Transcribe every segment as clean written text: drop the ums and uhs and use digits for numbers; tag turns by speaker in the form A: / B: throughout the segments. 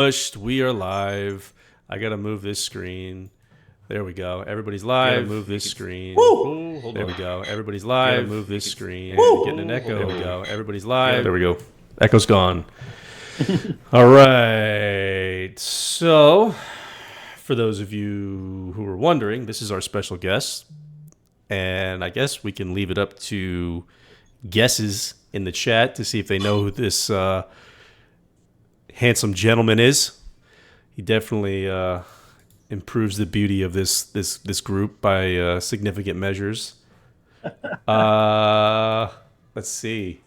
A: Pushed. We are live. I gotta move this screen. There we go. Everybody's live. Move this screen.
B: Woo!
A: There we go. Everybody's live. Move this screen.
B: Woo!
A: Getting an echo. There we go. Everybody's live. There we go. Echo's gone. All right. So, for those of you who were wondering, this is our special guest, and I guess we can leave it up to guesses in the chat to see if they know who this handsome gentleman is. He definitely improves the beauty of this group by significant measures. Let's see.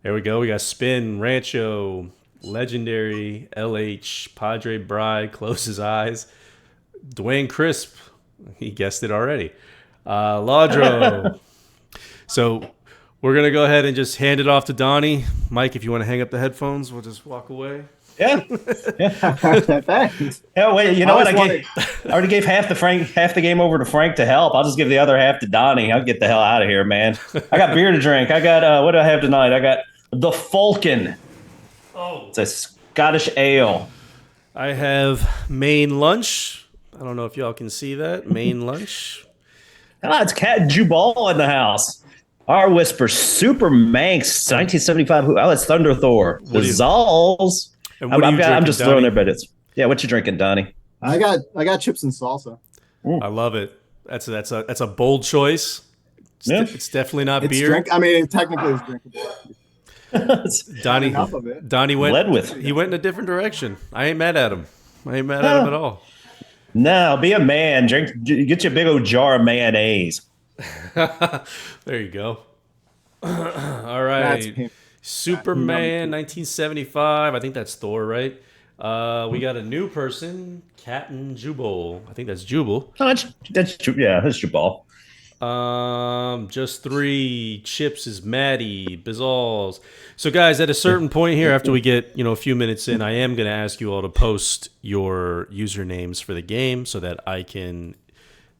A: There we go. We got Spin, Rancho, Legendary, LH, Padre Bride, Close His Eyes, Dwayne Crisp. He guessed it already. Laudro. So we're going to go ahead and just hand it off to Donnie. Mike, if you want to hang up the headphones, we'll just walk away.
B: Yeah.
C: Thanks.
B: Yeah. Wait. You know what? I already gave half the game over to Frank to help. I'll just give the other half to Donnie. I'll get the hell out of here, man. I got beer to drink. I got what do I have tonight? I got the Falcon.
A: Oh,
B: it's a Scottish ale.
A: I have Maine Lunch. I don't know if y'all can see that. Maine Lunch.
B: It's Cat Jubal in the house. Our Whisper Super Manx 1975. Oh, it's Thunder Thor. The Zalls. I'm just throwing their bets. Yeah, what you drinking, Donnie?
C: I got chips and salsa.
A: I love it. That's a bold choice. It's definitely not beer.
C: Technically it's drinkable.
A: Donnie went. He went in a different direction. I ain't mad at him. At him at all.
B: No, be a man. Get you a big old jar of mayonnaise.
A: There you go. All right. Superman 1975. I think that's Thor, right? We got a new person, Captain Jubal. I think that's Jubal.
B: Oh, that's Jubal.
A: Just three. Chips is Maddie. Bizzalls. So, guys, at a certain point here, after we get a few minutes in, I am going to ask you all to post your usernames for the game so that I can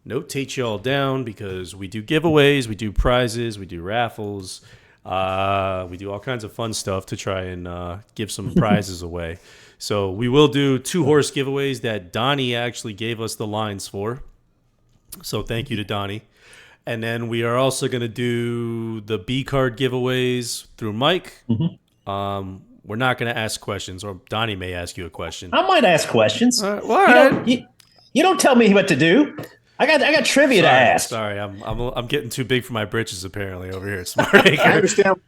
A: notate you all down, because we do giveaways, we do prizes, we do raffles. We do all kinds of fun stuff to try and give some prizes away. So we will do 2 horse giveaways that Donnie actually gave us the lines for. So thank you to Donnie. And then we are also going to do the B card giveaways through Mike. Mm-hmm. We're not going to ask questions, or Donnie may ask you a question.
B: I might ask questions.
A: All right.
B: You don't tell me what to do. I got trivia to ask.
A: Sorry, I'm getting too big for my britches apparently over here at Smart Acre.
C: I understand.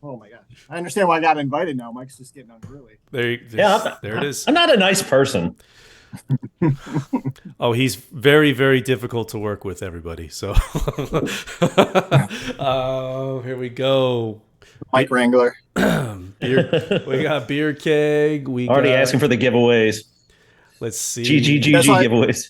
C: Oh my gosh, I understand why I got invited now. Mike's just getting unruly.
A: There it is.
B: I'm not a nice person.
A: Oh, he's very, very difficult to work with, everybody. So, here we go.
C: Mike Wrangler.
A: We got Beer Keg. We
B: already asking for the giveaways.
A: Let's see.
B: GG giveaways.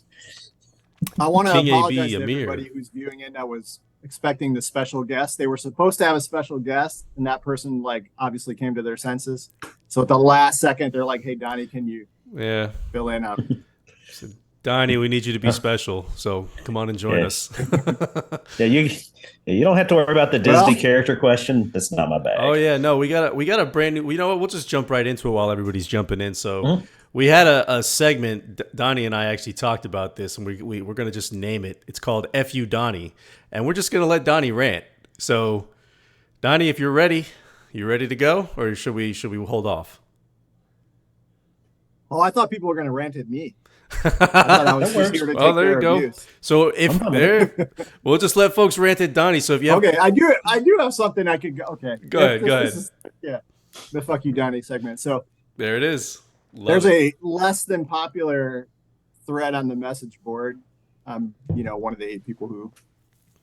C: I want to apologize to everybody who's viewing it that was expecting the special guest. They were supposed to have a special guest, and that person obviously came to their senses. So at the last second, they're like, "Hey, Donnie, can you fill in?"
A: So, Donnie, we need you to be special. So come on and join us.
B: You don't have to worry about the Disney character question. That's not my bag.
A: Oh yeah, no, we got a brand new. You know what? We'll just jump right into it while everybody's jumping in. So. We had a segment, Donnie and I actually talked about this, and we're going to just name it. It's called F.U. Donnie, and we're just going to let Donnie rant. So, Donnie, if you're ready, you ready to go, or should we hold off?
C: Oh, I thought people were going to rant at me. I thought I was just here to take
A: there you go.
C: Abuse.
A: So we'll just let folks rant at Donnie. So if you have,
C: I do have something I could go. Okay,
A: go ahead.
C: The Fuck You Donnie segment. So
A: there it is.
C: There's a less than popular thread on the message board. I'm, one of the 8 people who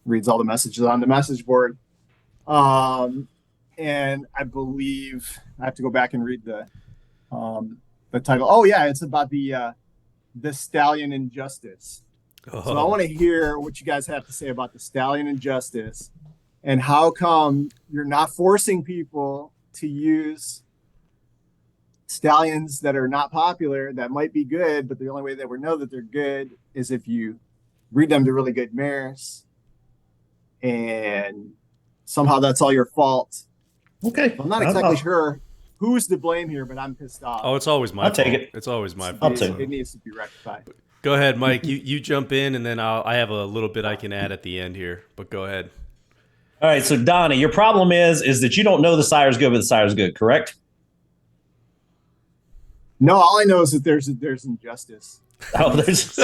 C: reads all the messages on the message board. And I believe I have to go back and read the title. Oh yeah, it's about the Stallion Injustice. So I want to hear what you guys have to say about the Stallion Injustice, and how come you're not forcing people to use stallions that are not popular, that might be good, but the only way that we know that they're good is if you breed them to really good mares, and somehow that's all your fault.
B: Okay.
C: I'm not exactly sure who's to blame here, but I'm pissed off.
A: Oh, it's always my fault.
B: take it.
A: It's always my
B: I'll
A: fault.
B: take
C: It needs to be rectified.
A: Go ahead, Mike. You jump in, and then I have a little bit I can add at the end here. But go ahead.
B: All right, so Donnie, your problem is that you don't know the sire's good, but the sire's good, correct?
C: No, all I know is that there's injustice.
B: Oh, there's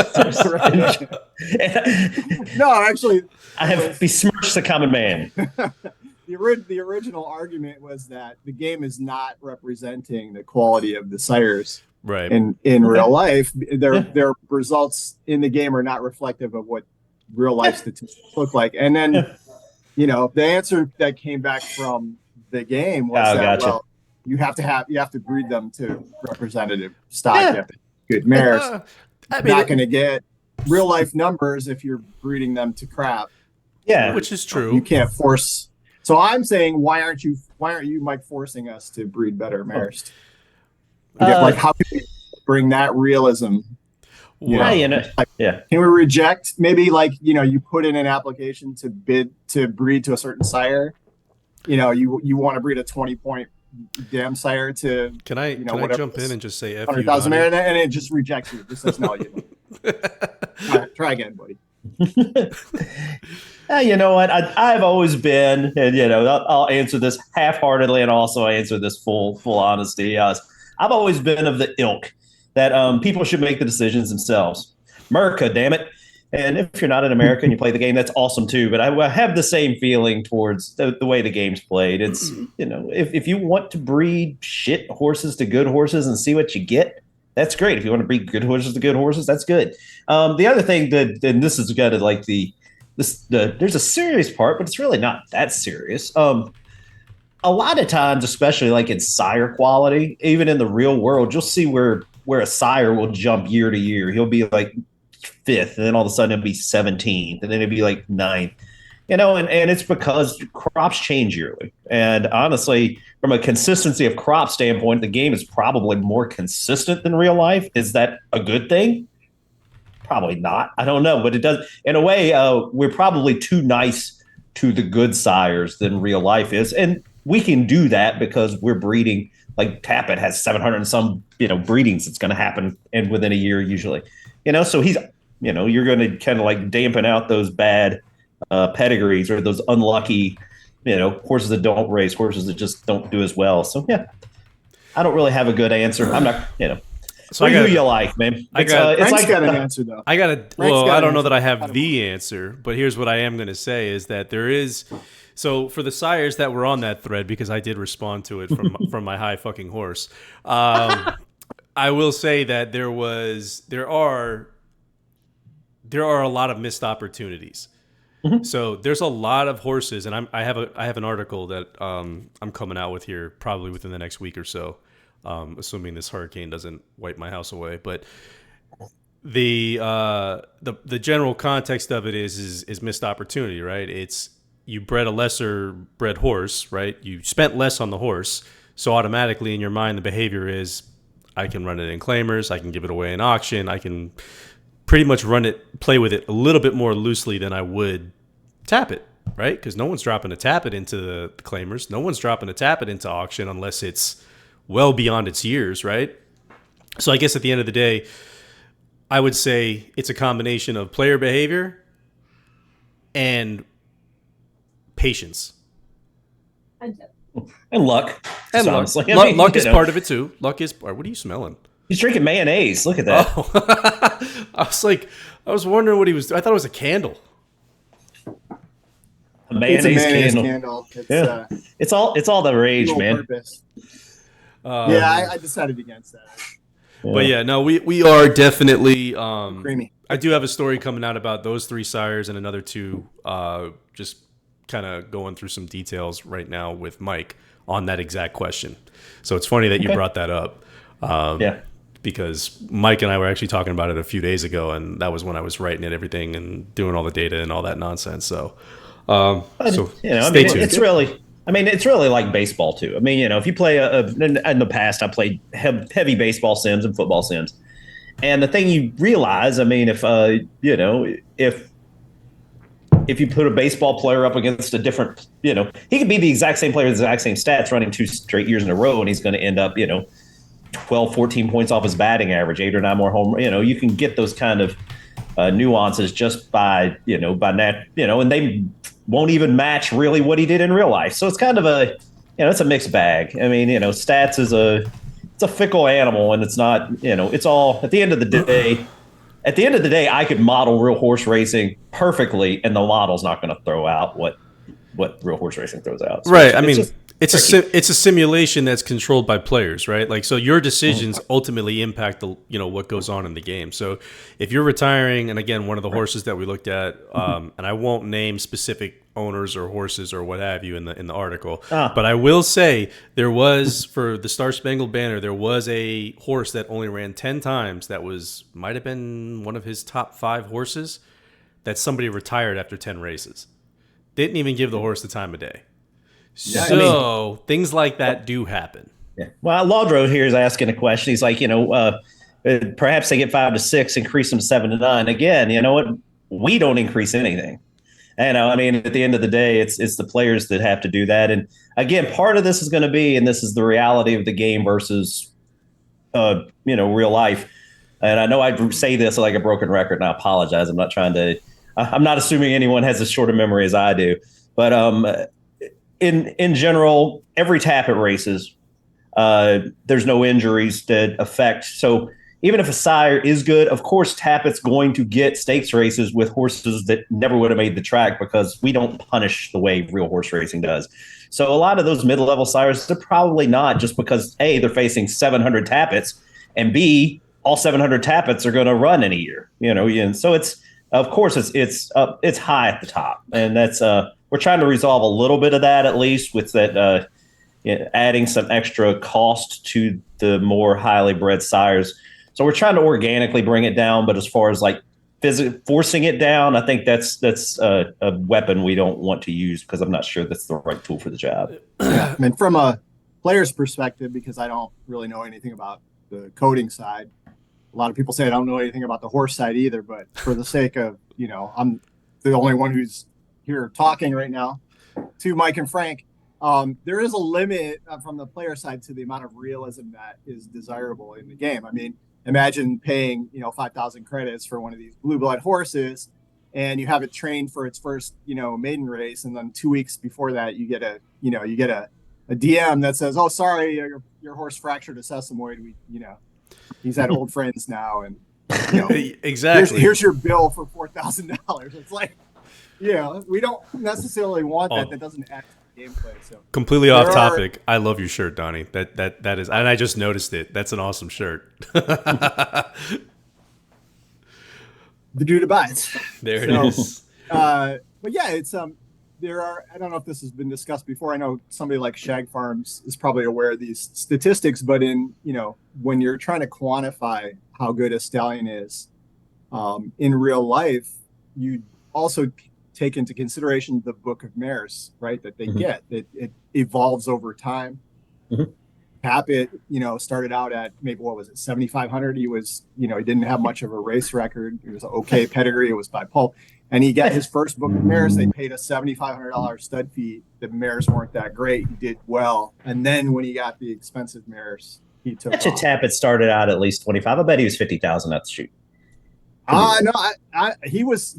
C: No, actually,
B: I have besmirched the common man.
C: the original argument was that the game is not representing the quality of the sires.
A: Right.
C: In real life, their results in the game are not reflective of what real life statistics look like. And then, the answer that came back from the game was that well, you have to breed them to representative stock. You have to good mares. Not going to get real life numbers if you're breeding them to crap.
B: Yeah,
A: which is true.
C: You can't force. So I'm saying, why aren't you, Mike, forcing us to breed better mares? How can we bring that realism?
B: Yeah.
C: Can we reject maybe you put in an application to breed to a certain sire? You want to breed a 20-point dam sire to.
A: Can I jump in and just say F
C: 100,000 mare, and it just rejects you. It just says no. Try again, buddy.
B: You know what? I've always been, and I'll answer this half-heartedly, and also answer this full honesty. I've always been of the ilk that people should make the decisions themselves. America, damn it. And if you're not in America and you play the game, that's awesome too. But I have the same feeling towards the way the game's played. It's, if you want to breed shit horses to good horses and see what you get, that's great. If you want to breed good horses to good horses, that's good. The other thing and this is kind of like there's a serious part, but it's really not that serious. A lot of times, especially like in sire quality, even in the real world, you'll see where a sire will jump year to year. He'll be like 5th, and then all of a sudden it'll be 17th, and then it'll be like 9th. And it's because crops change yearly. And honestly, from a consistency of crop standpoint, the game is probably more consistent than real life. Is that a good thing? Probably not. I don't know, but it does. In a way, we're probably too nice to the good sires than real life is, and we can do that because we're breeding. Like Tappet has 700 and some, breedings that's going to happen and within a year usually. So he's, you're going to kind of like dampen out those bad pedigrees or those unlucky, horses that don't race, horses that just don't do as well. So yeah, I don't really have a good answer. I'm not, So who you like, man?
C: Frank's got an answer though.
A: I don't know that I have the answer, but here's what I am going to say is that there is. So for the sires that were on that thread, because I did respond to it from my high fucking horse, I will say that there are a lot of missed opportunities. Mm-hmm. So there's a lot of horses, and I have an article that I'm coming out with here probably within the next week or so, assuming this hurricane doesn't wipe my house away. But the general context of it is missed opportunity, right? It's you bred a lesser bred horse, right? You spent less on the horse, so automatically in your mind the behavior is I can run it in claimers, I can give it away in auction, I can pretty much play with it a little bit more loosely than I would Tappet, right? Because no one's dropping a Tappet into the claimers, no one's dropping a Tappet into auction unless it's well beyond its years, right? So I guess at the end of the day, I would say it's a combination of player behavior and patience
B: and luck.
A: And luck is part of it too. Luck is part. What are you smelling?
B: He's drinking mayonnaise. Look at that.
A: Oh. I was wondering what he was. I thought it was a candle.
B: A mayonnaise candle. It's all the rage, man.
C: I decided against that.
A: Yeah. But yeah, no, we are definitely
C: creamy.
A: I do have a story coming out about those 3 sires and another 2 just kind of going through some details right now with Mike on that exact question. So it's funny that you brought that up. Because Mike and I were actually talking about it a few days ago, and that was when I was writing it, everything and doing all the data and all that nonsense. So, stay tuned.
B: It's really like baseball too. I mean, if you play in the past, I played heavy baseball sims and football sims, and the thing you realize, I mean, if if you put a baseball player up against a different, he could be the exact same player, the exact same stats running 2 straight years in a row, and he's going to end up, 12, 14 points off his batting average, 8 or 9 more home. You can get those kind of nuances just by, and they won't even match really what he did in real life. So it's kind of it's a mixed bag. I mean, stats is it's a fickle animal, and it's not, it's all at the end of the day. At the end of the day, I could model real horse racing perfectly, and the model's not going to throw out what real horse racing throws out.
A: So right. I mean, it's a simulation that's controlled by players, right? Like, so your decisions ultimately impact what goes on in the game. So if you're retiring, and again, one of the horses that we looked at, and I won't name specific owners or horses or what have you in the article, but I will say there was, for the Star Spangled Banner, there was a horse that only ran 10 times that might have been one of his top 5 horses that somebody retired after 10 races. Didn't even give the horse the time of day. So things like that do happen.
B: Yeah. Well, Laudro here is asking a question. He's like, perhaps they get 5 to 6, increase them to 7 to 9. Again, you know what? We don't increase anything. I mean, at the end of the day, it's the players that have to do that. And again, part of this is going to be, and this is the reality of the game versus, real life. And I know I say this like a broken record, and I apologize. I'm not assuming anyone has as short a memory as I do. But in general, every Tappet races, there's no injuries that affect. So even if a sire is good, of course, Tappet's going to get stakes races with horses that never would have made the track, because we don't punish the way real horse racing does. So a lot of those mid-level sires, they're probably not, just because A, they're facing 700 Tappets, and B, all 700 Tappets are going to run in a year. And so it's high at the top, and that's we're trying to resolve a little bit of that, at least with that adding some extra cost to the more highly bred sires. So we're trying to organically bring it down, but as far as like forcing it down, I think that's a weapon we don't want to use, because I'm not sure that's the right tool for the job.
C: Yeah, I mean, from a player's perspective, because I don't really know anything about the coding side. A lot of people say I don't know anything about the horse side either, but for the sake of, I'm the only one who's here talking right now to Mike and Frank. There is a limit from the player side to the amount of realism that is desirable in the game. I mean, imagine paying 5,000 credits for one of these blue blood horses, and you have it trained for its first maiden race, and then 2 weeks before that you get a DM that says, oh, sorry, your horse fractured a sesamoid. He's had old friends now, and
A: exactly.
C: Here's your bill for $4,000. It's like, we don't necessarily want that. That doesn't add to gameplay. So
A: completely off topic. I love your shirt, Donny. That is, and I just noticed it. That's an awesome shirt.
C: The dude abides.
A: There it is.
C: But yeah, it's there are. I don't know if this has been discussed before. I know somebody like Shag Farms is probably aware of these statistics, but when you're trying to quantify how good a stallion is in real life, you also take into consideration the book of mares, right? That they get. It evolves over time. Tappet, started out at maybe, what was it, 7,500. He was, he didn't have much of a race record. He was an okay pedigree. It was by pulp. And he got his first book of mares. They paid a $7,500 stud fee. The mares weren't that great. He did well. And then when he got the expensive mares, he took off.
B: Tappet started out at least 25. I bet he was 50,000 at the shoot.
C: No, he was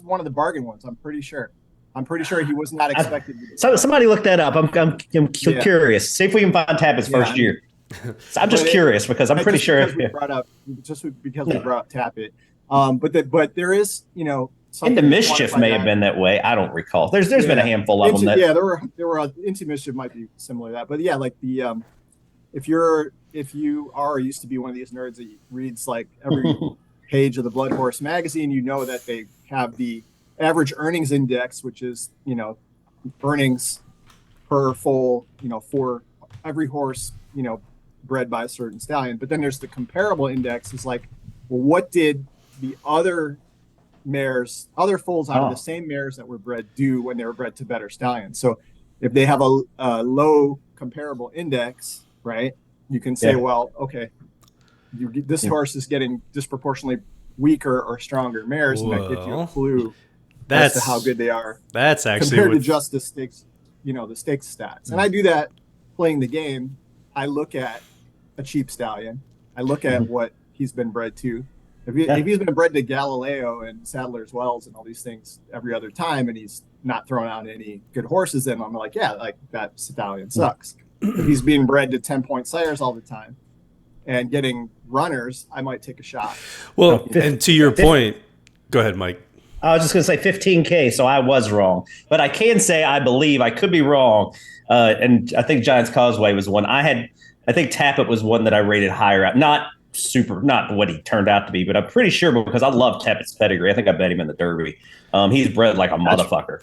C: one of the bargain ones. I'm pretty sure he was not expected.
B: So somebody look that up. I'm curious. See if we can find Tappet's first year. So I'm just curious, because I'm pretty sure.
C: We brought up Tappet. But there is,
B: Into Mischief may have been that way. I don't recall. There's been a handful of them.
C: There were Into Mischief might be similar to that. But yeah, like the if you are used to be one of these nerds that reads like every page of the Blood Horse magazine, that they have the average earnings index, which is earnings per foal, for every horse bred by a certain stallion. But then there's the comparable index. Is like, well, what did the other foals out of the same mares that were bred do when they were bred to better stallions? So if they have a low comparable index, right, you can say, well, okay, this horse is getting disproportionately weaker or stronger mares, and that gives you a clue as to how good they are.
A: That's actually
C: compared to just the stakes, the stakes stats. And I do that playing the game. I look at a cheap stallion. I look at what he's been bred to. If he's been bred to Galileo and Sadler's Wells and all these things every other time, and he's not throwing out any good horses, then I'm like, yeah, like that stallion sucks. If he's being bred to 10-point sires all the time and getting runners, I might take a shot.
A: Well, and to your point, go ahead, Mike.
B: I was just going to say 15K, so I was wrong. But I can say I believe I could be wrong. And I think Giants Causeway was one. I think Tappet was one that I rated higher at. Not what he turned out to be, but I'm pretty sure because I love Tappet's pedigree. I think I bet him in the Derby. He's bred like a motherfucker.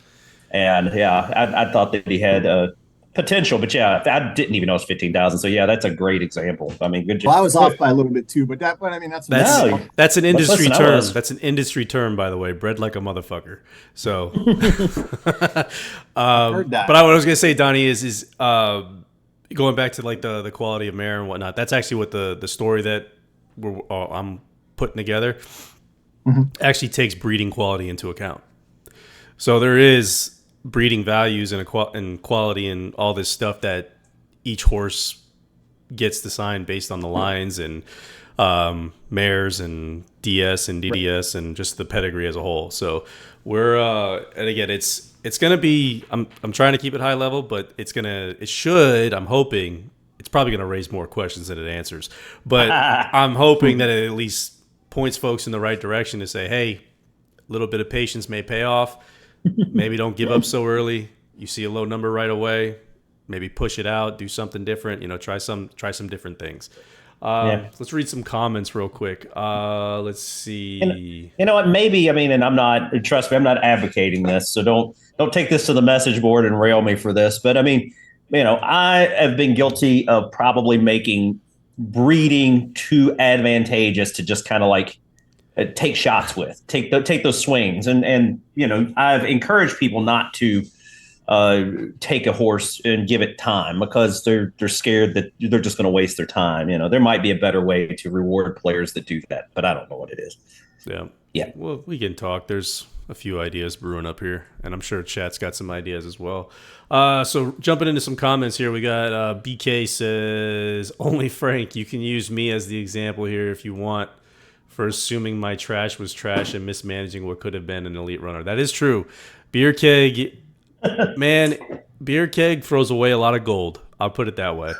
B: And, yeah, I thought that he had potential. But, yeah, I didn't even know it was 15,000. So, yeah, that's a great example. I mean, good job.
C: Well, I was off by a little bit, too. But
A: that's an industry term. That's an industry term, by the way. Bred like a motherfucker. So,
C: heard that.
A: But what I was going to say, Donnie, is going back to like the quality of mare and whatnot. That's actually what the story that I'm putting together actually takes breeding quality into account. So there is breeding values and quality and all this stuff that each horse gets assigned based on the lines and mares and DS and DDS and just the pedigree as a whole. So we're and again, it's gonna be. I'm trying to keep it high level, but I'm hoping it's probably gonna raise more questions than it answers. But I'm hoping that it at least points folks in the right direction to say, hey, a little bit of patience may pay off. Maybe don't give up so early. You see a low number right away. Maybe push it out, do something different. Try some different things. Let's read some comments real quick. Let's see.
B: You know what? Maybe, and trust me, I'm not advocating this, so don't take this to the message board and rail me for this. But I have been guilty of probably making breeding too advantageous to just kind of like take shots with, take those swings, and I've encouraged people not to take a horse and give it time because they're scared that they're just going to waste their time. There might be a better way to reward players that do that, but I don't know what it is. Yeah.
A: Well, we can talk. There's a few ideas brewing up here, and I'm sure chat's got some ideas as well. So jumping into some comments here, we got BK says, only Frank, you can use me as the example here if you want for assuming my trash was trash and mismanaging what could have been an elite runner. That is true. Beer Keg, man, Beer Keg throws away a lot of gold. I'll put it that way.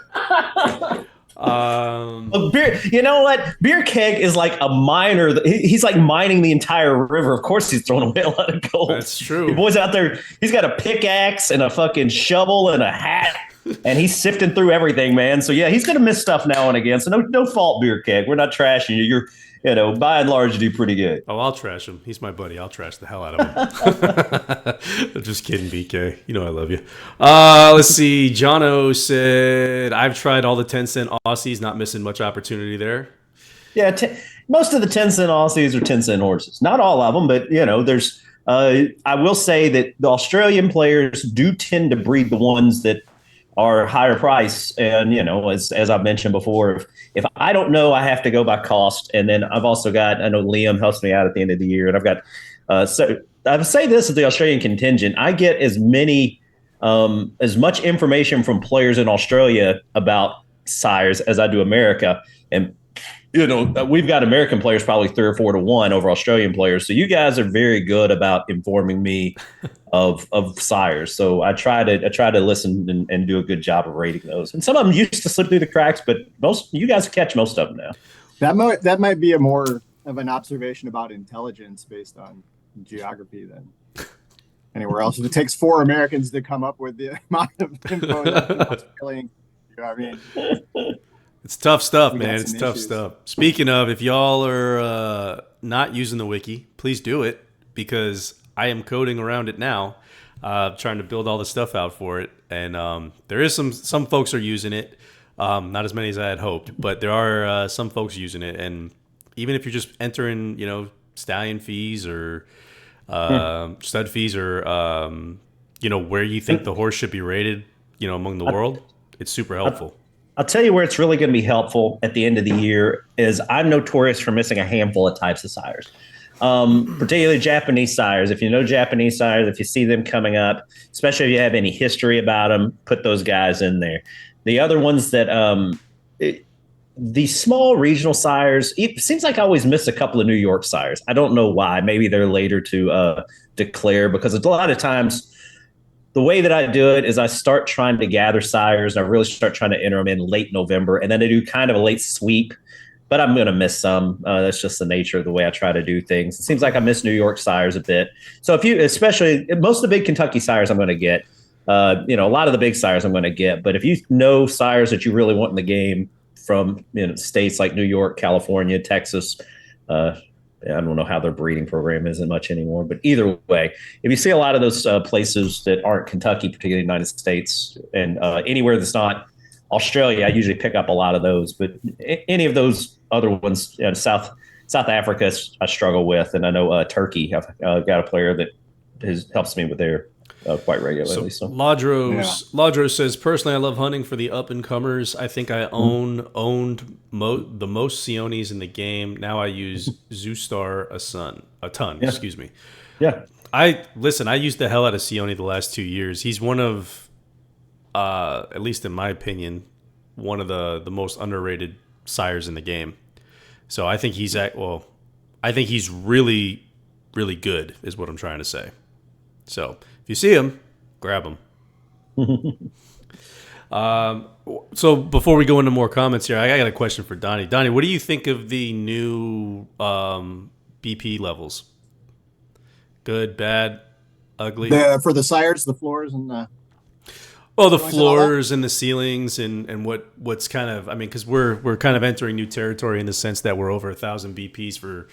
B: You know what? Beer Keg is like a miner. He's like mining the entire river. Of course, he's throwing away a lot of gold.
A: That's true.
B: The boy's out there. He's got a pickaxe and a fucking shovel and a hat, and he's sifting through everything, man. So yeah, he's gonna miss stuff now and again. So no fault, Beer Keg. We're not trashing you. You're, by and large, you do pretty good.
A: Oh, I'll trash him. He's my buddy. I'll trash the hell out of him. I'm just kidding, BK. I love you. Let's see. Jono said, I've tried all the 10-cent Aussies, not missing much opportunity there.
B: Yeah, most of the 10-cent Aussies are 10-cent horses. Not all of them, but, there's I will say that the Australian players do tend to breed the ones that are higher price. And, as I've mentioned before, if I don't know, I have to go by cost. And then I've also got, I know Liam helps me out at the end of the year. And I've got, so I would say this at the Australian contingent, I get as much information from players in Australia about sires as I do America. And, we've got American players probably 3 or 4 to 1 over Australian players. So you guys are very good about informing me of sires. So I try to listen and do a good job of rating those. And some of them used to slip through the cracks, but you guys catch most of them now.
C: That might be a more of an observation about intelligence based on geography than anywhere else. If it takes 4 Americans to come up with the amount of info that Australian,
A: it's tough stuff, man. It's tough stuff. Speaking of, if y'all are not using the wiki, please do it because I am coding around it now, trying to build all the stuff out for it. And there is some folks are using it, not as many as I had hoped, but there are some folks using it. And even if you're just entering, stallion fees or stud fees or where you think the horse should be rated, among the world, it's super helpful.
B: I'll tell you where it's really going to be helpful at the end of the year is I'm notorious for missing a handful of types of sires. Particularly Japanese sires. If you know Japanese sires, if you see them coming up, especially if you have any history about them, put those guys in there. The other ones that the small regional sires, it seems like I always miss a couple of New York sires. I don't know why. Maybe they're later to declare, because a lot of times the way that I do it is I start trying to gather sires. And I really start trying to enter them in late November, and then I do kind of a late sweep. But I'm going to miss some. That's just the nature of the way I try to do things. It seems like I miss New York sires a bit. So if you, especially most of the big Kentucky sires, I'm going to get. A lot of the big sires I'm going to get. But if you know sires that you really want in the game from states like New York, California, Texas, I don't know how their breeding program isn't much anymore, but either way, if you see a lot of those places that aren't Kentucky, particularly the United States, and anywhere that's not Australia, I usually pick up a lot of those. But any of those other ones, South Africa, I struggle with, and I know Turkey. I've got a player that helps me with their quite regularly. So
A: Ladros says, personally, I love hunting for the up and comers. I think I owned the most Sionis in the game. Now I use Zoostar a ton.
B: Yeah.
A: Excuse me.
B: Yeah.
A: I used the hell out of Sioni the last 2 years. He's one of, at least in my opinion, one of the most underrated sires in the game. So I think he's really, really good, is what I'm trying to say. So if you see him, grab him. So before we go into more comments here, I got a question for Donny. Donny, what do you think of the new BP levels? Good, bad, ugly?
C: For the sires, the floors, and the...
A: Well, the floors and the ceilings and what's kind of, I mean, because we're kind of entering new territory in the sense that we're over 1,000 BPs for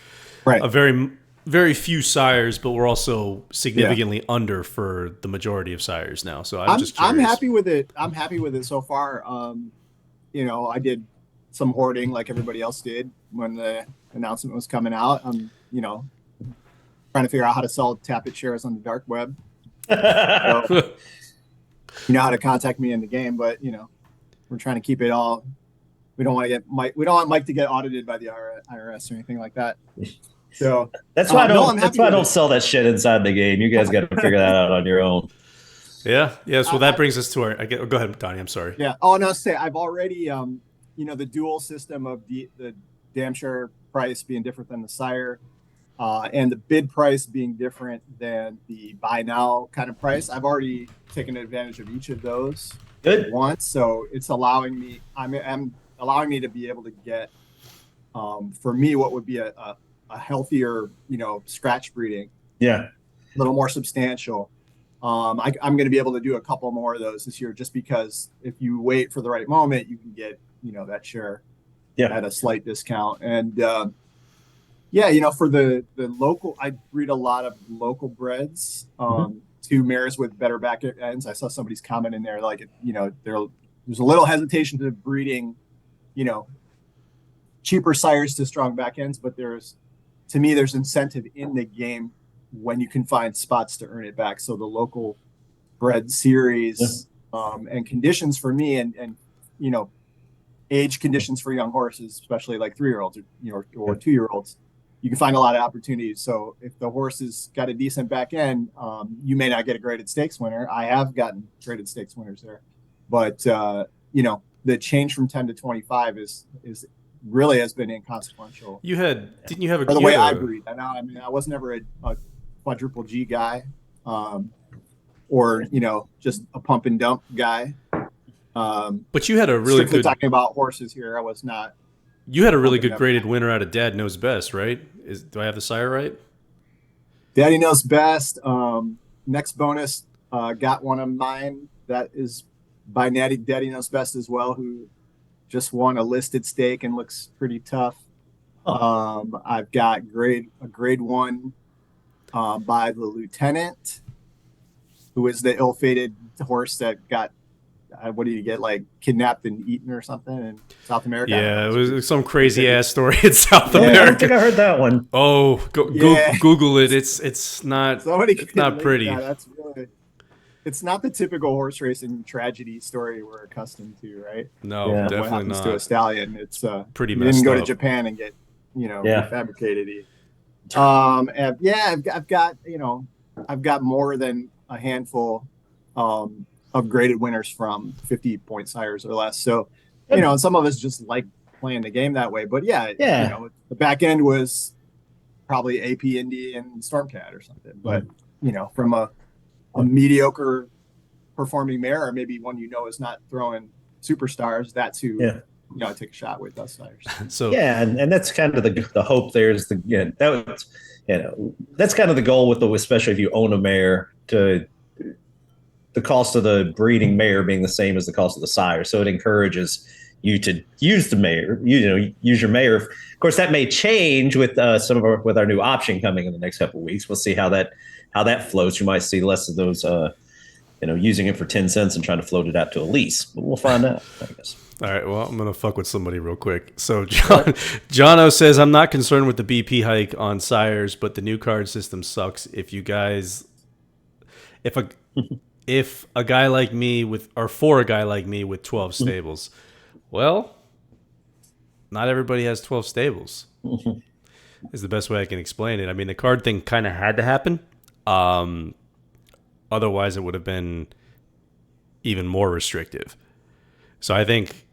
A: a very, very few sires, but we're also significantly under for the majority of sires now. So I'm just curious.
C: I'm happy with it. I'm happy with it so far. I did some hoarding like everybody else did when the announcement was coming out. I'm, trying to figure out how to sell Tappet shares on the dark web. So, you know how to contact me in the game, but we're trying to keep it all. We don't want Mike to get audited by the IRS or anything like that. So
B: that's why I don't sell that shit inside the game. You guys got to figure that out on your own.
A: Yeah. So that brings us to our. Go ahead, Donny. I'm sorry.
C: Yeah. Oh no, I've already the dual system of the damn sure price being different than the sire, and the bid price being different than the buy now kind of price. I've already taken advantage of each of those
B: at
C: once, so it's allowing me. I'm allowing me to be able to get, for me, what would be a healthier, scratch breeding.
B: Yeah.
C: A little more substantial. I'm going to be able to do a couple more of those this year, just because if you wait for the right moment, you can get, that share at a slight discount. And, for the local, I breed a lot of local breds, two mares with better back ends. I saw somebody's comment in there, like, there's a little hesitation to breeding, cheaper sires to strong back ends, but there's incentive in the game when you can find spots to earn it back. So the local bred series and conditions for me and age conditions for young horses, especially like 3-year-olds or 2-year-olds, you can find a lot of opportunities. So if the horse has got a decent back end, you may not get a graded stakes winner. I have gotten graded stakes winners there, but the change from 10 to 25 is really has been inconsequential.
A: Didn't you have
C: the way I breed? I was never a quadruple G guy, or just a pump and dump guy.
A: But you had a really good
C: talking about horses here. I was not.
A: You had a really good graded winner out of Dad Knows Best, right? Do I have the sire right?
C: Daddy Knows Best. Next bonus, got one of mine that is by Daddy Knows Best as well, who just won a listed stake and looks pretty tough. I've got a grade 1 by the Lieutenant, who is the ill-fated horse that got what do you get, like kidnapped and eaten or something in South America?
A: Yeah, it was some crazy ass story in South America.
B: I don't think I heard that one.
A: Oh, Google it. It's not pretty.
C: Yeah, that's really. It's not the typical horse racing tragedy story we're accustomed to, right?
A: No, definitely
C: what happens
A: not.
C: to a stallion? It's
A: pretty
C: you
A: messed
C: didn't go
A: up.
C: to Japan and get fabricated. And yeah, I've got more than a handful of graded winners from 50 point sires or less. So, and some of us just like playing the game that way. But yeah,
B: Yeah.
C: The back end was probably AP Indy and Stormcat or something. But from a mediocre performing mare, or maybe one is not throwing superstars, that's who I take a shot with us sires.
A: So
B: yeah, and that's kind of the hope. There's that's kind of the goal with especially if you own a mare, to the cost of the breeding mare being the same as the cost of the sire. So it encourages you to use the mare, use your mare. Of course, that may change with with our new option coming in the next couple of weeks. We'll see how that floats. You might see less of those, using it for 10 cents and trying to float it out to a lease. But we'll find out, I guess.
A: All right, well, I'm going to fuck with somebody real quick. So Jono says, I'm not concerned with the BP hike on sires, but the new card system sucks. If a guy like me for a guy like me with 12 stables, well, not everybody has 12 stables is the best way I can explain it. I mean, the card thing kind of had to happen. Otherwise, it would have been even more restrictive. So I think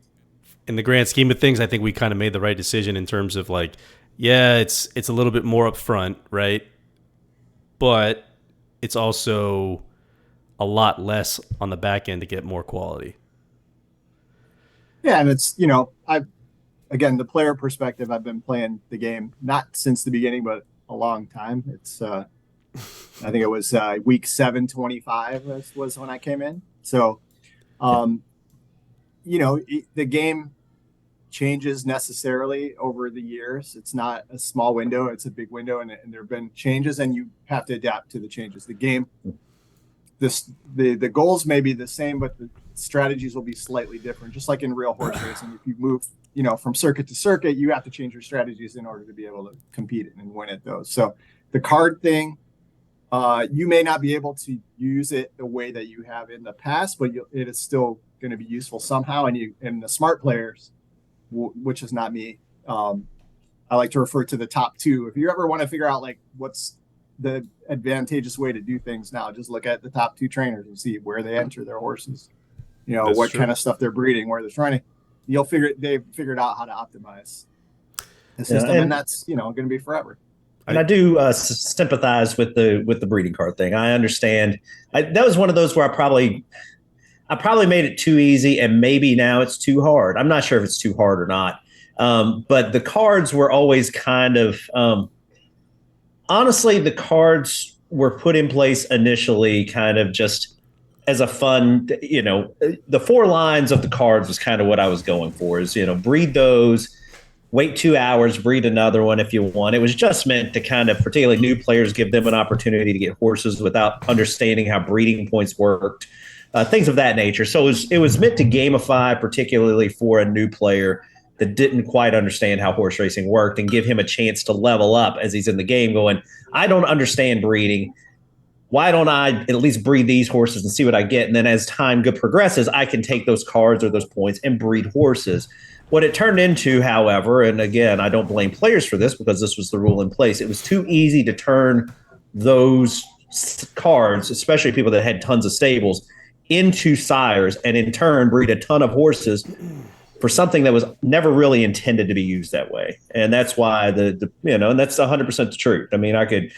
A: in the grand scheme of things, I think we kind of made the right decision in terms of it's a little bit more upfront, right? But it's also a lot less on the back end to get more quality.
C: Yeah, and it's, again, the player perspective, I've been playing the game, not since the beginning, but a long time. It's, I think it was week 725 was when I came in. So, the game changes necessarily over the years. It's not a small window, it's a big window, and there have been changes, and you have to adapt to the changes. The game, the goals may be the same, but the strategies will be slightly different. Just like in real horse racing, if you move, from circuit to circuit, you have to change your strategies in order to be able to compete and win at those. So the card thing, you may not be able to use it the way that you have in the past, but it is still going to be useful somehow. And the smart players, which is not me, I like to refer to the top two. If you ever want to figure out what's the advantageous way to do things now, just look at the top two trainers and see where they enter their horses. What kind of stuff they're breeding, where they're trying to. They've figured out how to optimize the system, and that's going to be forever.
B: And I do sympathize with the breeding card thing. I understand. That was one of those where I probably made it too easy, and maybe now it's too hard. I'm not sure if it's too hard or not. But the cards were always kind of honestly, the cards were put in place initially kind of just as a fun, the 4 lines of the cards was kind of what I was going for, is, breed those, wait 2 hours, breed another one if you want. It was just meant to kind of, particularly new players, give them an opportunity to get horses without understanding how breeding points worked, things of that nature. So it was meant to gamify, particularly for a new player that didn't quite understand how horse racing worked, and give him a chance to level up as he's in the game going, I don't understand breeding. Why don't I at least breed these horses and see what I get? And then as time progresses, I can take those cards or those points and breed horses. What it turned into, however, and again, I don't blame players for this because this was the rule in place, it was too easy to turn those cards, especially people that had tons of stables, into sires, and in turn breed a ton of horses for something that was never really intended to be used that way. And that's why and that's 100% the truth. I mean, I could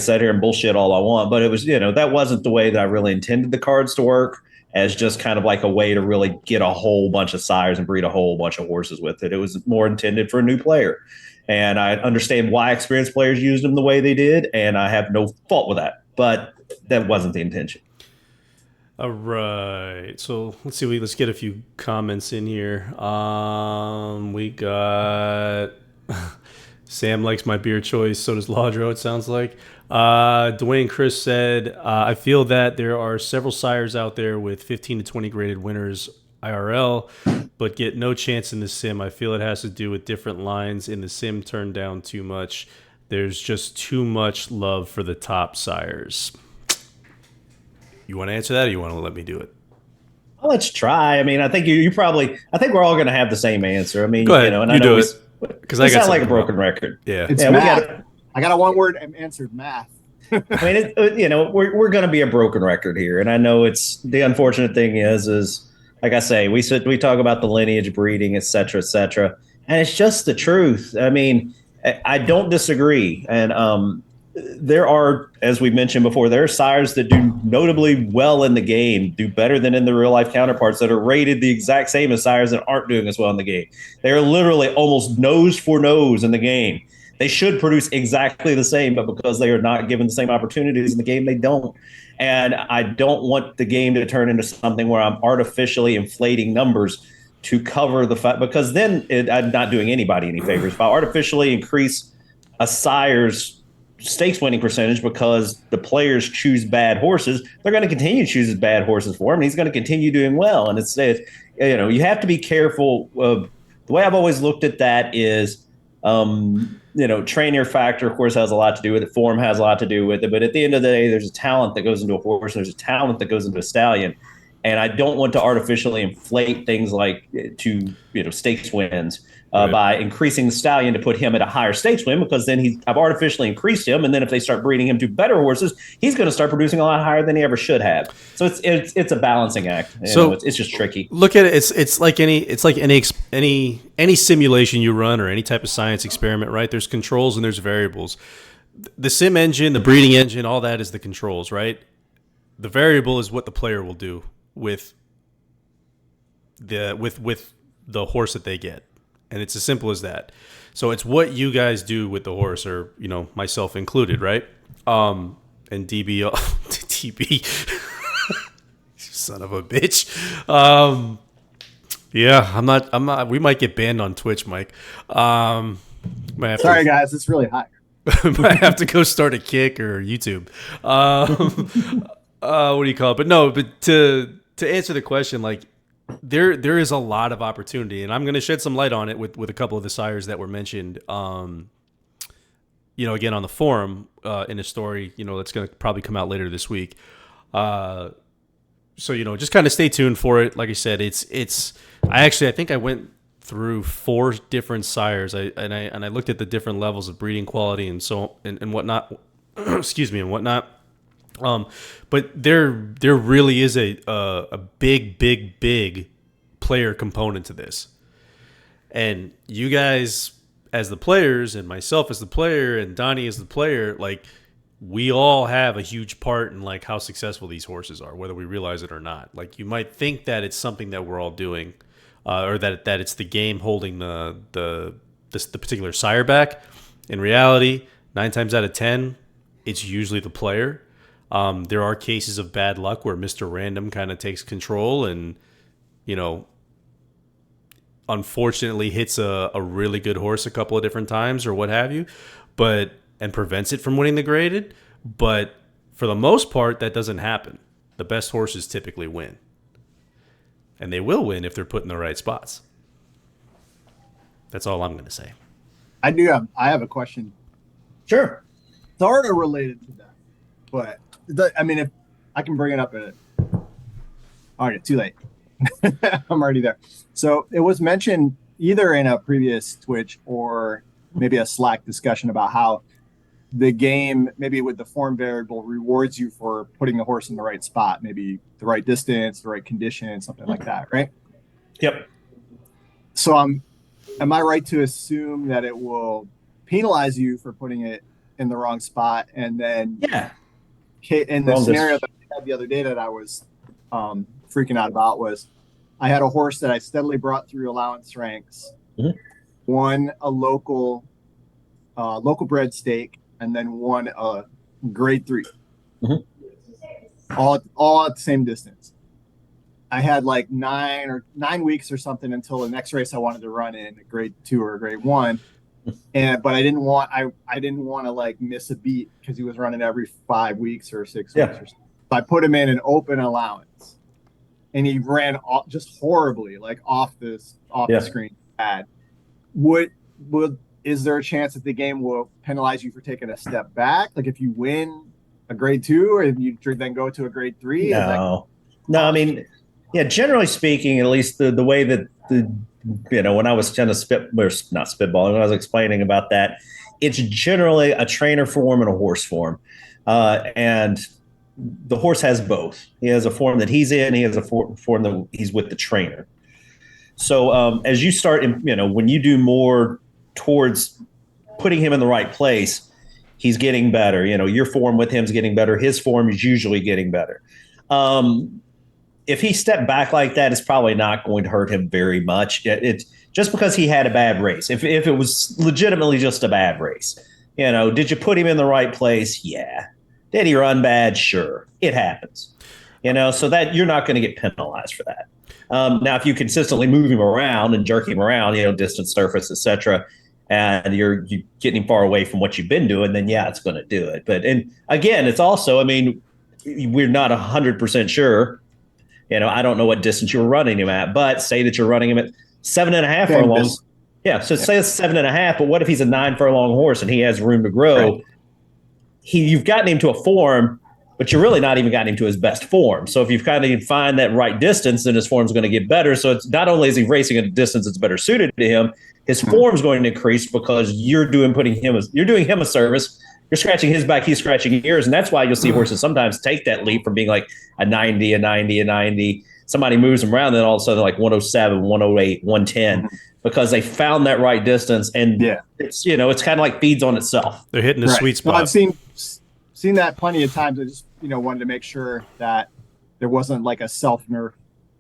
B: sit here and bullshit all I want, but it was, that wasn't the way that I really intended the cards to work, as just kind of like a way to really get a whole bunch of sires and breed a whole bunch of horses with it. It was more intended for a new player. And I understand why experienced players used them the way they did, and I have no fault with that, but that wasn't the intention.
A: All right, so let's see. Let's get a few comments in here. We got Sam likes my beer choice. So does Laudro, it sounds like. Dwayne Chris said, I feel that there are several sires out there with 15 to 20 graded winners IRL, but get no chance in the sim. I feel it has to do with different lines in the sim turned down too much. There's just too much love for the top sires. You want to answer that, or you want to let me do it?
B: Well, let's try. I mean, I think I think we're all going to have the same answer. I mean,
A: go ahead.
B: And
A: you
B: I know
A: do it, because I
B: sound like a broken record.
A: Yeah,
C: it's
B: yeah.
C: I got a one-word answer: math.
B: I mean, we're going to be a broken record here, and I know it's the unfortunate thing is like I say, we talk about the lineage, breeding, et cetera, and it's just the truth. I mean, I don't disagree, and there are, as we mentioned before, there are sires that do notably well in the game, do better than in the real life counterparts that are rated the exact same as sires that aren't doing as well in the game. They are literally almost nose for nose in the game. They should produce exactly the same, but because they are not given the same opportunities in the game, they don't. And I don't want the game to turn into something where I'm artificially inflating numbers to cover the fact, because then I'm not doing anybody any favors. If I artificially increase a sire's stakes winning percentage because the players choose bad horses, they're going to continue to choose bad horses for him, and he's going to continue doing well. And you have to be careful. The way I've always looked at that is, trainer factor, of course, has a lot to do with it. Form has a lot to do with it. But at the end of the day, there's a talent that goes into a horse. There's a talent that goes into a stallion. And I don't want to artificially inflate things like stakes wins by increasing the stallion to put him at a higher stakes win, because then I've artificially increased him. And then if they start breeding him to better horses, he's going to start producing a lot higher than he ever should have. So it's a balancing act. It's just tricky.
A: Look at it. It's like any simulation you run or any type of science experiment, right? There's controls and there's variables. The sim engine, the breeding engine, all that is the controls, right? The variable is what the player will do with the horse that they get, and it's as simple as that. So it's what you guys do with the horse, or myself included, right? And DB, DB, son of a bitch. Yeah, I'm not. We might get banned on Twitch, Mike.
C: Sorry, guys, it's really hot.
A: Might have to go start a Kick or YouTube. What do you call it? But to answer the question, like there is a lot of opportunity, and I'm going to shed some light on it with a couple of the sires that were mentioned. Again on the forum in a story, that's going to probably come out later this week. So just kind of stay tuned for it. Like I said, I think I went through 4 different sires. I looked at the different levels of breeding quality and whatnot. Excuse me, and whatnot. But there really is a big player component to this, and you guys as the players, and myself as the player, and Donny as the player, like we all have a huge part in like how successful these horses are, whether we realize it or not. Like you might think that it's something that we're all doing, or that it's the game holding the particular sire back. In reality, 9 times out of 10, it's usually the player. There are cases of bad luck where Mr. Random kind of takes control and, unfortunately hits a really good horse a couple of different times or what have you, and prevents it from winning the graded. But for the most part, that doesn't happen. The best horses typically win. And they will win if they're put in the right spots. That's all I'm going to say.
C: I have a question.
B: Sure.
C: Sort of related to that, but if I can bring it up in it. All right, too late. I'm already there. So it was mentioned either in a previous Twitch or maybe a Slack discussion about how the game, maybe with the form variable, rewards you for putting the horse in the right spot, maybe the right distance, the right condition, something like that, right?
B: Yep.
C: So am I right to assume that it will penalize you for putting it in the wrong spot, and then in the scenario that I had the other day that I was freaking out about was I had a horse that I steadily brought through allowance ranks, won a local bred stake, and then won a grade 3, all at the same distance. I had like 9 weeks or something until the next race I wanted to run in a grade 2 or a grade 1. But I didn't want to like miss a beat because he was running every 5 weeks or 6 weeks or something. So I put him in an open allowance, and he ran just horribly, like off the screen. Bad. Is there a chance that the game will penalize you for taking a step back? Like if you win a grade 2, or if you then go to a grade 3?
B: No. I mean, generally speaking, at least the way that when I was kind of not spitballing, when I was explaining about that, it's generally a trainer form and a horse form. And the horse has both. He has a form that he's in. He has a form that he's with the trainer. So as you start, when you do more towards putting him in the right place, he's getting better. Your form with him is getting better. His form is usually getting better. If he stepped back like that, it's probably not going to hurt him very much. It's just because he had a bad race. If it was legitimately just a bad race, did you put him in the right place? Yeah. Did he run bad? Sure. It happens. So that you're not going to get penalized for that. Now, if you consistently move him around and jerk him around, distance, surface, etc., and you're getting him far away from what you've been doing, then yeah, it's going to do it. And again, it's also, we're not 100% sure. I don't know what distance you were running him at, but say that you're running him at 7.5 furlongs. Yeah, so say it's 7.5. But what if he's a 9 furlong horse and he has room to grow? Right. You've gotten him to a form, but you're really not even gotten him to his best form. So if you've kind of find that right distance, then his form's going to get better. So it's not only is he racing at a distance that's better suited to him, his form's going to increase because you're doing him a service. You're scratching his back, he's scratching yours, and that's why you'll see horses sometimes take that leap from being like a 90, a 90, a 90. Somebody moves them around, then all of a sudden like 107, 108, 110, because they found that right distance. And it's it's kind of like feeds on itself.
A: They're hitting the sweet spot.
C: Well, I've seen that plenty of times. I just wanted to make sure that there wasn't like a self nerf.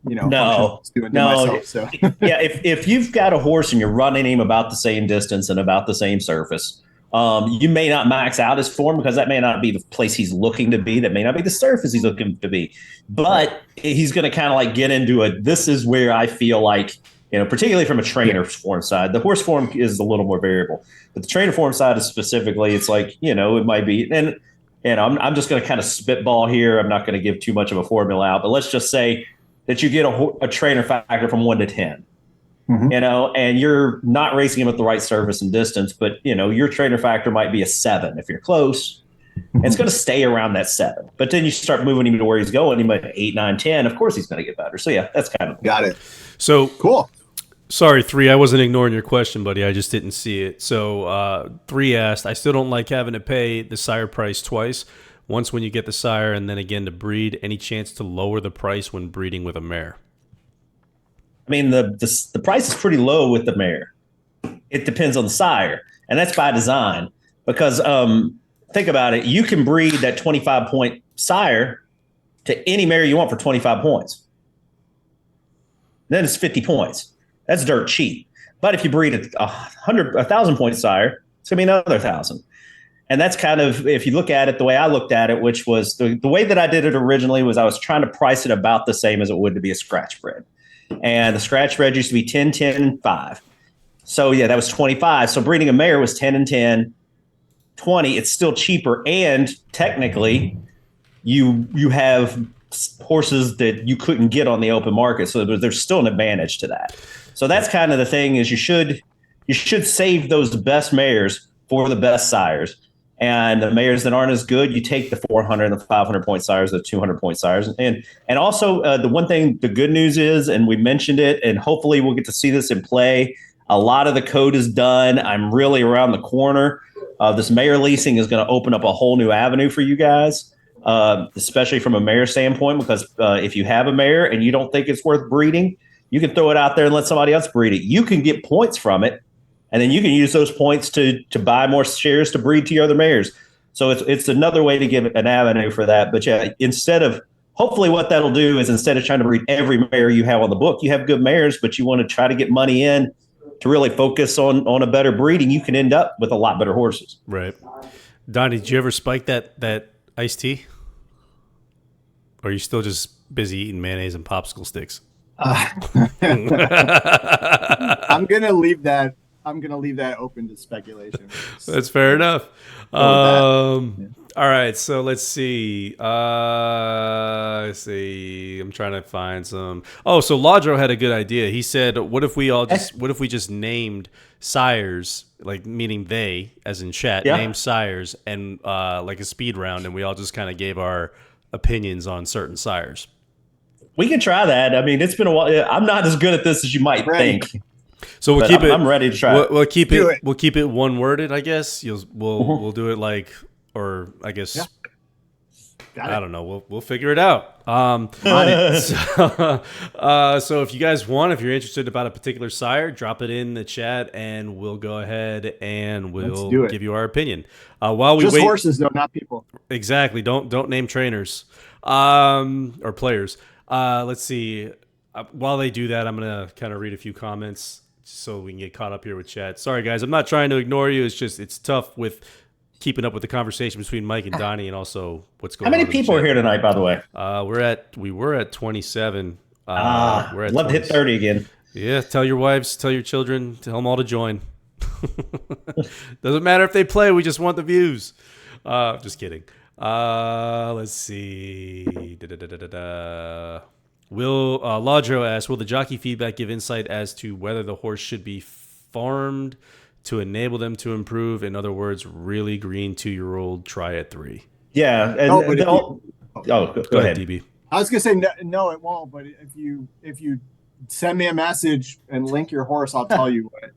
B: No.
C: Myself, so.
B: Yeah, if you've got a horse and you're running him about the same distance and about the same surface, you may not max out his form because that may not be the place he's looking to be. That may not be the surface he's looking to be. But he's going to kind of like get into this is where I feel like, particularly from a trainer form side, the horse form is a little more variable. But the trainer form side is specifically, it's like, it might be. And I'm just going to kind of spitball here. I'm not going to give too much of a formula out. But let's just say that you get a trainer factor from 1 to 10. And you're not racing him at the right surface and distance, but your trainer factor might be a 7 if you're close. And it's going to stay around that 7. But then you start moving him to where he's going, he might be 8, 9, 10. Of course he's going to get better. So yeah, that's kind of
C: got it.
A: So
C: cool.
A: Sorry, 3. I wasn't ignoring your question, buddy. I just didn't see it. So 3 asked, I still don't like having to pay the sire price twice. Once when you get the sire and then again to breed. Any chance to lower the price when breeding with a mare?
B: The price is pretty low with the mare. It depends on the sire, and that's by design. Because think about it, you can breed that 25-point sire to any mare you want for 25 points. Then it's 50 points. That's dirt cheap. But if you breed a 1,000-point sire, it's gonna be another 1,000. And that's kind of, if you look at it the way I looked at it, which was the way that I did it originally was I was trying to price it about the same as it would to be a scratch bred. And the scratch bred used to be 10, 10, and 5. So yeah, that was 25. So breeding a mare was 10 and 10, 20. It's still cheaper. And technically you have horses that you couldn't get on the open market. So there's still an advantage to that. So that's kind of the thing is you should save those best mares for the best sires. And the mares that aren't as good, you take the 400 and the 500-point sires, the 200-point sires. And also the one thing, the good news is, and we mentioned it, and hopefully we'll get to see this in play, a lot of the code is done. I'm really around the corner. This mare leasing is going to open up a whole new avenue for you guys, especially from a mare standpoint, because if you have a mare and you don't think it's worth breeding, you can throw it out there and let somebody else breed it. You can get points from it. And then you can use those points to buy more shares to breed to your other mares. So it's another way to give an avenue for that. But yeah, hopefully what that'll do is instead of trying to breed every mare you have on the book, you have good mares, but you want to try to get money in to really focus on a better breeding. You can end up with a lot better horses.
A: Right. Donny, did you ever spike that iced tea? Or are you still just busy eating mayonnaise and popsicle sticks?
C: I'm gonna leave that open to speculation.
A: That's fair enough. All right, so let's see. I'm trying to find some. Oh, so Laudro had a good idea. He said, "What if we just named sires, like meaning they, as in chat, named sires, and like a speed round, and we all just kind of gave our opinions on certain sires."
B: We can try that. It's been a while. I'm not as good at this as you might think.
A: So we'll keep it.
B: I'm ready to try.
A: We'll keep it. We'll keep it one worded, I guess. We'll do it like, or I guess. Yeah. I don't know. We'll figure it out. So if you guys want, if you're interested about a particular sire, drop it in the chat, and we'll go ahead and we'll give you our opinion. While we wait,
C: horses, though, not people.
A: Exactly. Don't name trainers or players. Let's see. While they do that, I'm gonna kind of read a few comments so we can get caught up here with chat. Sorry, guys. I'm not trying to ignore you. It's tough with keeping up with the conversation between Mike and Donny, and also what's going on.
B: How many people are here tonight, by the way?
A: We were at 27.
B: We're at love to hit 30 again.
A: Yeah, tell your wives, tell your children, tell them all to join. Doesn't matter if they play. We just want the views. Just kidding. Let's see. Will Laudro asks, will the jockey feedback give insight as to whether the horse should be farmed to enable them to improve? In other words, really green 2-year-old try at 3.
B: Yeah. Go ahead,
A: DB.
C: I was gonna say no, it won't. But if you send me a message and link your horse, I'll tell you what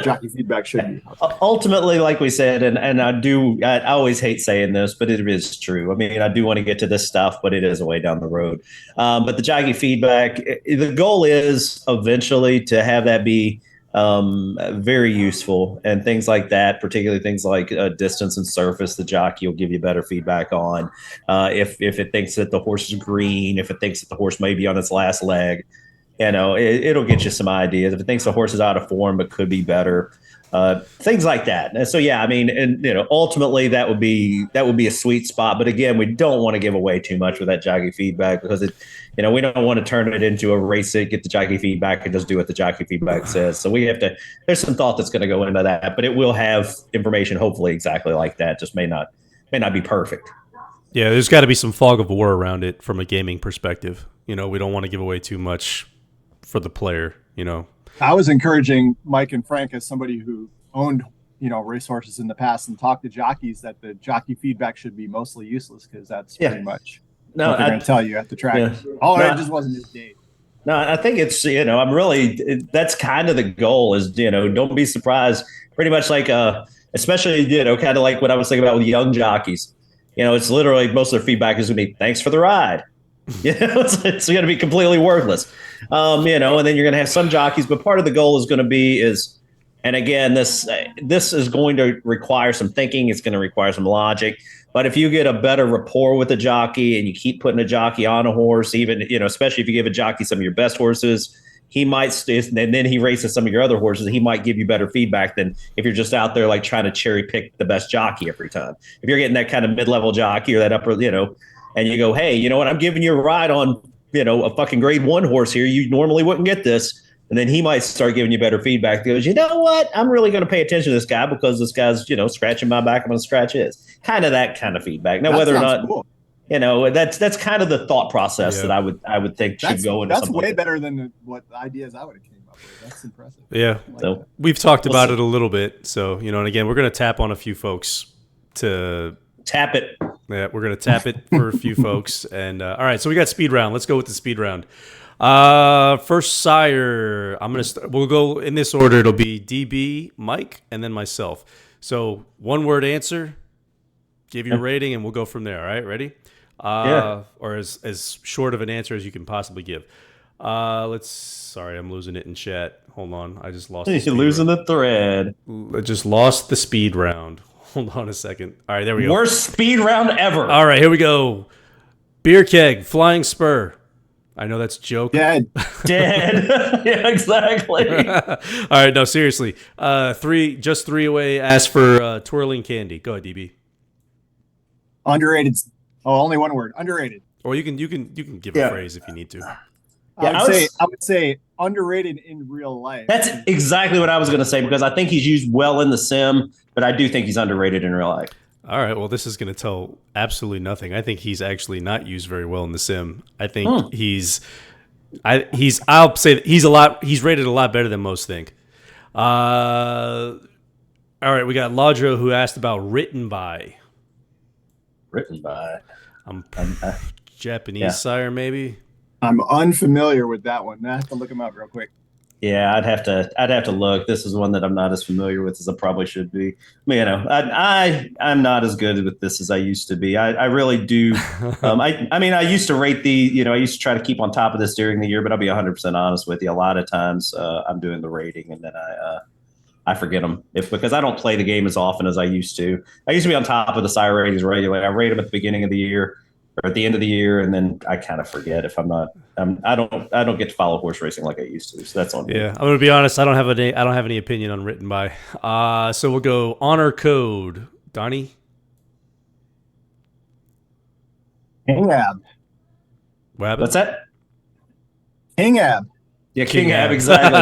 C: jockey feedback should be.
B: Ultimately, like we said, and I always hate saying this, but it is true. I mean, I do want to get to this stuff, but it is a way down the road. But the jockey feedback, the goal is eventually to have that be very useful, and things like that, particularly things like distance and surface, the jockey will give you better feedback on. If it thinks that the horse is green, if it thinks that the horse may be on its last leg, it'll get you some ideas. If it thinks the horse is out of form but could be better, things like that. And so, yeah, I mean, and ultimately that would be a sweet spot. But again, we don't want to give away too much with that jockey feedback, because we don't want to turn it into a race it, get the jockey feedback, and just do what the jockey feedback says. So we have to. There's some thought that's going to go into that, but it will have information hopefully exactly like that. Just may not be perfect.
A: Yeah, there's got to be some fog of war around it from a gaming perspective. We don't want to give away too much for the player.
C: I was encouraging Mike and Frank, as somebody who owned racehorses in the past, and talked to jockeys, that the jockey feedback should be mostly useless, because that's pretty much what they're going to tell you at the track. Yeah. It just wasn't his day.
B: No, I think it's I'm really that's kind of the goal is don't be surprised. Pretty much like especially kind of like what I was thinking about with young jockeys. It's literally most of their feedback is going to be thanks for the ride. It's going to be completely worthless. And then you're going to have some jockeys, but part of the goal is going to be and again, this is going to require some thinking. It's going to require some logic. But if you get a better rapport with a jockey and you keep putting a jockey on a horse, even, especially if you give a jockey some of your best horses, he might, and then he races some of your other horses, he might give you better feedback than if you're just out there like trying to cherry pick the best jockey every time. If you're getting that kind of mid-level jockey or that upper, and you go, hey, you know what, I'm giving you a ride on, a fucking grade 1 horse here. You normally wouldn't get this. And then he might start giving you better feedback. He goes, you know what? I'm really going to pay attention to this guy because this guy's, scratching my back. I'm going to scratch his. Kind of that kind of feedback. Now, whether or not, cool. That's kind of the thought process that I would think should go into.
C: That's way better than what ideas I would have came up with. That's impressive.
A: Yeah, we've talked about it a little bit. So and again, we're going to tap on a few folks to tap it. Yeah, we're going to tap it for a few folks. And all right, so we got speed round. Let's go with the speed round. First sire, we'll go in this order. It'll be DB, Mike, and then myself. So 1-word answer, give your rating, and we'll go from there. All right, ready? Or as short of an answer as you can possibly give. Sorry, I'm losing it in chat. Hold on. I just lost
B: You're losing the thread.
A: I just lost the speed round. Hold on a second. All right, there we go.
B: Worst speed round ever.
A: All right, here we go. Beer keg, flying spur. I know that's a joke.
C: Dead.
B: Yeah, exactly.
A: All right, no, seriously. 3 away. Ask for twirling candy. Go ahead, DB.
C: Underrated. Oh, only 1 word. Underrated.
A: Or you can give a phrase if you need to.
C: I would say underrated in real life.
B: That's exactly what I was going to say, because I think he's used well in the sim, but I do think he's underrated in real life.
A: All right, well, this is going to tell absolutely nothing. I think he's actually not used very well in the sim. I think I'll say that he's rated a lot better than most think. All right, we got Laudro, who asked about written by.
B: Written by.
A: Japanese sire, maybe.
C: I'm unfamiliar with that one. I have to look him up real quick.
B: Yeah, I'd have to look. This is one that I'm not as familiar with as I probably should be. I'm not as good with this as I used to be. I really do. I mean, I used to rate I used to try to keep on top of this during the year, but I'll be 100% honest with you. A lot of times, I'm doing the rating and then I forget them because I don't play the game as often as I used to. I used to be on top of the sire ratings regularly. I rate them at the beginning of the year or at the end of the year, and then I kind of forget if I'm not. I don't get to follow horse racing like I used to. So that's on me.
A: Yeah, I'm gonna be honest. I don't have any opinion on written by. So we'll go honor code. Donnie.
C: King Ab.
A: What happened?
B: What's that?
C: King Ab.
B: Yeah, King Ab, exactly.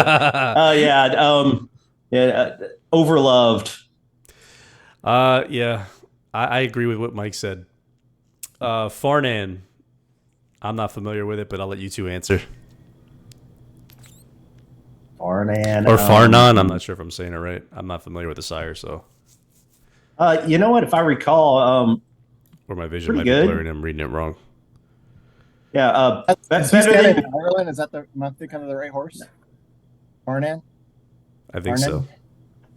B: Overloved.
A: Yeah, I agree with what Mike said. Farnan. I'm not familiar with it, but I'll let you two answer.
B: Farnan.
A: Or Farnan. I'm not sure if I'm saying it right. I'm not familiar with the sire, so.
B: You know what? If I recall,
A: or my vision might
B: good.
A: be blurry and I'm reading it wrong.
B: Yeah.
C: Is he standing in Ireland? Is that am I thinking of the right horse? Farnan?
A: I think so.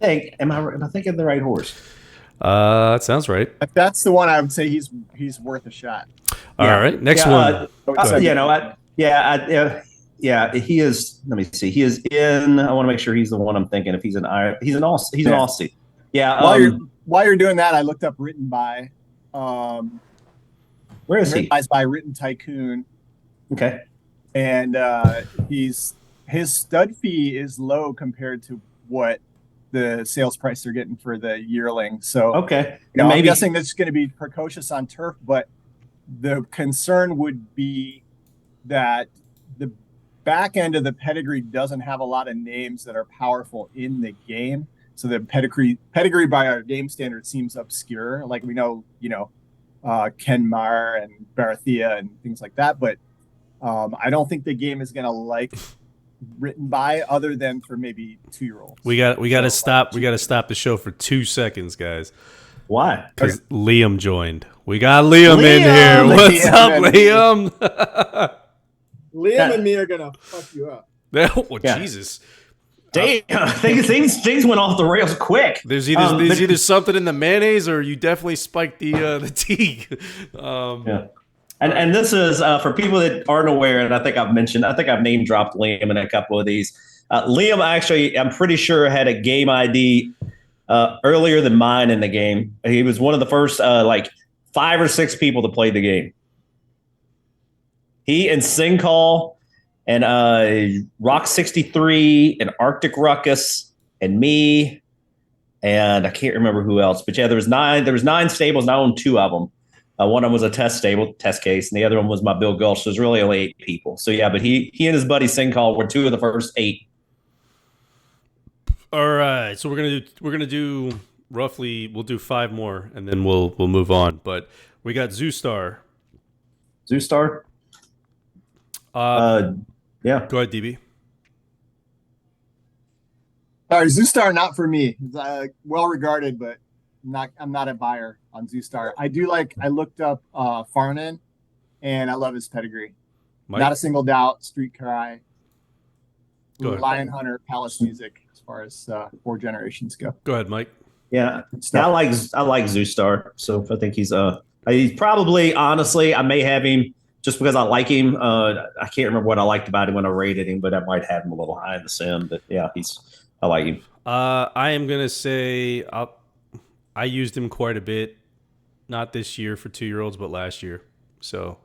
B: Am I thinking of the right horse?
A: That sounds right.
C: If that's the one, I would say he's worth a shot.
A: All right, next one.
B: He is. Let me see. He is in. I want to make sure he's the one I'm thinking. If he's an Aussie, he's an Aussie. Yeah.
C: While you're doing that, I looked up written by.
B: Where is he?
C: By Written Tycoon.
B: Okay.
C: And his stud fee is low compared to what the sales price they're getting for the yearling. So
B: okay,
C: I'm guessing that's going to be precocious on turf, but the concern would be that the back end of the pedigree doesn't have a lot of names that are powerful in the game. So the pedigree by our game standard seems obscure. Like we know, Ken Mar and Barathea and things like that, but I don't think the game is going to like written by other than for maybe 2-year-olds.
A: We got to stop the show for 2 seconds, guys.
B: Why?
A: Because Liam joined. We got Liam in here. What's up, Liam?
C: Liam and me are gonna fuck you up.
A: Jesus.
B: Damn, things went off the rails quick.
A: There's either something in the mayonnaise or you definitely spiked the tea.
B: And this is for people that aren't aware, and I think I've name dropped Liam in a couple of these. Liam actually, I'm pretty sure, had a game ID earlier than mine in the game. He was one of the first 5 or 6 people to play the game. He and Sincall and Rock 63 and Arctic Ruckus and me, and I can't remember who else. But yeah, there was 9 stables, and I owned 2 of them. One of them was a test case, and the other one was my Bill Gulch. So it was really only 8 people. So yeah, but he and his buddy Sincall were 2 of the first 8.
A: All right, so we're gonna do roughly. We'll do 5 more, and then we'll move on. But we got Zoostar.
B: Yeah.
A: Go ahead, DB.
C: All right, Zoostar not for me. It's well regarded, but I'm not a buyer on Zoostar. I looked up Farnan, and I love his pedigree. Mike? Not a single doubt. Street Cry, Lion Hunter, Palace Music, as far as 4 generations go.
A: Go ahead, Mike.
B: Yeah, I like Zoostar. So I think he's probably, honestly, I may have him just because I like him. I can't remember what I liked about him when I rated him, but I might have him a little high in the sim. But yeah, I like him.
A: I am gonna say I used him quite a bit, not this year for 2-year-olds, but last year. So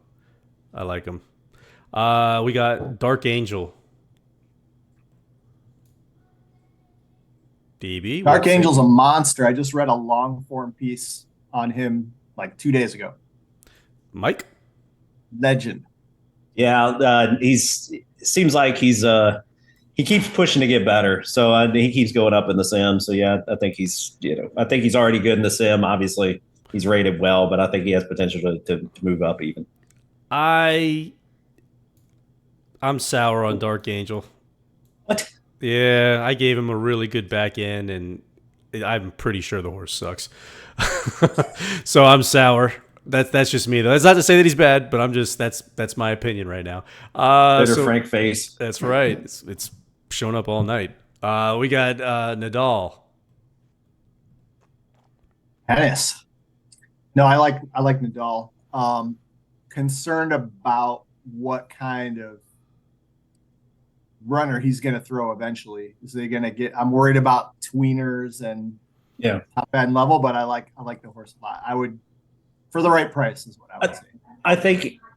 A: I like him. We got Dark Angel. DB.
C: Dark Angel's a monster. I just read a long form piece on him 2 days ago.
A: Mike?
C: Legend.
B: Yeah, seems like he keeps pushing to get better. So he keeps going up in the sim. So yeah, I think he's already good in the sim. Obviously, he's rated well, but I think he has potential to move up even.
A: I'm sour on Dark Angel.
B: What?
A: Yeah, I gave him a really good back end, and I'm pretty sure the horse sucks. So I'm sour. That's just me, though. That's not to say that he's bad, but that's my opinion right now.
B: Frank face.
A: That's right. It's showing up all night. We got Nadal.
C: Tennis. No, I like Nadal. Concerned about what kind of runner he's going to throw eventually. Is he going to get? I'm worried about tweeners and top end level, but I like the horse a lot. I would, for the right price, is what I would say.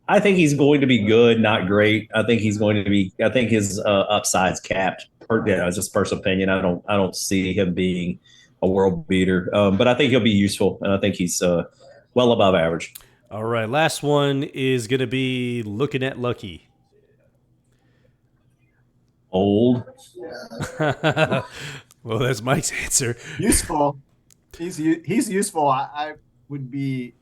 B: I think he's going to be good, not great. I think he's going to be. I think his upside's capped. It's just personal opinion. I don't see him being a world beater, but I think he'll be useful, and I think he's well above average.
A: All right, last one is going to be looking at Lucky.
B: Old.
A: Well, that's Mike's answer.
C: Useful. He's useful. I would be.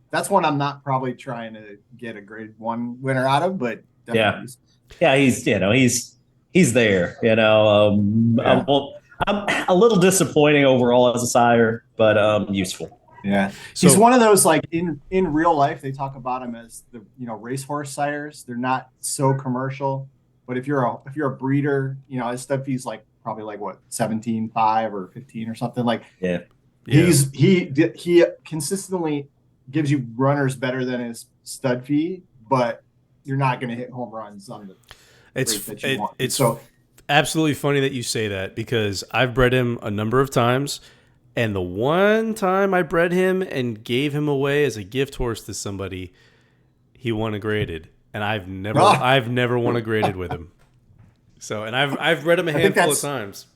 C: That's one I'm not probably trying to get a grade 1 winner out of, but he's there. I'm a little disappointing overall as a sire, but useful. Yeah, he's one of those, like, in real life they talk about him as the racehorse sires. They're not so commercial, but if you're a breeder, his stuff he's like probably like what 17.5 or 15 or something like.
B: Yeah.
C: He consistently gives you runners better than his stud fee, but you're not going to hit home runs on the rate that you want.
A: It's so absolutely funny that you say that, because I've bred him a number of times, and the one time I bred him and gave him away as a gift horse to somebody, he won a graded, and I've never won a graded with him. So, and I've bred him a handful of times.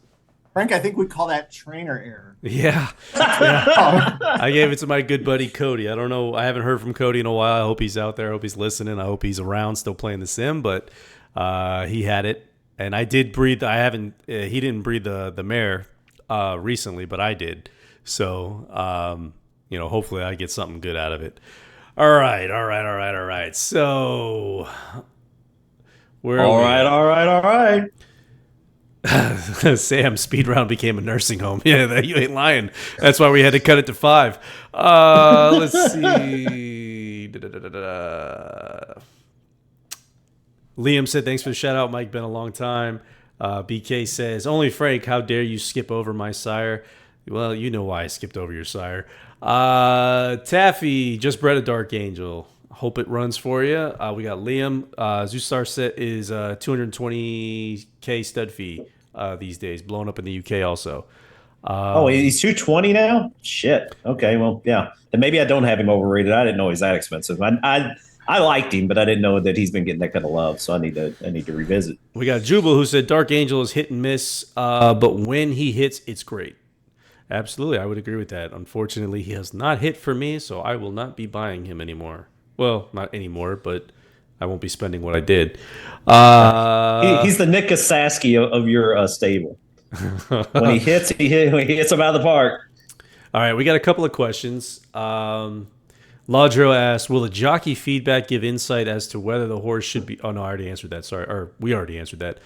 C: Frank, I think we call that trainer error.
A: Yeah. I gave it to my good buddy Cody. I don't know. I haven't heard from Cody in a while. I hope he's out there. I hope he's listening. I hope he's around still playing the sim, but he had it. And I did breed. He didn't breed the mare recently, but I did. So, hopefully I get something good out of it. All right. So,
B: all right.
A: Sam, speed round became a nursing home. Yeah, you ain't lying. That's why we had to cut it to 5. Let's see. Liam said, thanks for the shout out, Mike. Been a long time. BK says, only Frank, how dare you skip over my sire? Well, you know why I skipped over your sire. Taffy just bred a Dark Angel. Hope it runs for you. We got Liam. Zoostar set is 220K stud fee these days, blowing up in the UK also.
B: He's 220 now? Shit. Okay, well, yeah. And maybe I don't have him overrated. I didn't know he's that expensive. I liked him, but I didn't know that he's been getting that kind of love, so I need to revisit.
A: We got Jubal, who said Dark Angel is hit and miss, but when he hits, it's great. Absolutely, I would agree with that. Unfortunately, he has not hit for me, so I will not be buying him anymore. Well, not anymore, but I won't be spending what I did.
B: He's the Nick Kasaski of your stable. When he hits him out of the park.
A: All right, we got a couple of questions. Laudro asked, will the jockey feedback give insight as to whether the horse should be... Oh, no, I already answered that. Sorry. Or we already answered that.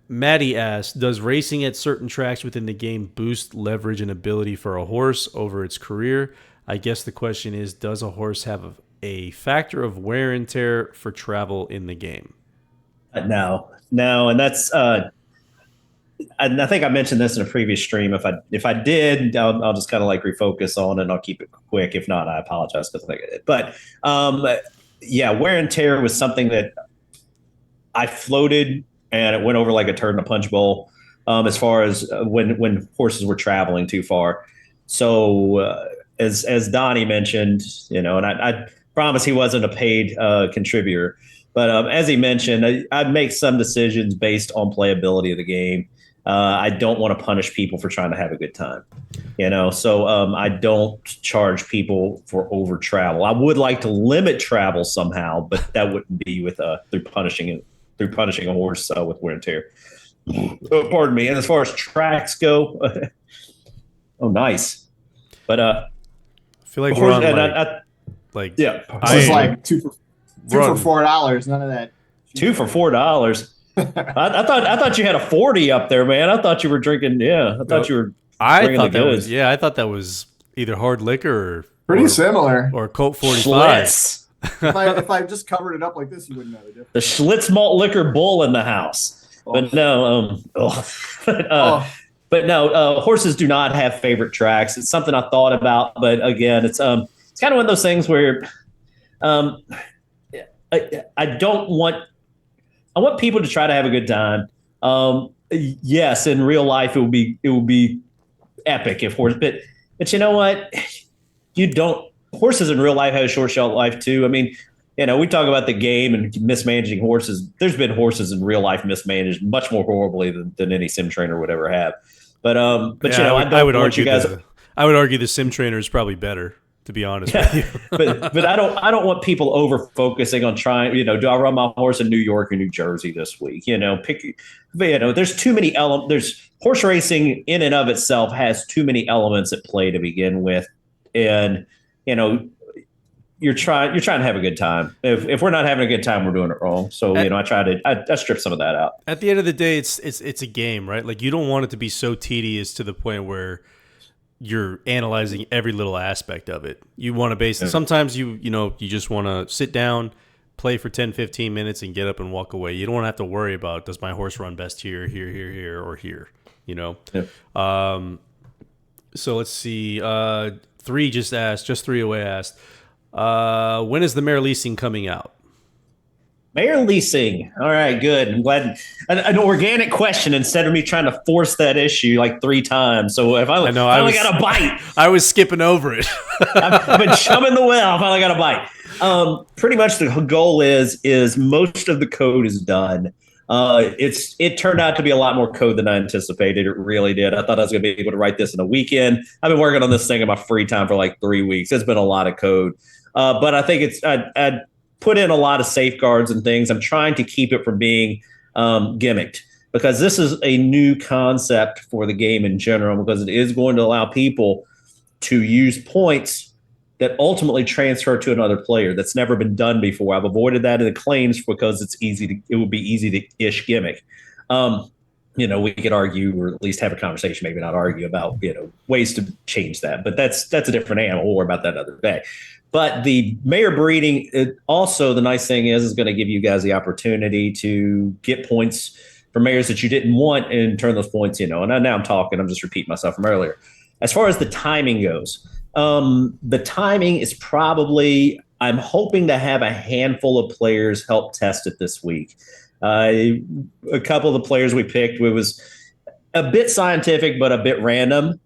A: Maddie asked, does racing at certain tracks within the game boost leverage and ability for a horse over its career? I guess the question is, does a horse have a factor of wear and tear for travel in the game?
B: No, and that's and I think I mentioned this in a previous stream. If I did, I'll just kind of like refocus on it, and I'll keep it quick. If not, I apologize because I think I did. But wear and tear was something that I floated, and it went over like a turd in a punch bowl. As far as when horses were traveling too far, so as Donny mentioned, and I promise he wasn't a paid contributor, but as he mentioned, I'd make some decisions based on playability of the game. I don't want to punish people for trying to have a good time, so I don't charge people for over travel. I would like to limit travel somehow, but that wouldn't be with through punishing a horse with wear and tear. Pardon me. And as far as tracks go, oh, nice. But
A: I feel like we're on
C: this is like two for $4. None of that.
B: $2 for $4. I thought you had a 40 up there, man. I thought you were drinking. Yeah, I thought you were.
A: I thought that was either hard liquor or
C: pretty similar,
A: or Colt 45.
C: if I just covered it up like this, you wouldn't know the difference.
B: The Schlitz malt liquor bull in the house. But no, but no, horses do not have favorite tracks. It's something I thought about, but again, it's kind of one of those things where um, I don't want. I want people to try to have a good time. Yes, in real life, it would be epic if horse, but you know what? You don't. Horses in real life have a short shelf life too. I mean, we talk about the game and mismanaging horses. There's been horses in real life mismanaged much more horribly than any sim trainer would ever have. But yeah, I would argue you guys.
A: I would argue the sim trainer is probably better, to be honest with you.
B: but I don't want people over focusing on trying. Do I run my horse in New York or New Jersey this week? There's too many elements. There's horse racing in and of itself has too many elements at play to begin with, and you're trying to have a good time. If we're not having a good time, we're doing it wrong. So I strip some of that out.
A: At the end of the day, it's a game, right? Like, you don't want it to be so tedious to the point where you're analyzing every little aspect of it. You want to sometimes you just want to sit down, play for 10, 15 minutes and get up and walk away. You don't want to have to worry about, does my horse run best here, or here, Yeah. So let's see. Just three away asked, when is the Mare Leasing coming out?
B: Mare Leasing. All right, good. I'm glad. An organic question instead of me trying to force that issue like 3 times. So if I only got a bite.
A: I was skipping over it.
B: I've been chumming the well. I finally got a bite. Pretty much the goal is most of the code is done. It turned out to be a lot more code than I anticipated. It really did. I thought I was going to be able to write this in a weekend. I've been working on this thing in my free time for like 3 weeks. It's been a lot of code. But I think I put in a lot of safeguards and things. I'm trying to keep it from being gimmicked, because this is a new concept for the game in general, because it is going to allow people to use points that ultimately transfer to another player. That's never been done before. I've avoided that in the claims because it would be easy to ish gimmick. We could argue, or at least have a conversation, maybe not argue about, ways to change that, but that's a different animal. We'll worry about that another day. But the mare breeding, also the nice thing is going to give you guys the opportunity to get points for mares that you didn't want and turn those points, and now I'm just repeating myself from earlier. As far as the timing goes, the timing is probably, I'm hoping to have a handful of players help test it this week. A couple of the players we picked, it was a bit scientific, but a bit random.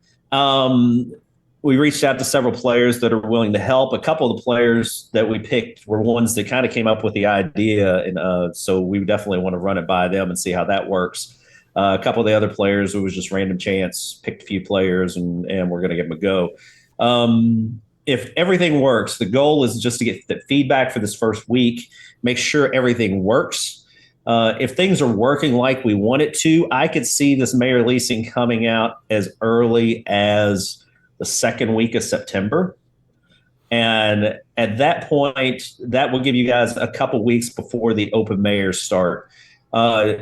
B: We reached out to several players that are willing to help. A couple of the players that we picked were ones that kind of came up with the idea, and so we definitely want to run it by them and see how that works. A couple of the other players, it was just random chance, picked a few players, and we're going to give them a go. If everything works, the goal is just to get the feedback for this first week, make sure everything works. If things are working like we want it to, I could see this Mare Leasing coming out as early as the second week of September. And at that point, that will give you guys a couple weeks before the open mares start.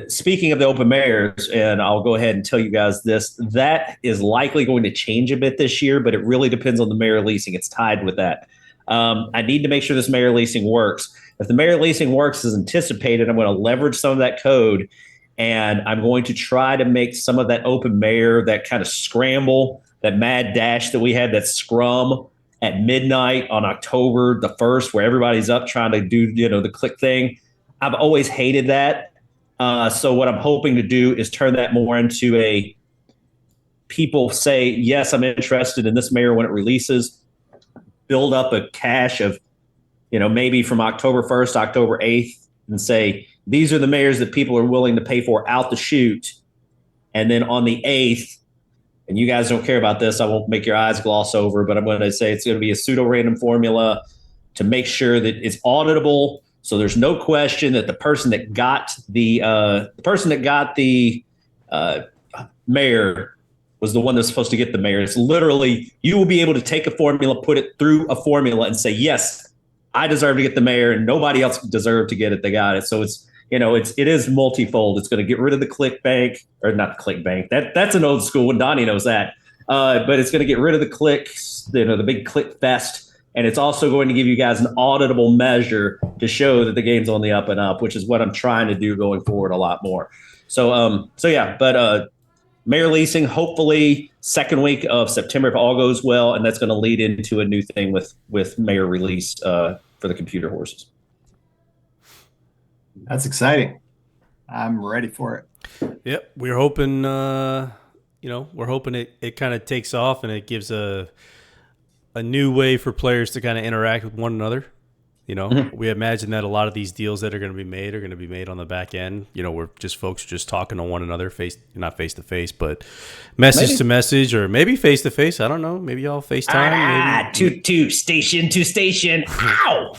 B: Speaking of the open mares, and I'll go ahead and tell you guys this, that is likely going to change a bit this year, but it really depends on the Mare Leasing. It's tied with that. I need to make sure this Mare Leasing works. If the Mare Leasing works as anticipated, I'm going to leverage some of that code, and I'm going to try to make some of that open mare, that kind of scramble, that mad dash that we had, that scrum at midnight on October the 1st, where everybody's up trying to do, the click thing. I've always hated that. So what I'm hoping to do is turn that more into a, people say, yes, I'm interested in this mare when it releases, build up a cache of, maybe from October 1st, October 8th, and say, these are the mares that people are willing to pay for out the chute. And then on the 8th, and you guys don't care about this, I won't make your eyes gloss over, but I'm going to say it's going to be a pseudo-random formula to make sure that it's auditable. So there's no question that the person that got the mare was the one that's supposed to get the mare. It's literally, you will be able to take a formula, put it through a formula, and say, yes, I deserve to get the mare, and nobody else deserved to get it. They got it. So it's, it is multifold. It's going to get rid of the click bank, or not the click bank. That's an old school one. Donny knows that. But it's going to get rid of the clicks, the big click fest. And it's also going to give you guys an auditable measure to show that the game's on the up and up, which is what I'm trying to do going forward a lot more. So yeah, but mayor leasing, hopefully second week of September if all goes well, and that's going to lead into a new thing with mayor release for the computer horses.
C: That's exciting. I'm ready for it.
A: Yep, we're hoping. We're hoping it kind of takes off and it gives a new way for players to kind of interact with one another. We imagine that a lot of these deals that are going to be made on the back end. Where just folks are just talking to one another, not face to face, but message to message, or maybe face to face. I don't know. Maybe y'all FaceTime.
B: To station. Ow!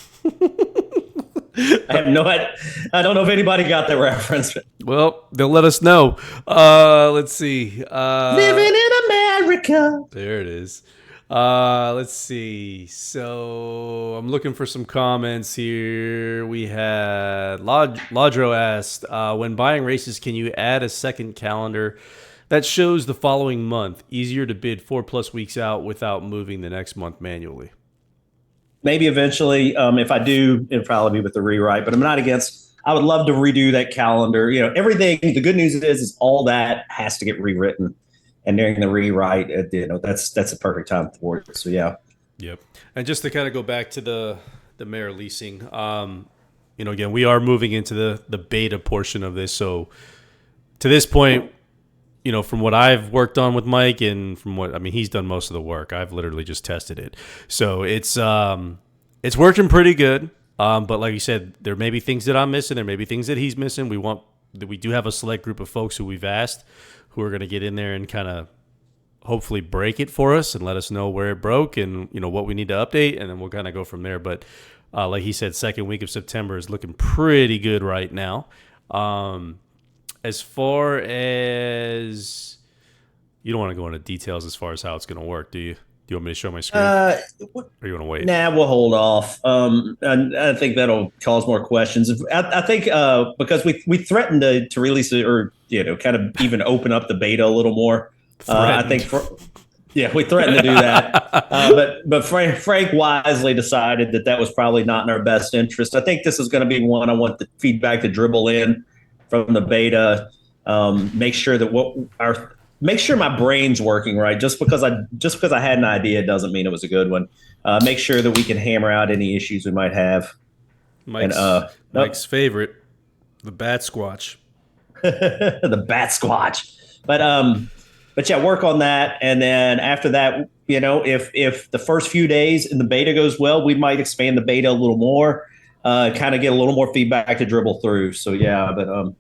B: I have no idea. I don't know if anybody got that reference.
A: Well, they'll let us know. Let's see.
B: Living in America.
A: There it is. Let's see. So I'm looking for some comments here. We had Ladro asked, when buying races, can you add a second calendar that shows the following month? Easier to bid 4+ weeks out without moving the next month manually.
B: Maybe eventually, if I do, it'll probably be with the rewrite, but I'm not against. I would love to redo that calendar. Everything. The good news is all that has to get rewritten. And during the rewrite, that's a perfect time for it. So yeah.
A: Yep. And just to kind of go back to the mayor leasing, again, we are moving into the beta portion of this. So to this point, from what I've worked on with Mike and he's done most of the work. I've literally just tested it. So it's working pretty good. But like you said, there may be things that I'm missing. There may be things that he's missing. We do have a select group of folks who we've asked who are going to get in there and kind of hopefully break it for us and let us know where it broke and, what we need to update. And then we'll kind of go from there. But like he said, second week of September is looking pretty good right now. As far as you don't want to go into details as far as how it's going to work, do you? Do you want me to show my screen? Or you want to wait?
B: Nah, we'll hold off. I think that'll cause more questions. I think because we threatened to release it or kind of even open up the beta a little more. I think we threatened to do that. But Frank wisely decided that was probably not in our best interest. I think this is going to be one I want the feedback to dribble in from the beta. Make sure that make sure my brain's working right. Just because I had an idea doesn't mean it was a good one. Make sure that we can hammer out any issues we might have.
A: Mike's favorite, the Bat Squatch.
B: The Bat Squatch. But yeah, work on that, and then after that, if the first few days in the beta goes well, we might expand the beta a little more. Kind of get a little more feedback to dribble through. So yeah, but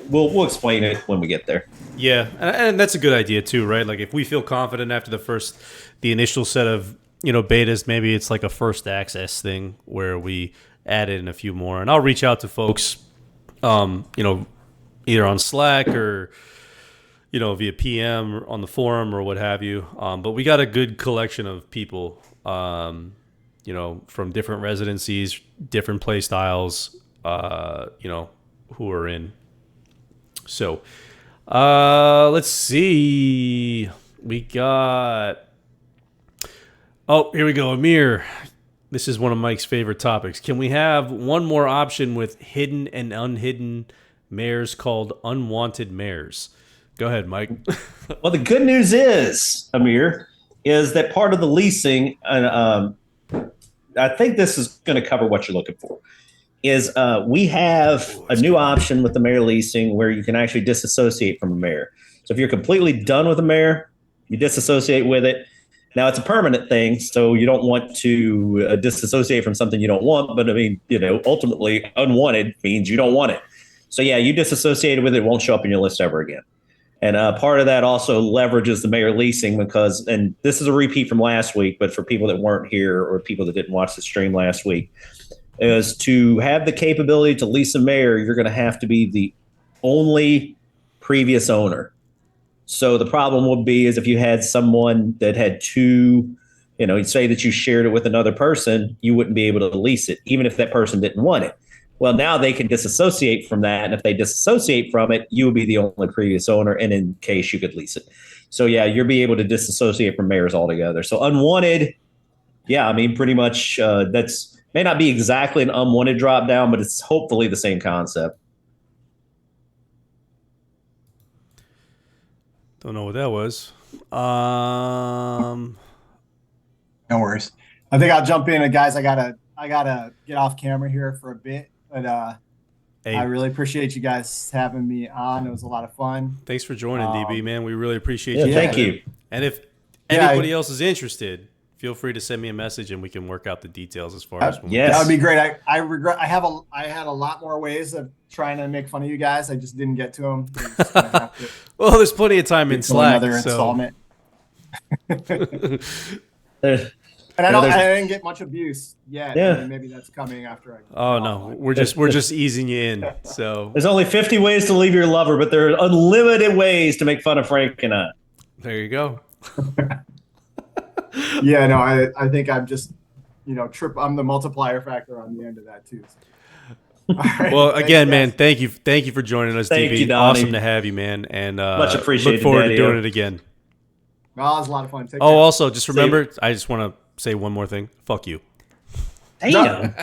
B: we'll explain it when we get there.
A: Yeah, and that's a good idea too, right? Like if we feel confident after the initial set of betas, maybe it's like a first access thing where we add in a few more, and I'll reach out to folks, either on Slack or via PM or on the forum or what have you. But we got a good collection of people. From different residencies, different play styles, who are in. So, let's see. We got... Oh, here we go. Amir. This is one of Mike's favorite topics. Can we have one more option with hidden and unhidden mares called unwanted mares? Go ahead, Mike.
B: Well, the good news is, Amir, is that part of the leasing... I think this is going to cover what you're looking for. Is we have a new option with the mare leasing where you can actually disassociate from a mare. So if you're completely done with a mare, you disassociate with it. Now it's a permanent thing, so you don't want to disassociate from something you don't want. But I mean, ultimately, unwanted means you don't want it. So yeah, you disassociated with it, won't show up in your list ever again. And part of that also leverages the mayor leasing because, and this is a repeat from last week, but for people that weren't here or people that didn't watch the stream last week, is to have the capability to lease a mayor, you're going to have to be the only previous owner. So the problem would be is if you had someone that had two, say that you shared it with another person, you wouldn't be able to lease it, even if that person didn't want it. Well, now they can disassociate from that. And if they disassociate from it, you would be the only previous owner. And in case you could lease it. So, yeah, you'll be able to disassociate from mayors altogether. So unwanted, yeah, I mean, pretty much that's may not be exactly an unwanted drop down, but it's hopefully the same concept.
A: Don't know what that was.
C: No worries. I think I'll jump in, guys. I gotta get off camera here for a bit, but
A: Hey,
C: I really appreciate you guys having me on. It was a lot of fun.
A: thanks for joining, DB, man. We really appreciate
B: Yeah,
A: you.
B: thank you.
A: And if anybody else is interested, feel free to send me a message and we can work out the details as far as when
B: Yes.
C: That would be great. I regret I had a lot more ways of trying to make fun of you guys. I just didn't get to them.
A: Well, there's plenty of time in Slack.
C: Another
A: So.
C: installment. And I didn't get much abuse yet.
B: Yeah.
C: I mean, maybe that's coming after I.
A: Oh no, we're just easing you in. So
B: there's only 50 ways to leave your lover, but there are unlimited ways to make fun of Frank and I.
A: There you go.
C: Yeah, no, I think I'm just, I'm the multiplier factor on the end of that too. So. Right,
A: well, again, man, thank you for joining us,
B: Thank
A: DB.
B: you, Donny.
A: Awesome to have you, man, and
B: Much appreciated.
A: Look forward to doing it again.
C: Well, it was a lot of fun. Take
A: Oh,
C: care.
A: also, just remember, I just want to say one more thing. Fuck you.
B: Damn.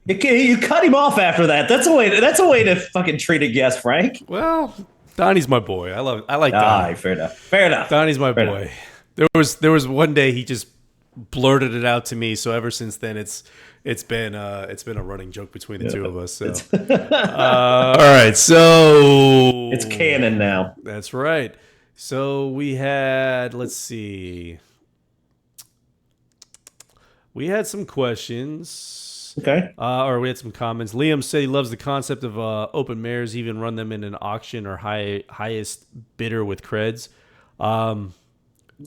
B: You cut him off after that. That's a way to fucking treat a guest, Frank.
A: Well, Donnie's my boy. I like Donnie.
B: Fair enough.
A: Donnie's my
B: Fair
A: boy. There was one day he just blurted it out to me. So ever since then, it's been a running joke between the two of us. So all right, so
B: it's canon now.
A: That's right. So we had, let's see, we had some questions.
B: Okay.
A: Or we had some comments. Liam said he loves the concept of open mares, even run them in an auction or highest bidder with creds.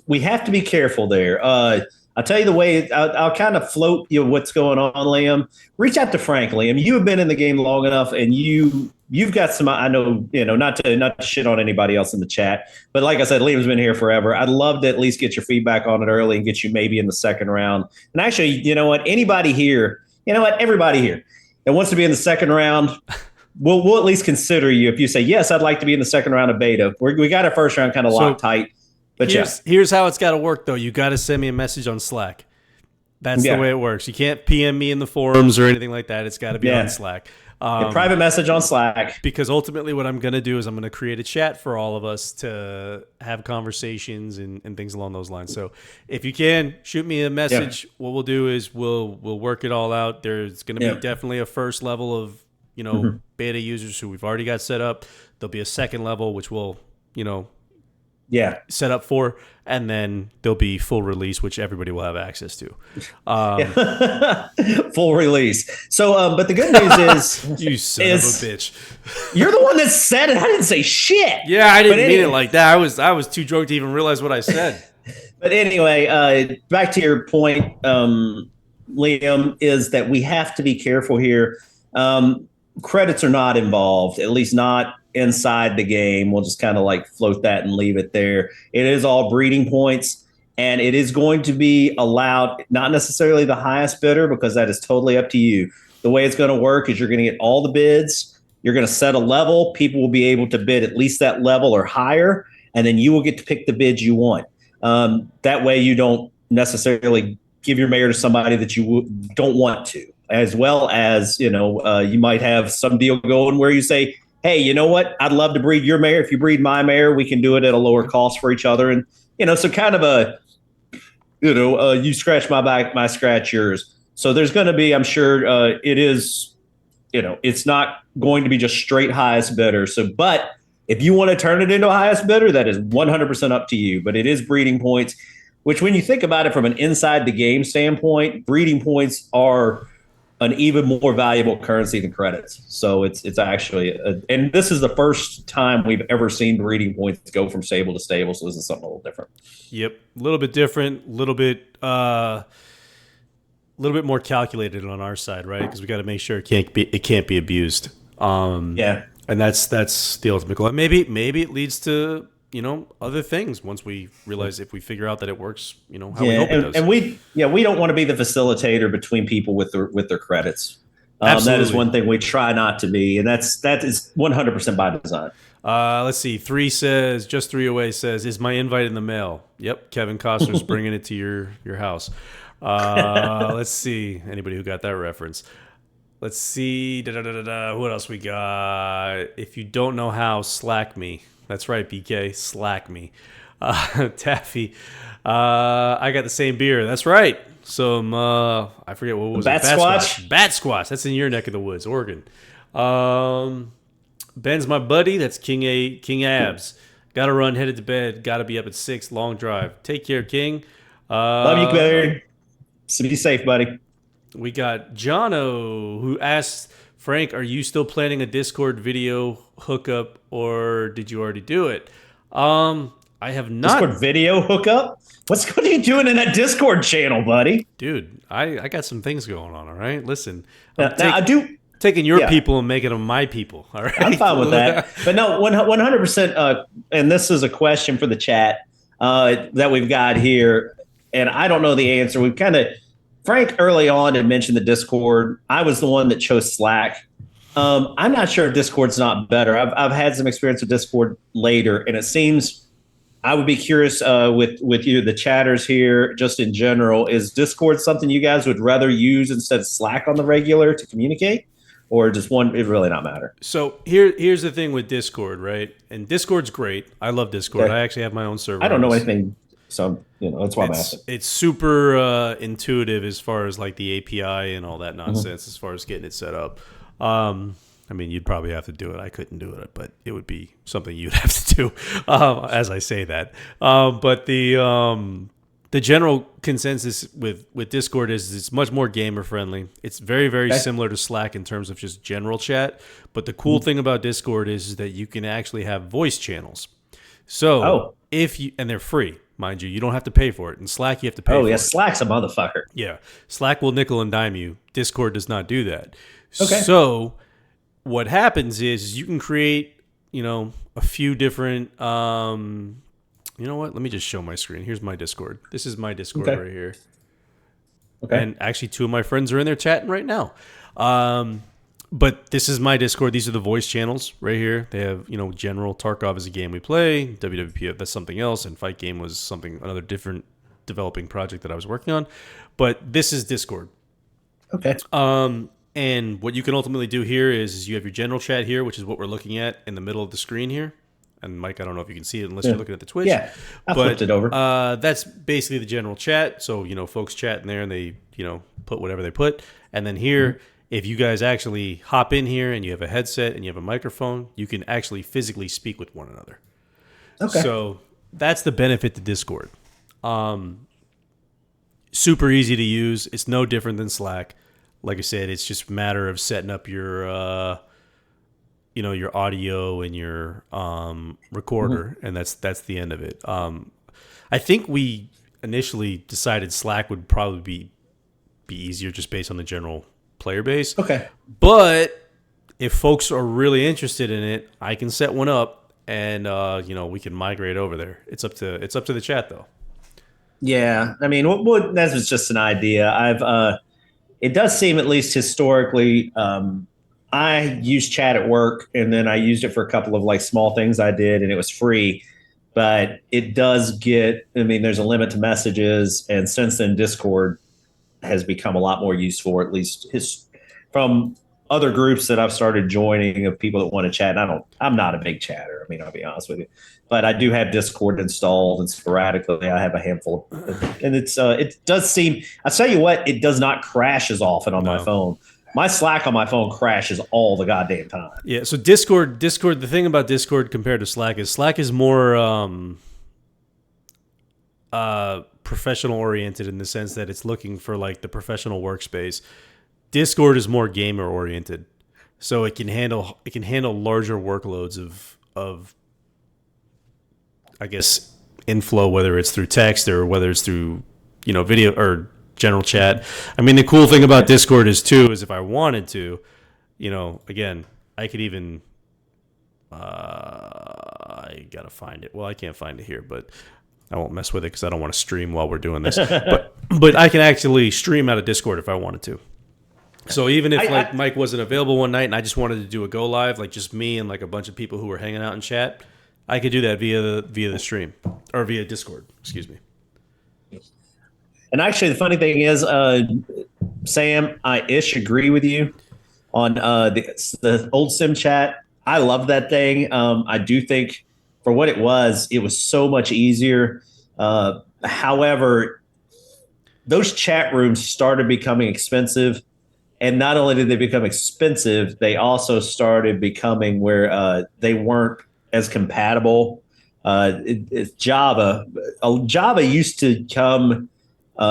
B: We have to be careful there. I'll tell you the way. I'll kind of float what's going on, Liam. Reach out to Frank, Liam. You have been in the game long enough, and you've got some. I know, not to shit on anybody else in the chat, but like I said, Liam's been here forever. I'd love to at least get your feedback on it early and get you maybe in the second round. And actually, you know what? Everybody here that wants to be in the second round. We'll at least consider you if you say yes. I'd like to be in the second round of beta. We got our first round kind of locked tight. But
A: here's how it's got to work, though. You got to send me a message on Slack. That's the way it works. You can't PM me in the forums or anything like that. It's got to be on Slack.
B: A private message on Slack.
A: Because ultimately what I'm going to do is I'm going to create a chat for all of us to have conversations and things along those lines. So if you can, shoot me a message. Yeah. What we'll do is we'll work it all out. There's going to be definitely a first level of, beta users who we've already got set up. There'll be a second level, which we'll, set up for, and then there'll be full release, which everybody will have access to.
B: Full release. So, but the good news is,
A: you son of a bitch,
B: you're the one that said it. I didn't say shit.
A: Yeah, I didn't mean it like that. I was too drunk to even realize what I said.
B: But anyway, back to your point, Liam, is that we have to be careful here. Credits are not involved, at least not inside the game. We'll just kind of like float that and leave it there. It is all breeding points, and it is going to be allowed, not necessarily the highest bidder, because that is totally up to you. The way it's going to work is you're going to get all the bids. You're going to set a level. People will be able to bid at least that level or higher, and then you will get to pick the bids you want. That way you don't necessarily give your mare to somebody that you don't want to, as well as, you might have some deal going where you say, hey, you know what? I'd love to breed your mare. If you breed my mare, we can do it at a lower cost for each other. And, so kind of a, you scratch my back, I scratch yours. So there's going to be, I'm sure it is, it's not going to be just straight highest bidder. So, but if you want to turn it into a highest bidder, that is 100% up to you. But it is breeding points, which when you think about it from an inside the game standpoint, breeding points are an even more valuable currency than credits. So it's actually, and this is the first time we've ever seen breeding points go from stable to stable. So this is something a little different.
A: Yep, a little bit different, a little bit more calculated on our side, right? Because we got to make sure it can't be abused. And that's the ultimate goal. Maybe it leads to other things once we realize, if we figure out that it works, how we hope it does.
B: And we don't want to be the facilitator between people with their credits. That is one thing we try not to be, and that is 100% by design.
A: Let's see. 3 says, is my invite in the mail? Yep, Kevin Costner's bringing it to your house. Let's see. Anybody who got that reference? Let's see. What else we got? If you don't know how, Slack me. That's right, BK. Slack me. Taffy. I got the same beer. That's right. Some, I forget what was it.
B: Bat Squatch?
A: Bat Squatch. That's in your neck of the woods, Oregon. Ben's my buddy. That's King Abs. Got to run, headed to bed. Got to be up at 6. Long drive. Take care, King.
B: Love you, Barry. So be safe, buddy.
A: We got Jono, who asked, Frank, are you still planning a Discord video hookup, or did you already do it? I have not.
B: Discord video hookup? What are you doing in that Discord channel, buddy?
A: Dude, I got some things going on, all right? Listen.
B: Now, I do...
A: Taking your people and making them my people. All right,
B: I'm fine with that. But no, 100%. And this is a question for the chat that we've got here, and I don't know the answer. We've Frank early on had mentioned the Discord. I was the one that chose Slack. I'm not sure if Discord's not better. I've had some experience with Discord later, and it seems I would be curious with you, the chatters here, just in general. Is Discord something you guys would rather use instead of Slack on the regular to communicate? Or just one, it really not matter.
A: So here's the thing with Discord, right? And Discord's great. I love Discord. I actually have my own server.
B: I don't know anything, so that's why I'm asking.
A: It's super intuitive as far as like the API and all that nonsense, as far as getting it set up. I mean, you'd probably have to do it. I couldn't do it, but it would be something you'd have to do. As I say that, but the general consensus with Discord is it's much more gamer friendly. It's very, very similar to Slack in terms of just general chat. But the cool thing about Discord is that you can actually have voice channels. So and they're free, mind you. You don't have to pay for it. In Slack, you have to pay for it.
B: Slack's a motherfucker.
A: Yeah. Slack will nickel and dime you. Discord does not do that.
B: Okay.
A: So what happens is you can create, a few different you know what? Let me just show my screen. Here's my Discord. This is my Discord right here. Okay. And actually, 2 of my friends are in there chatting right now. But this is my Discord. These are the voice channels right here. They have, General Tarkov is a game we play. WWPF, that's something else. And Fight Game was another different developing project that I was working on. But this is Discord.
B: Okay.
A: And what you can ultimately do here is you have your general chat here, which is what we're looking at in the middle of the screen here. And Mike, I don't know if you can see it unless you're looking at the Twitch.
B: Yeah, I flipped it over.
A: That's basically the general chat. So, folks chat in there and they, put whatever they put. And then here, if you guys actually hop in here and you have a headset and you have a microphone, you can actually physically speak with one another. Okay. So that's the benefit to Discord. Super easy to use. It's no different than Slack. Like I said, it's just a matter of setting up your your audio and your recorder, and that's the end of it. I think we initially decided Slack would probably be easier just based on the general player base.
B: Okay.
A: But if folks are really interested in it, I can set one up, and we can migrate over there. It's up to the chat though.
B: Yeah, I mean, that was just an idea. It does seem, at least historically. I used chat at work, and then I used it for a couple of small things I did, and it was free. But it does there's a limit to messages, and since then Discord has become a lot more useful, at least from other groups that I've started joining of people that want to chat. And I'm not a big chatter. I mean, I'll be honest with you, but I do have Discord installed, and sporadically I have a handful and it does seem, I'll tell you what, it does not crash as often on my phone. My Slack on my phone crashes all the goddamn time.
A: Yeah. So Discord, the thing about Discord compared to Slack is more, professional oriented in the sense that it's looking for the professional workspace. Discord is more gamer oriented, so it can handle larger workloads of I guess inflow, whether it's through text or whether it's through video or general chat. I mean, the cool thing about Discord is if I wanted to, again, I could even I gotta find it. Well, I can't find it here, but I won't mess with it because I don't want to stream while we're doing this. but I can actually stream out of Discord if I wanted to. So even if Mike wasn't available one night and I just wanted to do a go live, just me and a bunch of people who were hanging out in chat, I could do that via the stream or via Discord. Excuse me.
B: And actually, the funny thing is, Sam, I agree with you on the old Sim chat. I love that thing. I do think for what it was so much easier. However, those chat rooms started becoming expensive. And not only did they become expensive, they also started becoming where they weren't as compatible. Java used to come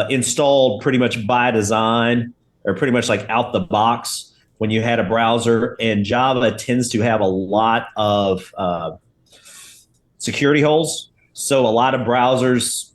B: installed pretty much by design, or pretty much like out the box when you had a browser. And Java tends to have a lot of security holes. So a lot of browsers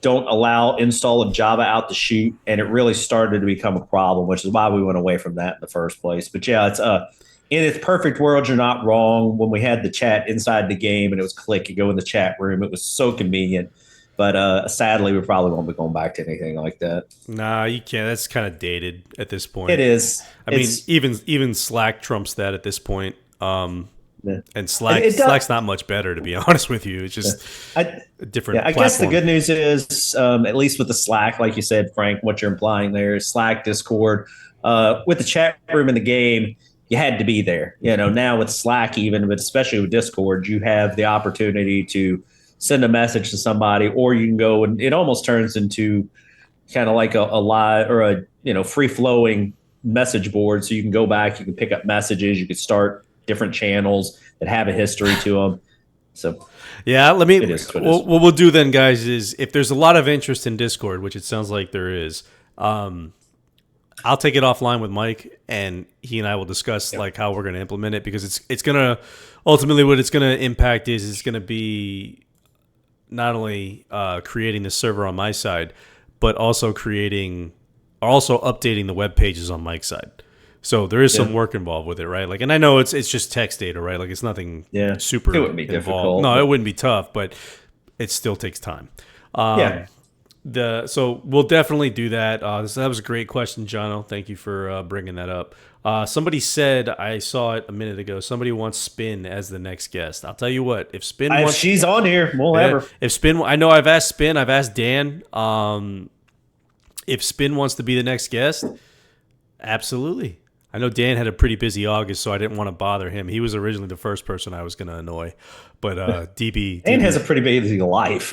B: don't allow install of Java out the chute, and it really started to become a problem, which is why we went away from that in the first place. But yeah, it's in its perfect world, you're not wrong. When we had the chat inside the game and it was click, you go in the chat room, it was so convenient. But sadly, we probably won't be going back to anything like that.
A: Nah, you can't. That's kind of dated at this point.
B: It is.
A: I mean, even Slack trumps that at this point. Yeah. And Slack's not much better, to be honest with you. It's just a different.
B: Yeah, I guess the good news is, at least with the Slack, like you said, Frank, what you're implying there is Slack, Discord, with the chat room in the game, you had to be there. Now with Slack, even, but especially with Discord, you have the opportunity to send a message to somebody, or you can go and it almost turns into kind of like a live or a free flowing message board. So you can go back, you can pick up messages, you can start different channels that have a history to them. So
A: yeah, what we'll do then, guys, is if there's a lot of interest in Discord, which it sounds like there is, I'll take it offline with Mike, and he and I will discuss like how we're going to implement it, because it's going to ultimately what it's going to impact is it's going to be not only creating the server on my side, but also updating the web pages on Mike's side. So there is some work involved with it, right? Like, and I know it's just text data, right? Like, it's nothing super
B: it wouldn't be
A: involved.
B: Difficult.
A: No, it wouldn't be tough, but it still takes time. So we'll definitely do that. That was a great question, Jono. Thank you for bringing that up. Somebody said, I saw it a minute ago, somebody wants Spin as the next guest. I'll tell you what, if Spin wants,
B: she's on here, we'll have her.
A: If Spin, I know I've asked Spin, I've asked Dan. If Spin wants to be the next guest, absolutely. I know Dan had a pretty busy August, so I didn't want to bother him. He was originally the first person I was going to annoy. But DB
B: has a pretty busy life.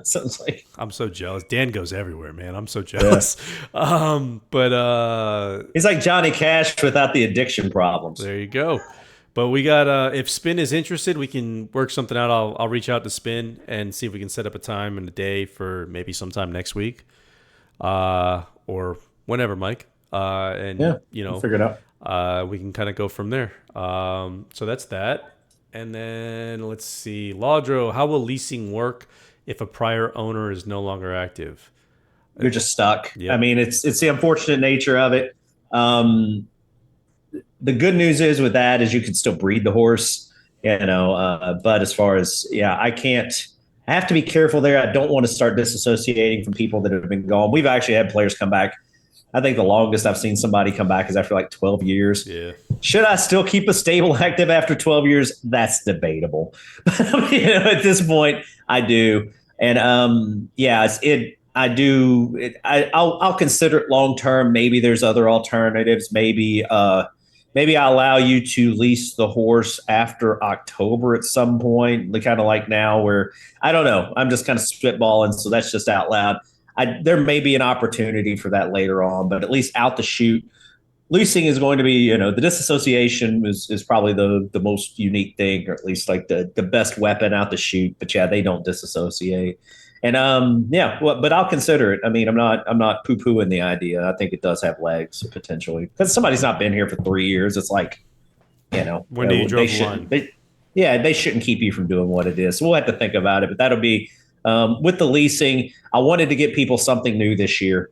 B: Sounds like.
A: I'm so jealous. Dan goes everywhere, man. I'm so jealous.
B: He's like Johnny Cash without the addiction problems.
A: There you go. But we got if Spin is interested, we can work something out. I'll reach out to Spin and see if we can set up a time and a day for maybe sometime next week, or whenever, Mike.
B: We'll figure it out.
A: We can kind of go from there. So that's that. And then let's see, Laudro, how will leasing work if a prior owner is no longer active?
B: You're just stuck. Yep. I mean, it's the unfortunate nature of it. The good news is with that is you can still breed the horse, but as far as, I have to be careful there. I don't want to start disassociating from people that have been gone. We've actually had players come back. I think the longest I've seen somebody come back is after like 12 years. Yeah. Should I still keep a stable active after 12 years? That's debatable. But at this point, I do. And I do. I'll consider it long term. Maybe there's other alternatives. Maybe I allow you to lease the horse after October at some point, kind of like now, where I don't know. I'm just kind of spitballing, so that's just out loud. There may be an opportunity for that later on, but at least out the chute, leasing is going to be, the disassociation is probably the most unique thing, or at least like the best weapon out the chute. But they don't disassociate. And but I'll consider it. I mean, I'm not poo-pooing the idea. I think it does have legs potentially, because somebody's not been here for 3 years. It's like,
A: when do you draw the line?
B: They shouldn't keep you from doing what it is. So we'll have to think about it, but that'll be. With the leasing, I wanted to get people something new this year,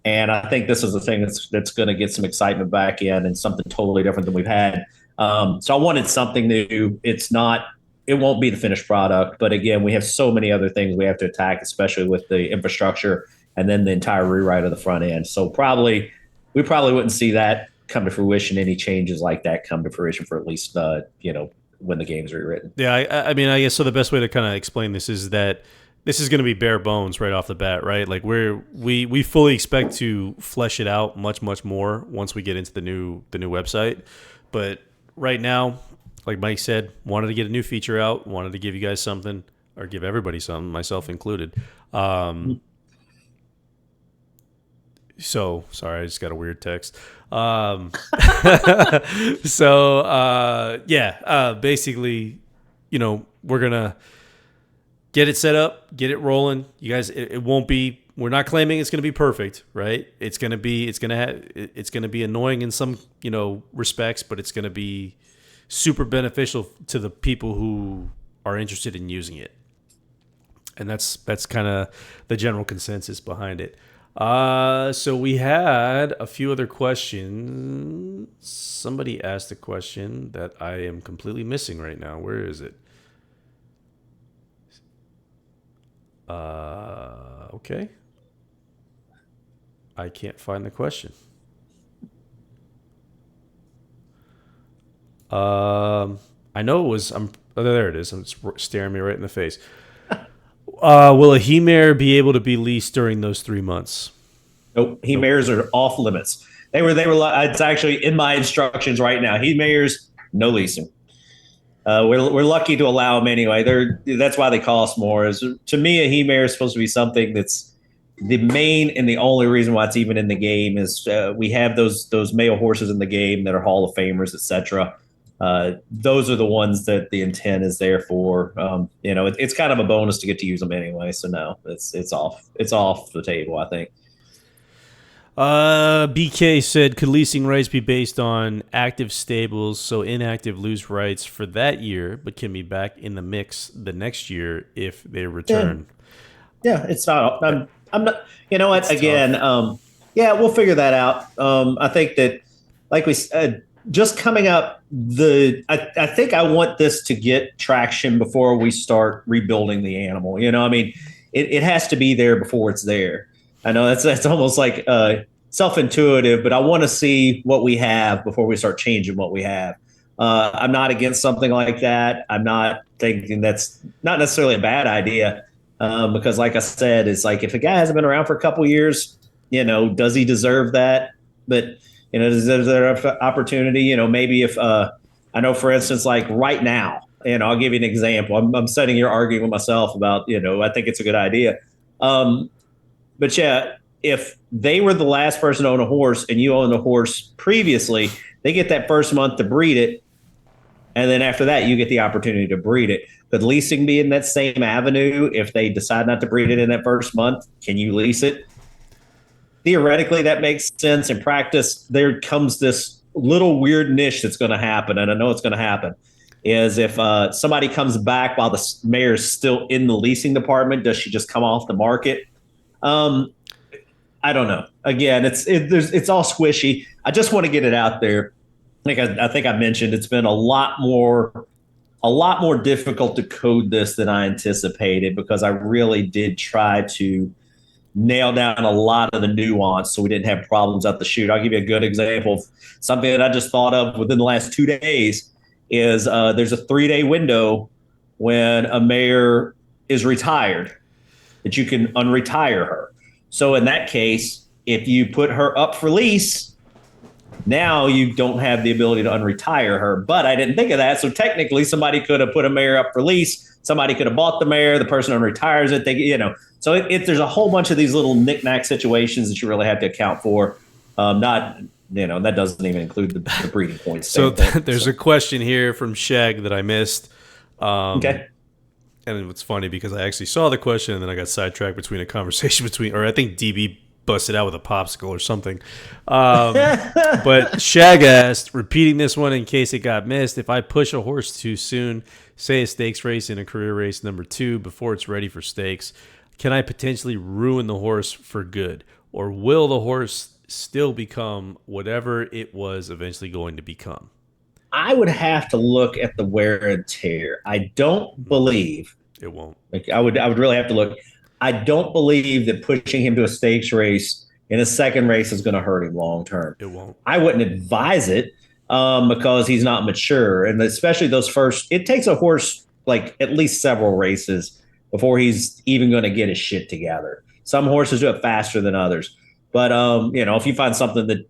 B: and I think this is the thing that's going to get some excitement back in, and something totally different than we've had. So I wanted something new. It won't be the finished product, but again, we have so many other things we have to attack, especially with the infrastructure and then the entire rewrite of the front end. So we probably wouldn't see that come to fruition. Any changes like that come to fruition for at least when the game's rewritten.
A: Yeah, I mean, I guess so. The best way to kind of explain this is that this is going to be bare bones right off the bat, right? Like we fully expect to flesh it out much more once we get into the new website. But right now, like Mike said, wanted to get a new feature out, wanted to give you guys something, or give everybody something, myself included. So sorry, I just got a weird text. Basically, we're gonna get it set up, get it rolling. You guys, it won't be. We're not claiming it's gonna be perfect, right? It's gonna be annoying in some respects, but it's gonna be super beneficial to the people who are interested in using it, and that's kind of the general consensus behind it. So we had a few other questions. Somebody asked a question that I am completely missing right now. Where is it? Okay. I can't find the question. I know it was. There it is. It's staring me right in the face. Will a he-mare be able to be leased during those 3 months?
B: Nope. He-mares are off limits. They were. It's actually in my instructions right now. He-mares, no leasing. We're lucky to allow them anyway. That's why they cost more. To me, a he-mare is supposed to be something that's the main and the only reason why it's even in the game is we have those male horses in the game that are Hall of Famers, etc. Those are the ones that the intent is there for. It's kind of a bonus to get to use them anyway. So no, it's off the table, I think.
A: BK said, could leasing rights be based on active stables, so inactive lose rights for that year, but can be back in the mix the next year if they return?
B: Yeah, it's not. I'm not. You know what? Again, we'll figure that out. I think that, like we said, just coming up, I think I want this to get traction before we start rebuilding the animal. It has to be there before it's there. I know that's almost like self-intuitive, but I want to see what we have before we start changing what we have. I'm not against something like that. I'm not thinking that's not necessarily a bad idea because, like I said, it's like if a guy hasn't been around for a couple years, does he deserve that? But is there an opportunity? Maybe if I know, for instance, like right now, I'll give you an example. I'm sitting here arguing with myself about, I think it's a good idea. But yeah, if they were the last person to own a horse and you owned a horse previously, they get that first month to breed it. And then after that, you get the opportunity to breed it. Could leasing be in that same avenue? If they decide not to breed it in that first month, can you lease it? Theoretically, that makes sense. In practice, there comes this little weird niche that's going to happen. And I know it's going to happen. Is if somebody comes back while the mare is still in the leasing department, does she just come off the market? I don't know. Again, it's all squishy. I just want to get it out there. Like I think I mentioned, it's been a lot more difficult to code this than I anticipated because I really did try to nail down a lot of the nuance so we didn't have problems out the chute. I'll give you a good example of something that I just thought of within the last 2 days is there's a 3-day window when a mare is retired that you can unretire her. So in that case, if you put her up for lease, now you don't have the ability to unretire her. But I didn't think of that. So technically, somebody could have put a mare up for lease. Somebody could have bought the mare. The person unretires it. So there's a whole bunch of these little knick-knack situations that you really have to account for. That doesn't even include the breeding points.
A: So there's a question here from Shag that I missed.
B: Okay.
A: And it's funny because I actually saw the question and then I got sidetracked between a conversation or I think DB busted out with a popsicle or something. But Shag asked, repeating this one in case it got missed, if I push a horse too soon, say a stakes race in a career race number 2 before it's ready for stakes, can I potentially ruin the horse for good? Or will the horse still become whatever it was eventually going to become?
B: I would have to look at the wear and tear. I don't believe
A: it won't.
B: Like I would really have to look. I don't believe that pushing him to a stakes race in a second race is going to hurt him long term.
A: It won't.
B: I wouldn't advise it because he's not mature, and especially those first. It takes a horse like at least several races before he's even going to get his shit together. Some horses do it faster than others, but if you find something that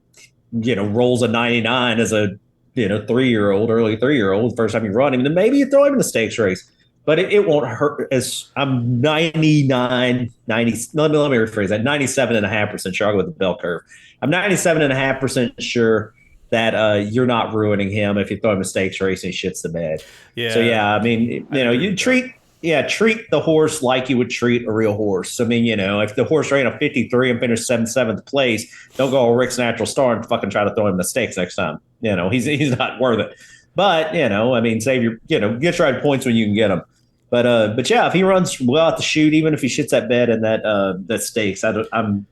B: rolls a 99 as a 3-year-old, early 3-year-old, first time you run him, then maybe you throw him in the stakes race. But it won't hurt. As I'm 99, 90. Let me rephrase that. 97.5% sure. I'll go with the bell curve. I'm 97.5% sure that you're not ruining him if you throw him a stakes race and he shits the bed.
A: Yeah.
B: So yeah, I mean, you treat the horse like you would treat a real horse. I mean, if the horse ran a 53 and finished 7th place, don't go Rick's Natural Star and fucking try to throw him the stakes next time. He's not worth it. But I mean, save your get your points when you can get them. But yeah, if he runs well at the chute, even if he shits that bed and that stakes, I'm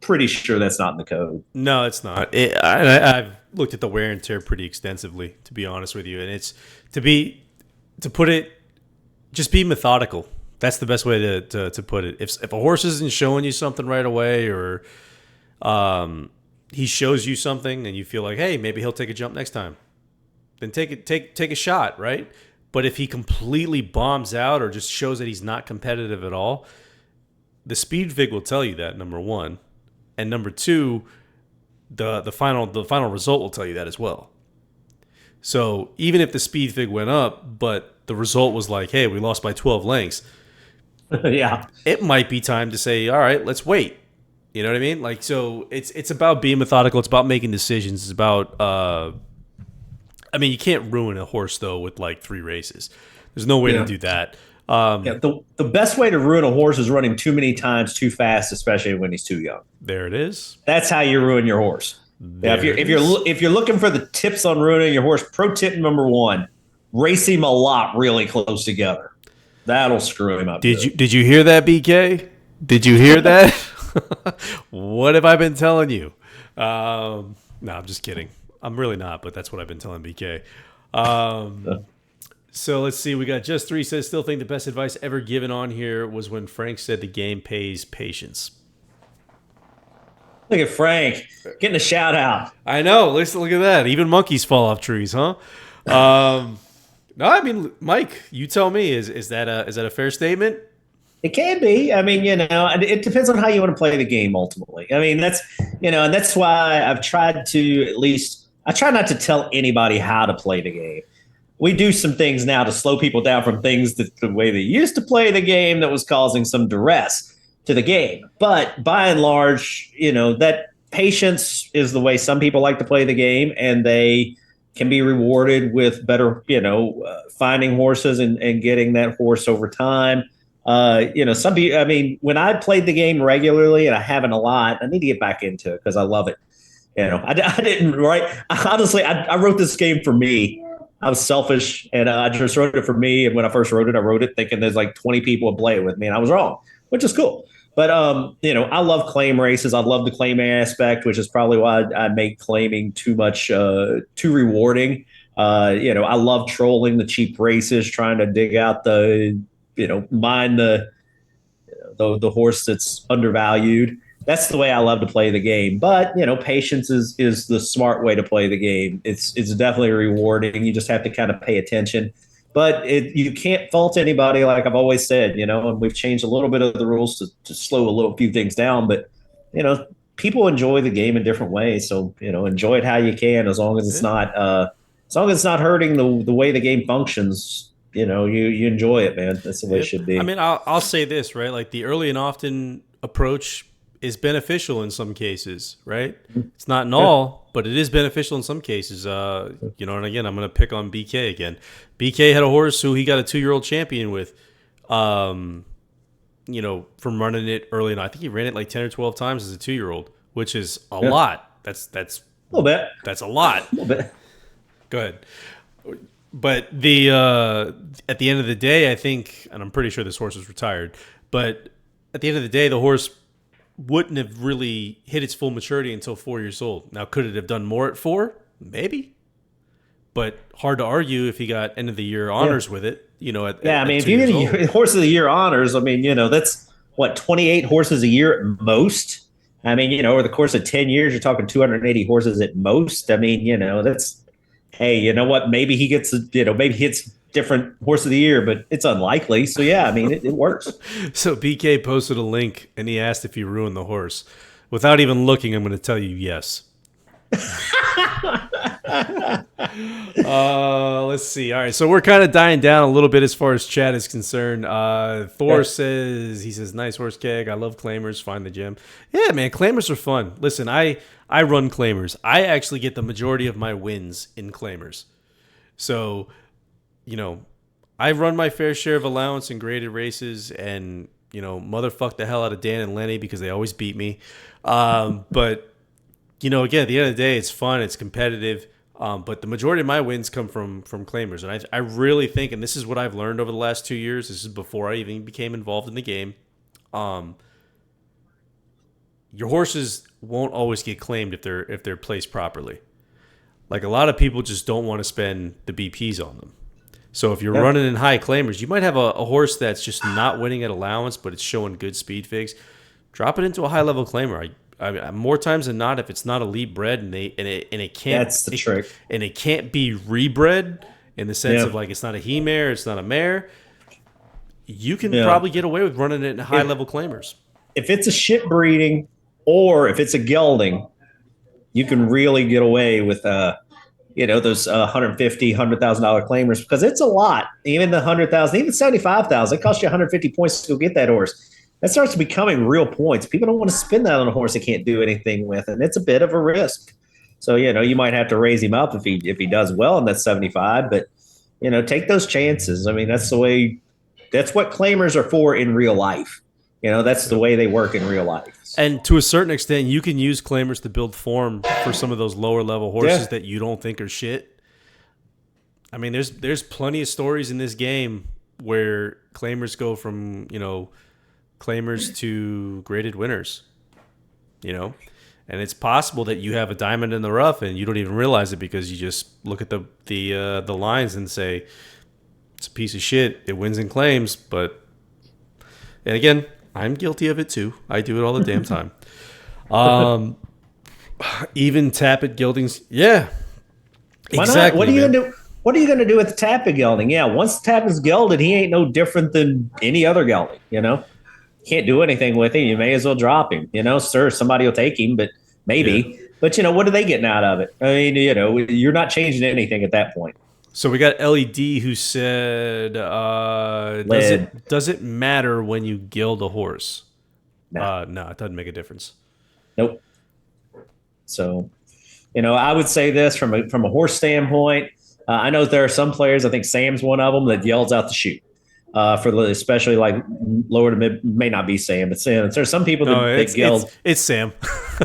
B: pretty sure that's not in the code.
A: No, it's not. I've looked at the wear and tear pretty extensively, to be honest with you, and it's to put it, just be methodical. That's the best way to put it. If a horse isn't showing you something right away, or he shows you something and you feel like, hey, maybe he'll take a jump next time, then take a shot, right? But if he completely bombs out or just shows that he's not competitive at all, the speed vig will tell you that, number one. And number two, the final result will tell you that as well. So even if the speed vig went up, but the result was like, hey, we lost by 12 lengths,
B: yeah,
A: it might be time to say, all right, let's wait. You know what I mean? Like, so it's about being methodical. It's about making decisions. It's about I mean, you can't ruin a horse, though, with like 3 races. There's no way to do that.
B: The best way to ruin a horse is running too many times too fast, especially when he's too young.
A: There it is.
B: That's how you ruin your horse. If you're looking for the tips on ruining your horse, pro tip number 1: race him a lot really close together. That'll screw him up.
A: Did you hear that, BK? Did you hear that? What have I been telling you? No, I'm just kidding. I'm really not, but that's what I've been telling BK. So let's see. We got Just 3 says, still think the best advice ever given on here was when Frank said the game pays patience.
B: Look at Frank getting a shout out.
A: I know. Look at that. Even monkeys fall off trees, huh? No, I mean, Mike, you tell me. Is that a fair statement?
B: It can be. I mean, it depends on how you want to play the game ultimately. I mean, that's and that's why I've tried to I try not to tell anybody how to play the game. We do some things now to slow people down from things that the way they used to play the game that was causing some duress to the game. But by and large, that patience is the way some people like to play the game, and they can be rewarded with better, finding horses and getting that horse over time. Some people, I mean, when I played the game regularly, and I haven't a lot, I need to get back into it because I love it. I didn't write. Honestly, I wrote this game for me. I was selfish, and I just wrote it for me. And when I first wrote it thinking there's like 20 people would play it with me, and I was wrong, which is cool. But I love claim races. I love the claiming aspect, which is probably why I make claiming too rewarding. I love trolling the cheap races, trying to dig out mine the horse that's undervalued. That's the way I love to play the game. But, patience is the smart way to play the game. It's definitely rewarding. You just have to kind of pay attention. But you can't fault anybody, like I've always said, and we've changed a little bit of the rules to slow a few things down. But, people enjoy the game in different ways. So, enjoy it how you can, as long as it's not hurting the way the game functions. You enjoy it, man. That's the way it should be.
A: I mean, I'll say this, right? Like the early and often approach is beneficial in some cases, right? It's not in all, but it is beneficial in some cases. And again, I'm going to pick on BK again. BK had a horse who he got a 2-year-old champion with, from running it early. And I think he ran it like 10 or 12 times as a 2-year-old, which is a lot. That's
B: a little bit.
A: That's a lot.
B: A little bit.
A: Go ahead. But at the end of the day, I think, and I'm pretty sure this horse was retired, but at the end of the day, the horse wouldn't have really hit its full maturity until 4 years old. Now, could it have done more at 4? Maybe. But hard to argue if he got end of the year honors with it.
B: If you get a horse of the year honors, I mean, that's what, 28 horses a year at most. I mean, over the course of 10 years, you're talking 280 horses at most. I mean, that's, hey, you know what? Maybe he gets, maybe he hits different horse of the year, but it's unlikely. So yeah, I mean, it works.
A: So BK posted a link and he asked if you ruined the horse. Without even looking, I'm going to tell you yes. Let's see. All right, so we're kind of dying down a little bit as far as chat is concerned. Thor says, nice horse keg. I love claimers. Find the gem. Yeah, man, claimers are fun. Listen, I run claimers. I actually get the majority of my wins in claimers. So, I run my fair share of allowance in graded races, and motherfuck the hell out of Dan and Lenny because they always beat me. But again, at the end of the day, it's fun, it's competitive. But the majority of my wins come from claimers, and I really think, and this is what I've learned over the last 2 years. This is before I even became involved in the game. Your horses won't always get claimed if they're placed properly. Like, a lot of people just don't want to spend the BPs on them. So if you're running in high claimers, you might have a horse that's just not winning at allowance, but it's showing good speed figs. Drop it into a high level claimer. I more times than not, if it's not elite bred and it can't,
B: that's the trick,
A: and it can't be rebred in the sense of like it's not a he mare, it's not a mare, you can probably get away with running it in high level claimers.
B: If it's a shit breeding or if it's a gelding, you can really get away with those $150,000, $100,000 claimers, because it's a lot. Even the $100,000, even $75,000, it costs you 150 points to go get that horse. That starts becoming real points. People don't want to spend that on a horse they can't do anything with, and it's a bit of a risk. So you might have to raise him up if he does well in that 75, but take those chances. I mean, that's the way. That's what claimers are for in real life. That's the way they work in real life.
A: And to a certain extent, you can use claimers to build form for some of those lower level horses that you don't think are shit. I mean, there's plenty of stories in this game where claimers go from, claimers to graded winners, and it's possible that you have a diamond in the rough and you don't even realize it because you just look at the lines and say, it's a piece of shit. It wins in claims, and again, I'm guilty of it too. I do it all the damn time. Even tappet geldings. Yeah.
B: Why
A: exactly.
B: Not? What are you going to do? What are you going to do with the tappet gelding? Yeah, once the tappet's gelded, he ain't no different than any other gelding, Can't do anything with him. You may as well drop him. Sure, somebody will take him, but maybe. Yeah. But, what are they getting out of it? I mean, you're not changing anything at that point.
A: So we got LED who said, does it matter when you gild a horse? No, it doesn't make a difference.
B: Nope. So, I would say this from a horse standpoint. I know there are some players, I think Sam's one of them, that yells out the chute. Especially like lower to mid, may not be Sam, but Sam. There's some people that gild.
A: It's Sam.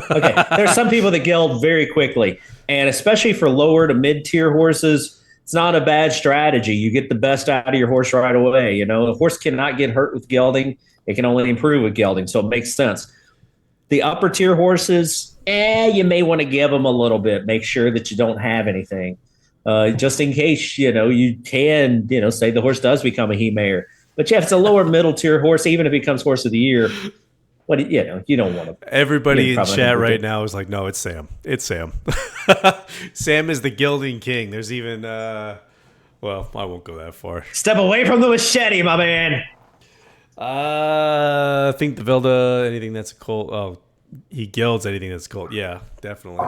B: Okay. There's some people that gild very quickly. And especially for lower to mid tier horses, it's not a bad strategy. You get the best out of your horse right away. A horse cannot get hurt with gelding. It can only improve with gelding. So it makes sense. The upper tier horses, you may want to give them a little bit. Make sure that you don't have anything. Just in case, you can, say the horse does become a he mare. But if it's a lower middle tier horse, even if it becomes horse of the year, you don't want to.
A: Everybody in chat right now is like, no, it's Sam. It's Sam. Sam is the gilding king. There's even, I won't go that far.
B: Step away from the machete, my man.
A: I think the Velda, anything that's a colt. Oh, he gilds anything that's colt. Yeah, definitely.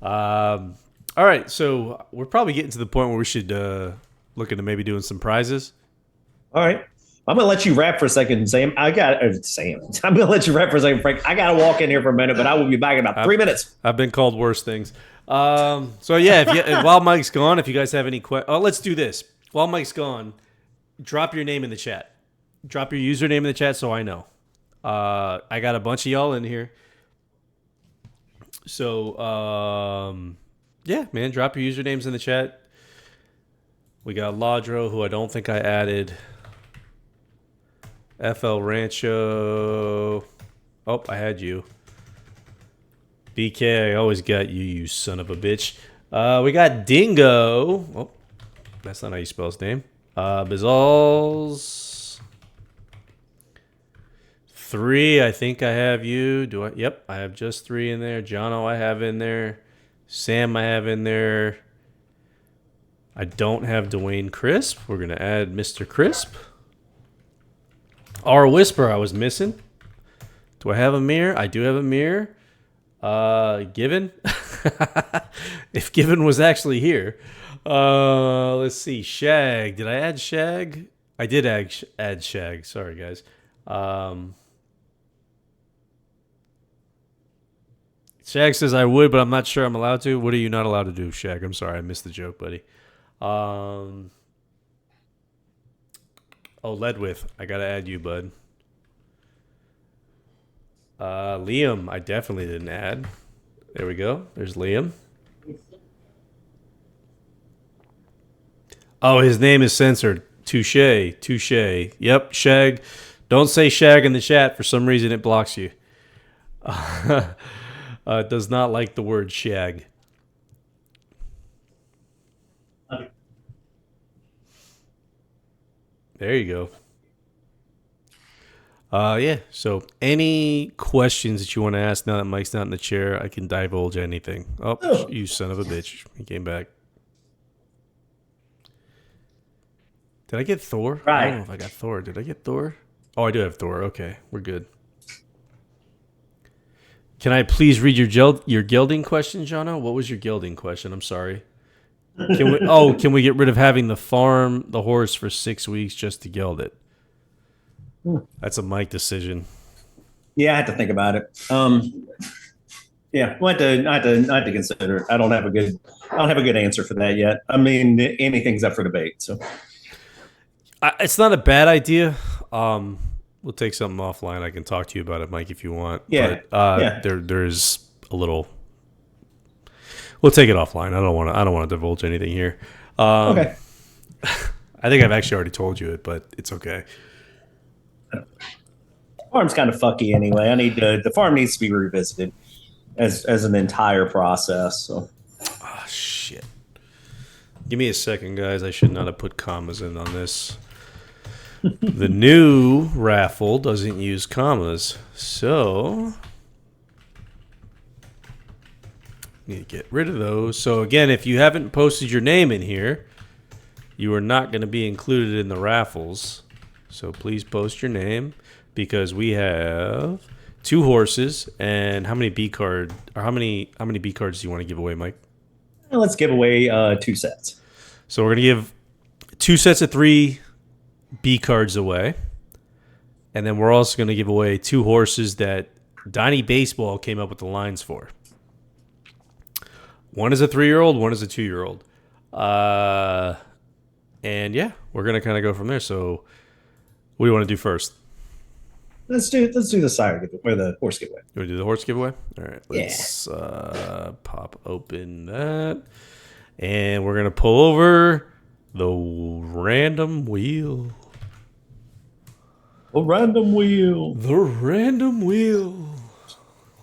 A: All right, so we're probably getting to the point where we should look into maybe doing some prizes.
B: All right. I'm going to let you rap for a second, Sam. I'm going to let you rap for a second, Frank. I got to walk in here for a minute, but I will be back in about 3 minutes.
A: I've been called worse things. So, yeah, while Mike's gone, if you guys have any questions. Let's do this. While Mike's gone, drop your name in the chat. Drop your username in the chat so I know. I got a bunch of y'all in here. So, yeah, man, drop your usernames in the chat. We got Ladro, who I don't think I added. FL Rancho. Oh, I had you. BK, I always got you, you son of a bitch. We got Dingo. Oh, that's not how you spell his name. Bizalls. 3, I think I have you. Do I? Yep, I have just 3 in there. Jono, I have in there. Sam, I have in there. I don't have Dwayne Crisp. We're going to add Mr. Crisp. R Whisper, I was missing. Do I have a mirror? I do have a mirror. Given. If Given was actually here. Let's see. Shag. Did I add Shag? I did add Shag. Sorry, guys. Shag says I would, but I'm not sure I'm allowed to. What are you not allowed to do, Shag? I'm sorry. I missed the joke, buddy. Ledwith. I got to add you, bud. Liam. I definitely didn't add. There we go. There's Liam. Oh, his name is censored. Touche. Touche. Yep, Shag. Don't say Shag in the chat. For some reason, it blocks you. It does not like the word Shag. There you go. Yeah. So, any questions that you want to ask now that Mike's not in the chair, I can divulge anything. Oh, you son of a bitch. He came back. Did I get Thor?
B: Right.
A: I don't know if I got Thor. Did I get Thor? Oh, I do have Thor. Okay, we're good. Can I please read your gilding question, Jono? What was your gilding question? I'm sorry. Can we get rid of having the horse for 6 weeks just to gild it? That's a Mike decision.
B: Yeah, I had to think about it. Yeah, I had to consider it. I don't have a good answer for that yet. I mean, anything's up for debate. So
A: it's not a bad idea. We'll take something offline. I can talk to you about it, Mike, if you want.
B: Yeah.
A: But there's a little. We'll take it offline. I don't want to divulge anything here.
B: Okay.
A: I think I've actually already told you it, but it's okay.
B: Farm's kind of fucky anyway. The farm needs to be revisited as an entire process. So.
A: Oh shit. Give me a second, guys. I should not have put commas in on this. The new raffle doesn't use commas, so need to get rid of those. So again, if you haven't posted your name in here, you are not going to be included in the raffles. So please post your name because we have 2 horses and how many B cards do you want to give away, Mike?
B: Let's give away 2 sets.
A: So we're going to give 2 sets of 3 B cards away. And then we're also going to give away 2 horses that Donny Baseball came up with the lines for. One is a 3-year-old, one is a 2-year-old. And yeah, we're going to kind of go from there. So what do you want to do first?
B: Let's do the sire giveaway, or the horse giveaway.
A: You want to do the horse giveaway? All right, let's pop open that. And we're going to pull over the random wheel.
B: A random wheel.
A: The random wheel.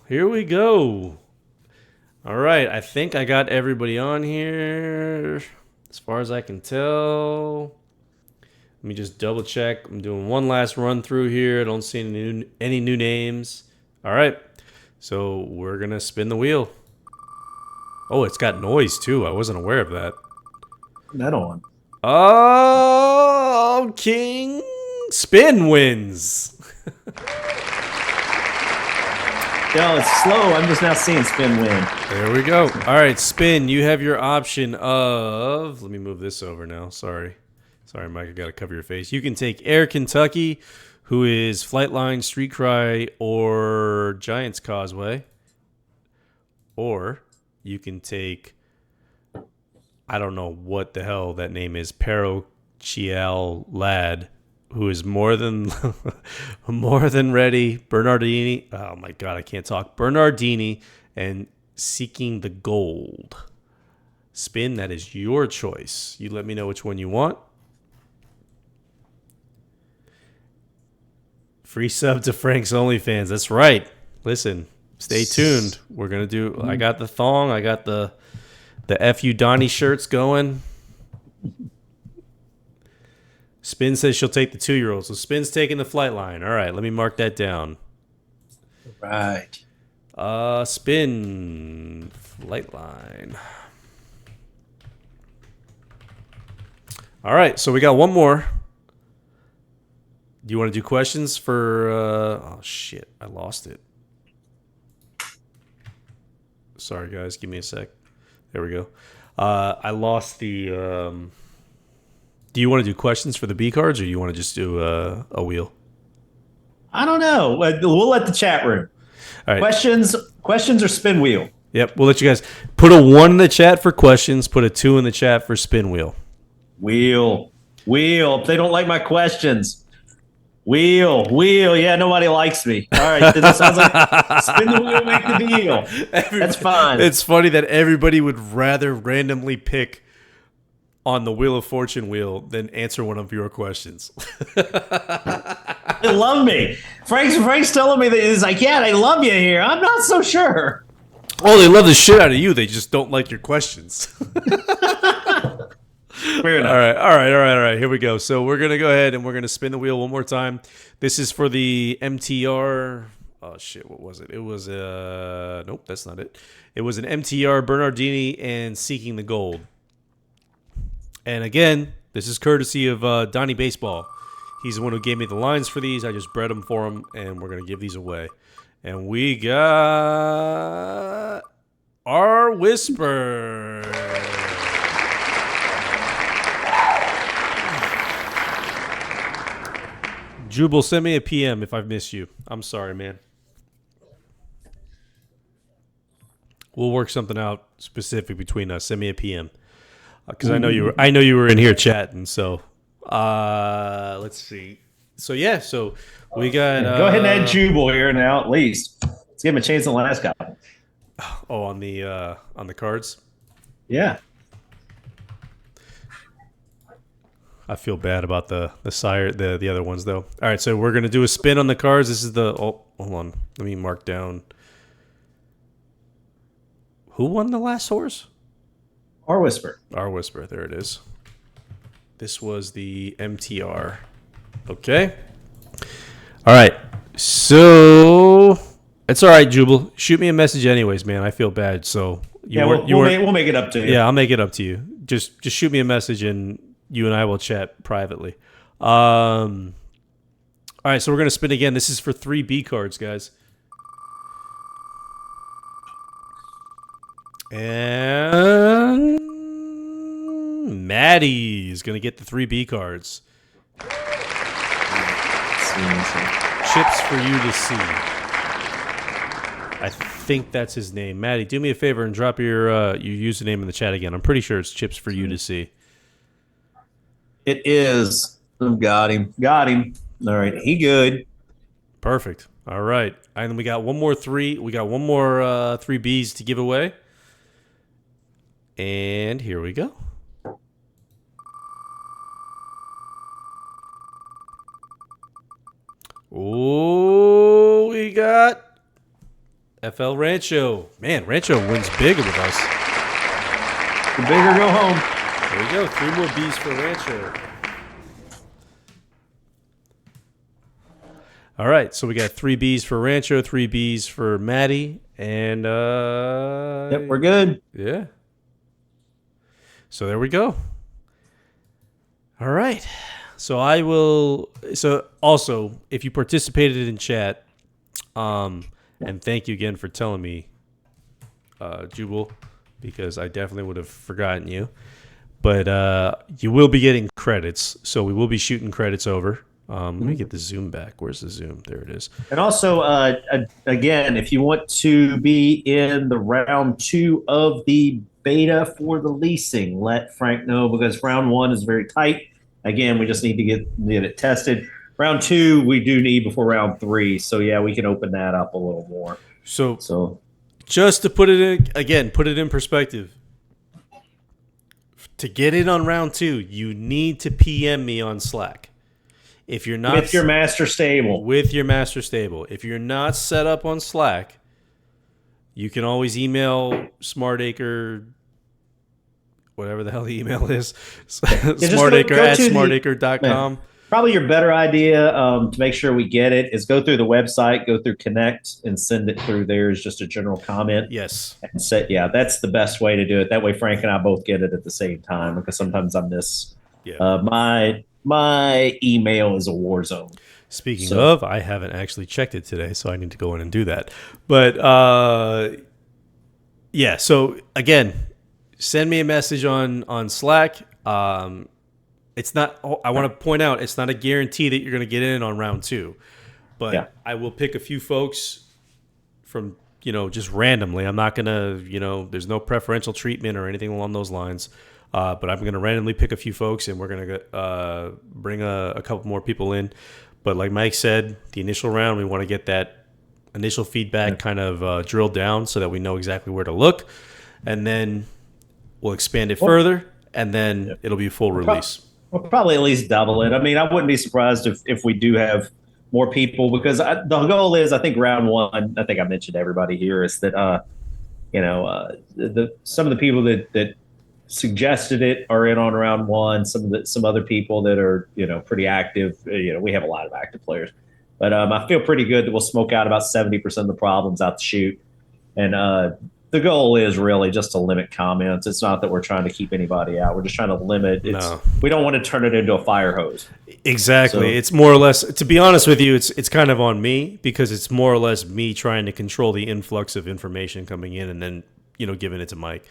A: Here we go. All right, I think I got everybody on here as far as I can tell. Let me just double check. I'm doing one last run through here. I don't see any new names. All right, so we're going to spin the wheel. Oh, it's got noise too. I wasn't aware of that.
B: That on.
A: Oh, King Spin wins.
B: No, it's slow. I'm just now seeing Spin win.
A: There we go. All right, Spin, you have your option of... Let me move this over now. Sorry, Mike. I got to cover your face. You can take Air Kentucky, who is Flightline, Street Cry, or Giants Causeway. Or you can take... I don't know what the hell that name is. Pero Chial Lad, who is more than ready. Bernardini. Oh my God, I can't talk. Bernardini and Seeking the Gold. Spin, that is your choice. You let me know which one you want. Free sub to Frank's OnlyFans. That's right. Listen, stay tuned. We're gonna do. I got the thong. I got the FU Donny shirts going. Spin says she'll take the 2-year-old. So Spin's taking the flight line. All right, let me mark that down.
B: Right.
A: Spin flight line. All right, so we got one more. Do you want to do questions for... oh, shit. I lost it. Sorry, guys. Give me a sec. There we go. I lost the. Do you want to do questions for the B cards, or you want to just do a wheel?
B: I don't know. We'll let the chat room.
A: All right.
B: Questions or spin wheel?
A: Yep. We'll let you guys put a 1 in the chat for questions. Put a 2 in the chat for spin wheel.
B: Wheel. If they don't like my questions. Wheel. Yeah, nobody likes me. All right. That sounds like spin the wheel, make the deal. That's fine.
A: It's funny that everybody would rather randomly pick on the Wheel of Fortune wheel than answer one of your questions.
B: They love me. Frank's telling me that he's like, yeah, they love you here. I'm not so sure.
A: Oh, they love the shit out of you. They just don't like your questions.
B: Fair enough.
A: All right. Here we go. So we're going to go ahead and we're going to spin the wheel one more time. This is for the MTR. Oh, shit. What was it? It was, nope, that's not it. It was an MTR Bernardini and Seeking the Gold. And again, this is courtesy of Donny Baseball. He's the one who gave me the lines for these. I just bred them for him, and we're going to give these away. And we got our Whisper. Jubal, send me a PM if I've missed you. I'm sorry, man. We'll work something out specific between us. Send me a PM. Because I know you were in here chatting. So let's see. So yeah, so we got.
B: Go ahead and add Jubal here now. At least let's give him a chance on the last guy.
A: Oh, on the cards.
B: Yeah.
A: I feel bad about the other ones though. All right, so we're gonna do a spin on the cards. This is the. Oh, hold on. Let me mark down. Who won the last horse?
B: Our Whisper.
A: There it is. This was the MTR. Okay. All right. So it's all right, Jubal. Shoot me a message anyways, man. I feel bad. So
B: we'll make it up to you.
A: Yeah, I'll make it up to you. Just shoot me a message and you and I will chat privately. All right, so we're gonna spin again. This is for 3 B cards, guys. And Maddie is going to get the 3 B cards. Chips for you to see. I think that's his name. Maddie, do me a favor and drop your username in the chat again. I'm pretty sure it's Chips for you to see.
B: It is. Got him. All right, he good.
A: Perfect. All right. And then we got one more 3. We got one more 3 Bs to give away. And here we go. Oh, we got FL Rancho. Man, Rancho wins big with us.
B: The bigger go home.
A: There we go. 3 more Bs for Rancho. All right, so we got 3 Bs for Rancho, 3 Bs for Maddie, and
B: yep, we're good.
A: Yeah. So there we go. All right. So I will. So also, if you participated in chat, and thank you again for telling me, Jubal, because I definitely would have forgotten you. But you will be getting credits, so we will be shooting credits over. Let me get the zoom back. Where's the zoom? There it is.
B: And also, again, if you want to be in the round 2 of the beta for the leasing, let Frank know, because round 1 is very tight. Again, we just need to get it tested. Round 2, we do need before round 3. So yeah, we can open that up a little more.
A: So just to put it in perspective. To get in on round 2, you need to PM me on Slack. If you're not
B: with your master stable.
A: If you're not set up on Slack, you can always email Smartacre, whatever the hell the email is, smartacre@smartacre.com.
B: Probably your better idea to make sure we get it is go through the website, go through Connect, and send it through there as just a general comment.
A: Yes.
B: And say, yeah, that's the best way to do it. That way Frank and I both get it at the same time, because sometimes I miss my email is a war zone.
A: Speaking of, I haven't actually checked it today, so I need to go in and do that. But Yeah. So again, send me a message on Slack. It's not. I want to point out it's not a guarantee that you're going to get in on round 2, but
B: Yeah.
A: I will pick a few folks from just randomly. I'm not going to there's no preferential treatment or anything along those lines. But I'm going to randomly pick a few folks, and we're going to bring a couple more people in. But like Mike said, the initial round, we want to get that initial feedback kind of drilled down so that we know exactly where to look. And then we'll expand it further, and then it'll be full release.
B: We'll probably at least double it. I mean, I wouldn't be surprised if we do have more people, because the goal is, I think round 1, I think I mentioned to everybody here, is that, some of the people that suggested it are in on round 1. Some other people that are pretty active. We have a lot of active players, but I feel pretty good that we'll smoke out about 70% of the problems out the chute. And the goal is really just to limit comments. It's not that we're trying to keep anybody out. We're just trying to limit. We don't want to turn it into a fire hose.
A: Exactly. So, it's more or less, to be honest with you, it's kind of on me, because it's more or less me trying to control the influx of information coming in and then giving it to Mike.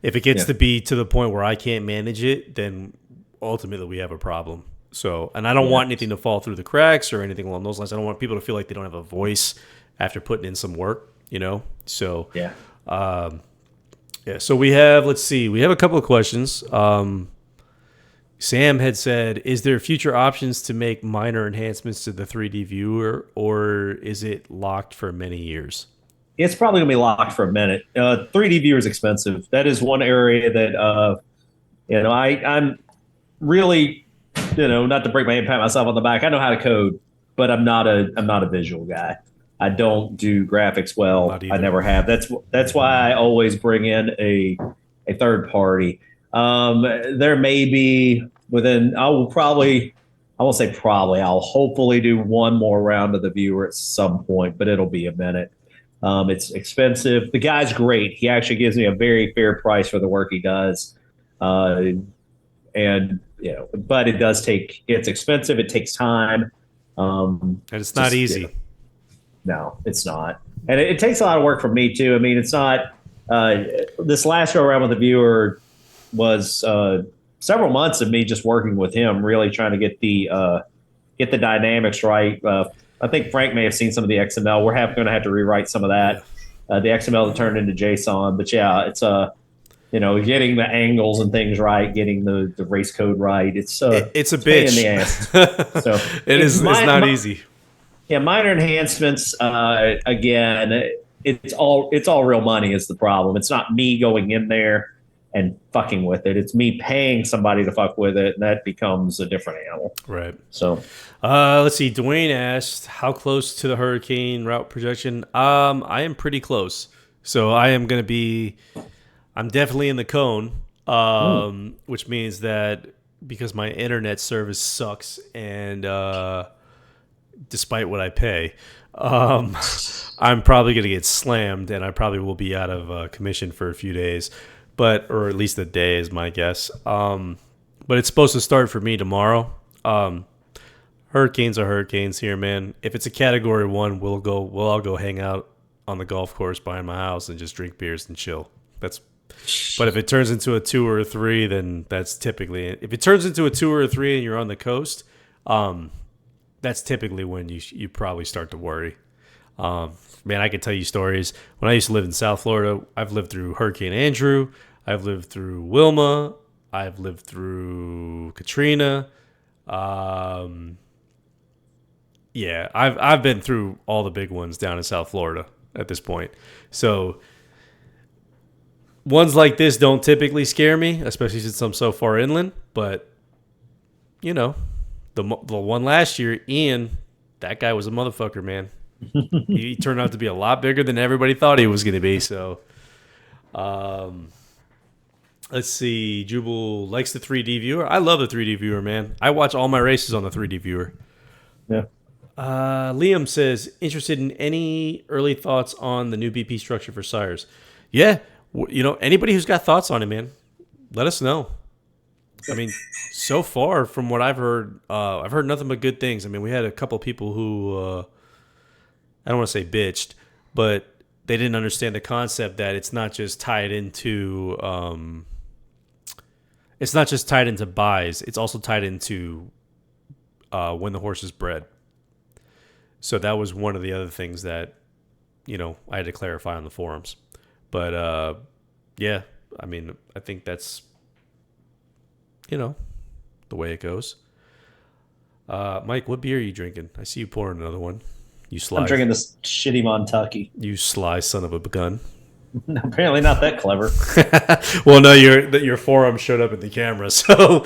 A: If it gets to be to the point where I can't manage it, then ultimately we have a problem. So, and I don't want anything to fall through the cracks or anything along those lines. I don't want people to feel like they don't have a voice after putting in some work, So, so we have, let's see, we have a couple of questions. Sam had said, is there future options to make minor enhancements to the 3D viewer, or is it locked for many years?
B: It's probably going to be locked for a minute. 3D viewer is expensive. That is one area that, I'm really, not to break my head, pat myself on the back. I know how to code, but I'm not a visual guy. I don't do graphics well. I never have. That's why I always bring in a third party. There may be I'll hopefully do one more round of the viewer at some point, but it'll be a minute. It's expensive. The guy's great. He actually gives me a very fair price for the work he does. But it's expensive. It takes time.
A: And it's not easy.
B: No, it's not. And it takes a lot of work from me too. I mean, it's not, this last go around with the viewer was, several months of me just working with him, really trying to get the dynamics right. I think Frank may have seen some of the XML. We're going to have to rewrite some of that. The XML to turn into JSON. But yeah, it's getting the angles and things right, getting the race code right. It's a bitch in the ass. So
A: it's not easy.
B: Yeah, minor enhancements. Again, it's all real money is the problem. It's not me going in there and fucking with it. It's me paying somebody to fuck with it, and that becomes a different animal.
A: Right.
B: So,
A: let's see. Dwayne asked, "How close to the hurricane route projection?" I am pretty close. So I'm definitely in the cone, which means that because my internet service sucks, and despite what I pay, I'm probably going to get slammed, and I probably will be out of commission for a few days. Or at least a day is my guess. But it's supposed to start for me tomorrow. Hurricanes are hurricanes here, man. If it's a Category 1, we'll all go hang out on the golf course behind my house and just drink beers and chill. But if it turns into a 2 or a 3, then that's typically it. If it turns into a 2 or a 3 and you're on the coast, that's typically when you probably start to worry. Man, I can tell you stories. When I used to live in South Florida, I've lived through Hurricane Andrew. I've lived through Wilma. I've lived through Katrina. Yeah, I've been through all the big ones down in South Florida at this point. So ones like this don't typically scare me, especially since I'm so far inland. But, the one last year, Ian, that guy was a motherfucker, man. He turned out to be a lot bigger than everybody thought he was going to be. So, let's see. Jubal likes the 3D viewer. I love the 3D viewer, man. I watch all my races on the 3D viewer.
B: Yeah.
A: Liam says, interested in any early thoughts on the new BP structure for sires? Yeah. Anybody who's got thoughts on it, man, let us know. I mean, so far from what I've heard nothing but good things. I mean, we had a couple people who, I don't want to say bitched, but they didn't understand the concept that it's not just tied into buys. It's also tied into when the horse is bred. So that was one of the other things that, I had to clarify on the forums. But yeah, I mean, I think that's, the way it goes. Mike, what beer are you drinking? I see you pouring another one. You sly.
B: I'm drinking this shitty Montucky.
A: You sly son of a gun.
B: Apparently not that clever.
A: Well, no, your forearm showed up in the camera. So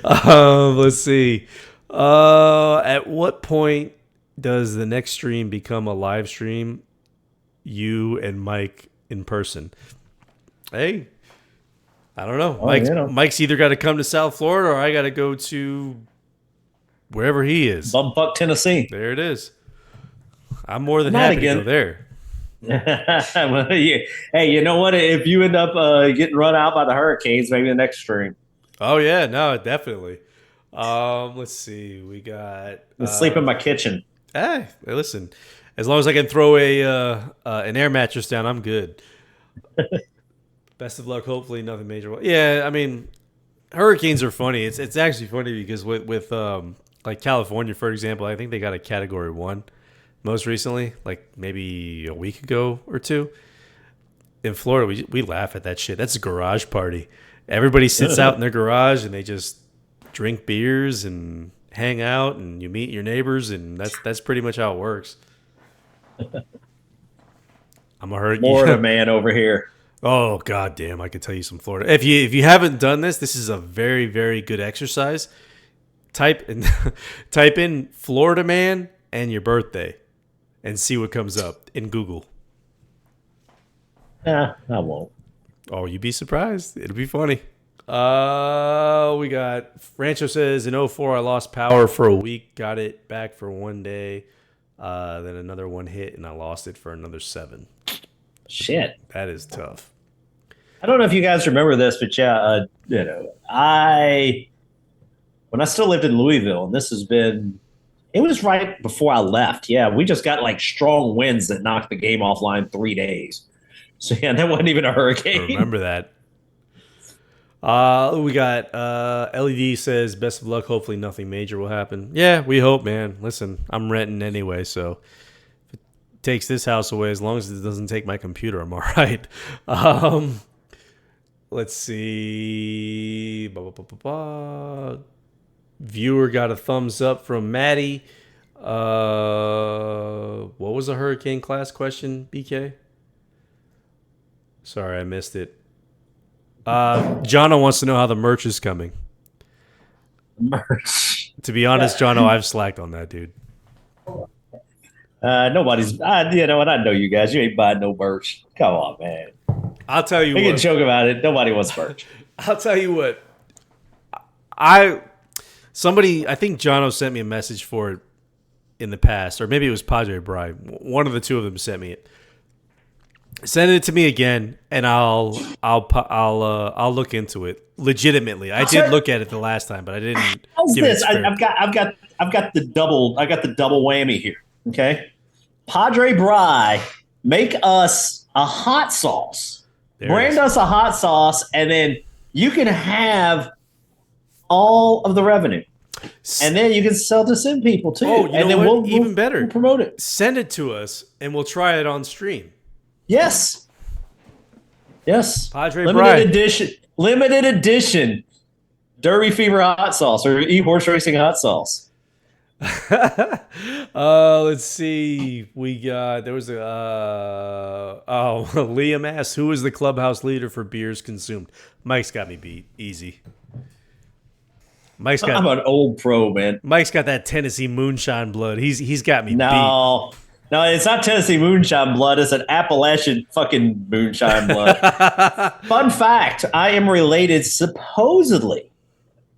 A: let's see. At what point does the next stream become a live stream? You and Mike in person. Hey, I don't know. Mike's either got to come to South Florida or I got to go to wherever he is.
B: Bumfuck, Tennessee.
A: There it is. I'm more than happy to go there.
B: Well, yeah. Hey, you know what? If you end up getting run out by the Hurricanes, maybe the next stream.
A: Oh yeah, no, definitely. Let's see. We got
B: sleep in my kitchen.
A: Hey, listen. As long as I can throw an air mattress down, I'm good. Best of luck. Hopefully, nothing major. Yeah, I mean, hurricanes are funny. It's actually funny because with like California, for example, I think they got a Category 1 most recently, like maybe a week ago or two. In Florida, we laugh at that shit. That's a garage party. Everybody sits out in their garage and they just drink beers and hang out, and you meet your neighbors, and that's pretty much how it works. I'm a hurt
B: Florida man over here.
A: Oh god damn! I could tell you some Florida. If you haven't done this is a very, very good exercise. Type in Florida man and your birthday, and see what comes up in Google.
B: Nah, I won't.
A: Oh, you'd be surprised. It'll be funny. We got Rancho says in 04 I lost power for a week, got it back for one day, then another one hit and I lost it for another 7.
B: Shit,
A: that is tough.
B: I don't know if you guys remember this, but yeah, when I still lived in Louisville, and it was right before I left. Yeah, we just got like strong winds that knocked the game offline 3 days. So yeah, that wasn't even a hurricane.
A: I remember that. We got LED says best of luck. Hopefully nothing major will happen. Yeah, we hope, man. Listen, I'm renting anyway, so if it takes this house away, as long as it doesn't take my computer, I'm all right. Let's see. Viewer got a thumbs up from Maddie. What was the hurricane class question, BK? Sorry, I missed it. Jono wants to know how the merch is coming.
B: Merch.
A: To be honest, Jono, I've slacked on that, dude.
B: Nobody's. You know what? I know you guys. You ain't buying no merch. Come on, man.
A: I'll tell you
B: we
A: what.
B: can joke about it. Nobody wants merch.
A: I'll tell you what. I think Jono sent me a message for it in the past, or maybe it was Padre Bry. One of the two of them sent me it. Send it to me again, and I'll look into it legitimately. I did look at it the last time, but I didn't.
B: How's this? I've got the double. I got the double whammy here. Okay, Padre Bry, make us a hot sauce. Brand us a hot sauce, and then you can have all of the revenue, and then you can sell to some people too.
A: Oh,
B: and then we'll
A: even better.
B: We'll promote it.
A: Send it to us, and we'll try it on stream.
B: Yes.
A: Padre
B: Limited edition Derby Fever hot sauce or E-Horse Racing hot sauce.
A: Let's see. We got Liam asks, who is the clubhouse leader for beers consumed? Mike's got me beat. Easy.
B: I'm an old pro, man.
A: Mike's got that Tennessee moonshine blood. He's got me beat.
B: No, it's not Tennessee moonshine blood. It's an Appalachian fucking moonshine blood. Fun fact, I am related supposedly.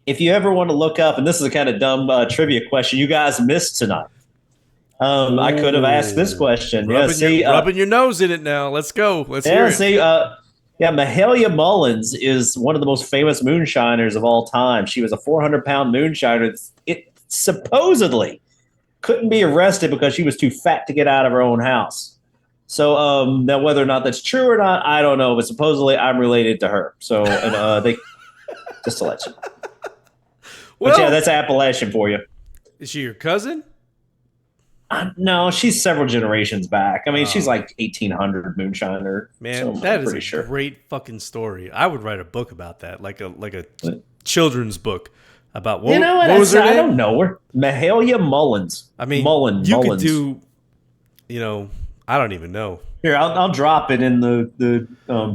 B: If you ever want to look up, and this is a kind of dumb trivia question you guys missed tonight. I could have asked this question.
A: Rubbing your nose in it now. Let's go. Let's hear it.
B: Mahalia Mullins is one of the most famous moonshiners of all time. She was a 400-pound moonshiner. It supposedly couldn't be arrested because she was too fat to get out of her own house. So now whether or not that's true or not, I don't know. But supposedly I'm related to her. So and they just to let you know.
A: Well,
B: but yeah, that's Appalachian for you.
A: Is she your cousin?
B: No, she's several generations back. I mean, she's like 1800 moonshiner.
A: Man,
B: so
A: that is a great fucking story. I would write a book about that, like a children's book about what, what was her name?
B: I don't know her. Mahalia Mullins.
A: I mean,
B: Mullins.
A: Could do, I don't even know.
B: Here, I'll drop it in the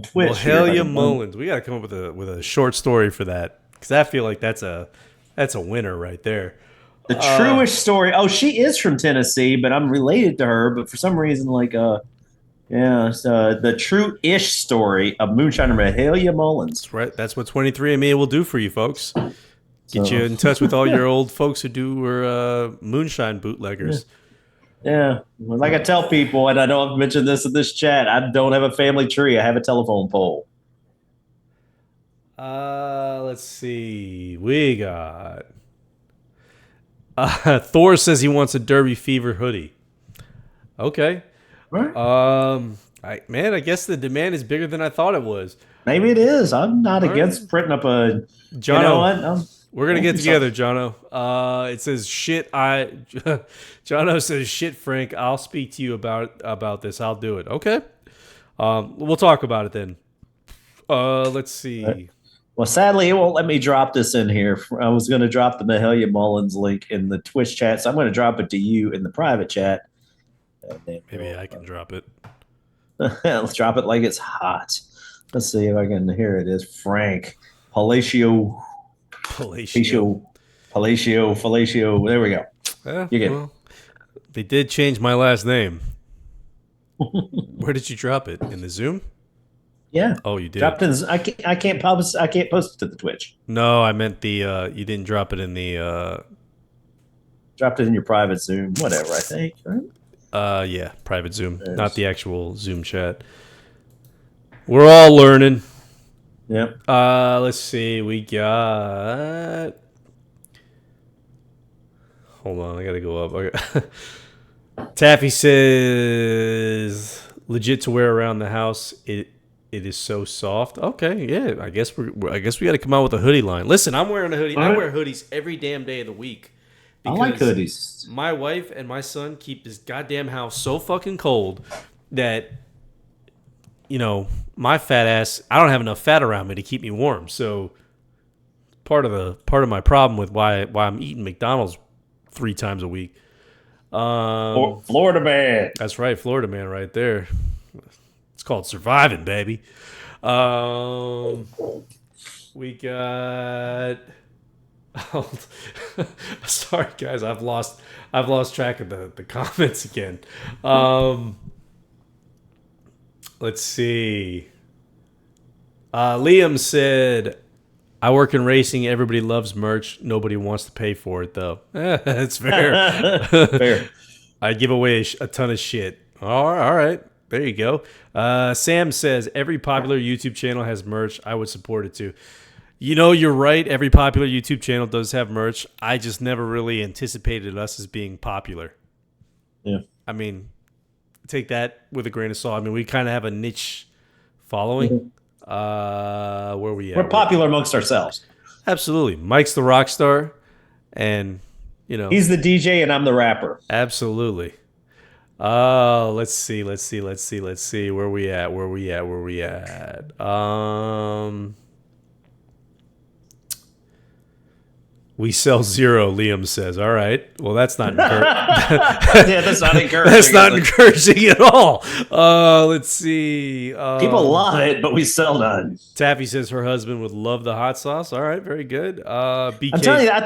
B: Twitch.
A: Mahalia Mullins. We got to come up with a short story for that because I feel like that's a winner right there.
B: The truest story. Oh, she is from Tennessee, but I'm related to her. But for some reason, the true-ish story of moonshiner Mahalia Mullins.
A: That's right. That's what 23andMe will do for you, folks. Get you in touch with all your old folks who do moonshine bootleggers.
B: Yeah. Like I tell people, and I know I've mentioned this in this chat, I don't have a family tree. I have a telephone pole.
A: Let's see. We got... Thor says he wants a Derby Fever hoodie. Okay.
B: Right.
A: I guess the demand is bigger than I thought it was.
B: Maybe it is. I'm not against printing up a...
A: Jono, you know what? We're going to get together, Jono. It says, shit, Jono says, shit, Frank, I'll speak to you about this. I'll do it. Okay. We'll talk about it then. Let's see.
B: Well, sadly, it won't let me drop this in here. I was going to drop the Mahalia Mullins link in the Twitch chat, so I'm going to drop it to you in the private chat.
A: Maybe I can drop it.
B: Let's drop it like it's hot. Let's see if I can. Here it is. Frank Palacio. There we go. You get it.
A: They did change my last name. Where did you drop it? In the Zoom?
B: Yeah.
A: Oh, you did.
B: Dropped in. I can't post it to the Twitch.
A: No, I meant the. You didn't drop it in the.
B: Dropped it in your private Zoom, whatever. I think. Right?
A: Yeah, private Zoom, not the actual Zoom chat. We're all learning.
B: Yep.
A: Let's see. We got. Hold on, I gotta go up. Taffy says, "Legit to wear around the house. It is so soft." Okay, yeah. I guess we got to come out with a hoodie line. Listen, I'm wearing a hoodie. I wear hoodies every damn day of the week.
B: I like hoodies.
A: My wife and my son keep this goddamn house so fucking cold that, my fat ass, I don't have enough fat around me to keep me warm. So part of my problem with why I'm eating McDonald's 3 times a week.
B: Florida man.
A: That's right, Florida man right there. It's called surviving, baby. We got. Sorry, guys. I've lost track of the comments again. Let's see. Liam said, "I work in racing. Everybody loves merch. Nobody wants to pay for it, though." That's fair.
B: Fair.
A: I give away a ton of shit. All right. There you go. Sam says, "Every popular YouTube channel has merch. I would support it too." You're right. Every popular YouTube channel does have merch. I just never really anticipated us as being popular.
B: Yeah.
A: I mean, take that with a grain of salt. I mean, we kind of have a niche following.
B: Mm-hmm.
A: Where we at?
B: We're popular amongst ourselves.
A: Absolutely. Mike's the rock star, and
B: he's the DJ, and I'm the rapper.
A: Absolutely. Let's see. Where we at? We sell 0, Liam says. All right. Well, that's not encouraging.
B: Yeah, that's not encouraging.
A: That's not encouraging at all. Let's see.
B: People love it, but we sell none.
A: Taffy says her husband would love the hot sauce. All right, very good. BK.
B: I'm telling you, I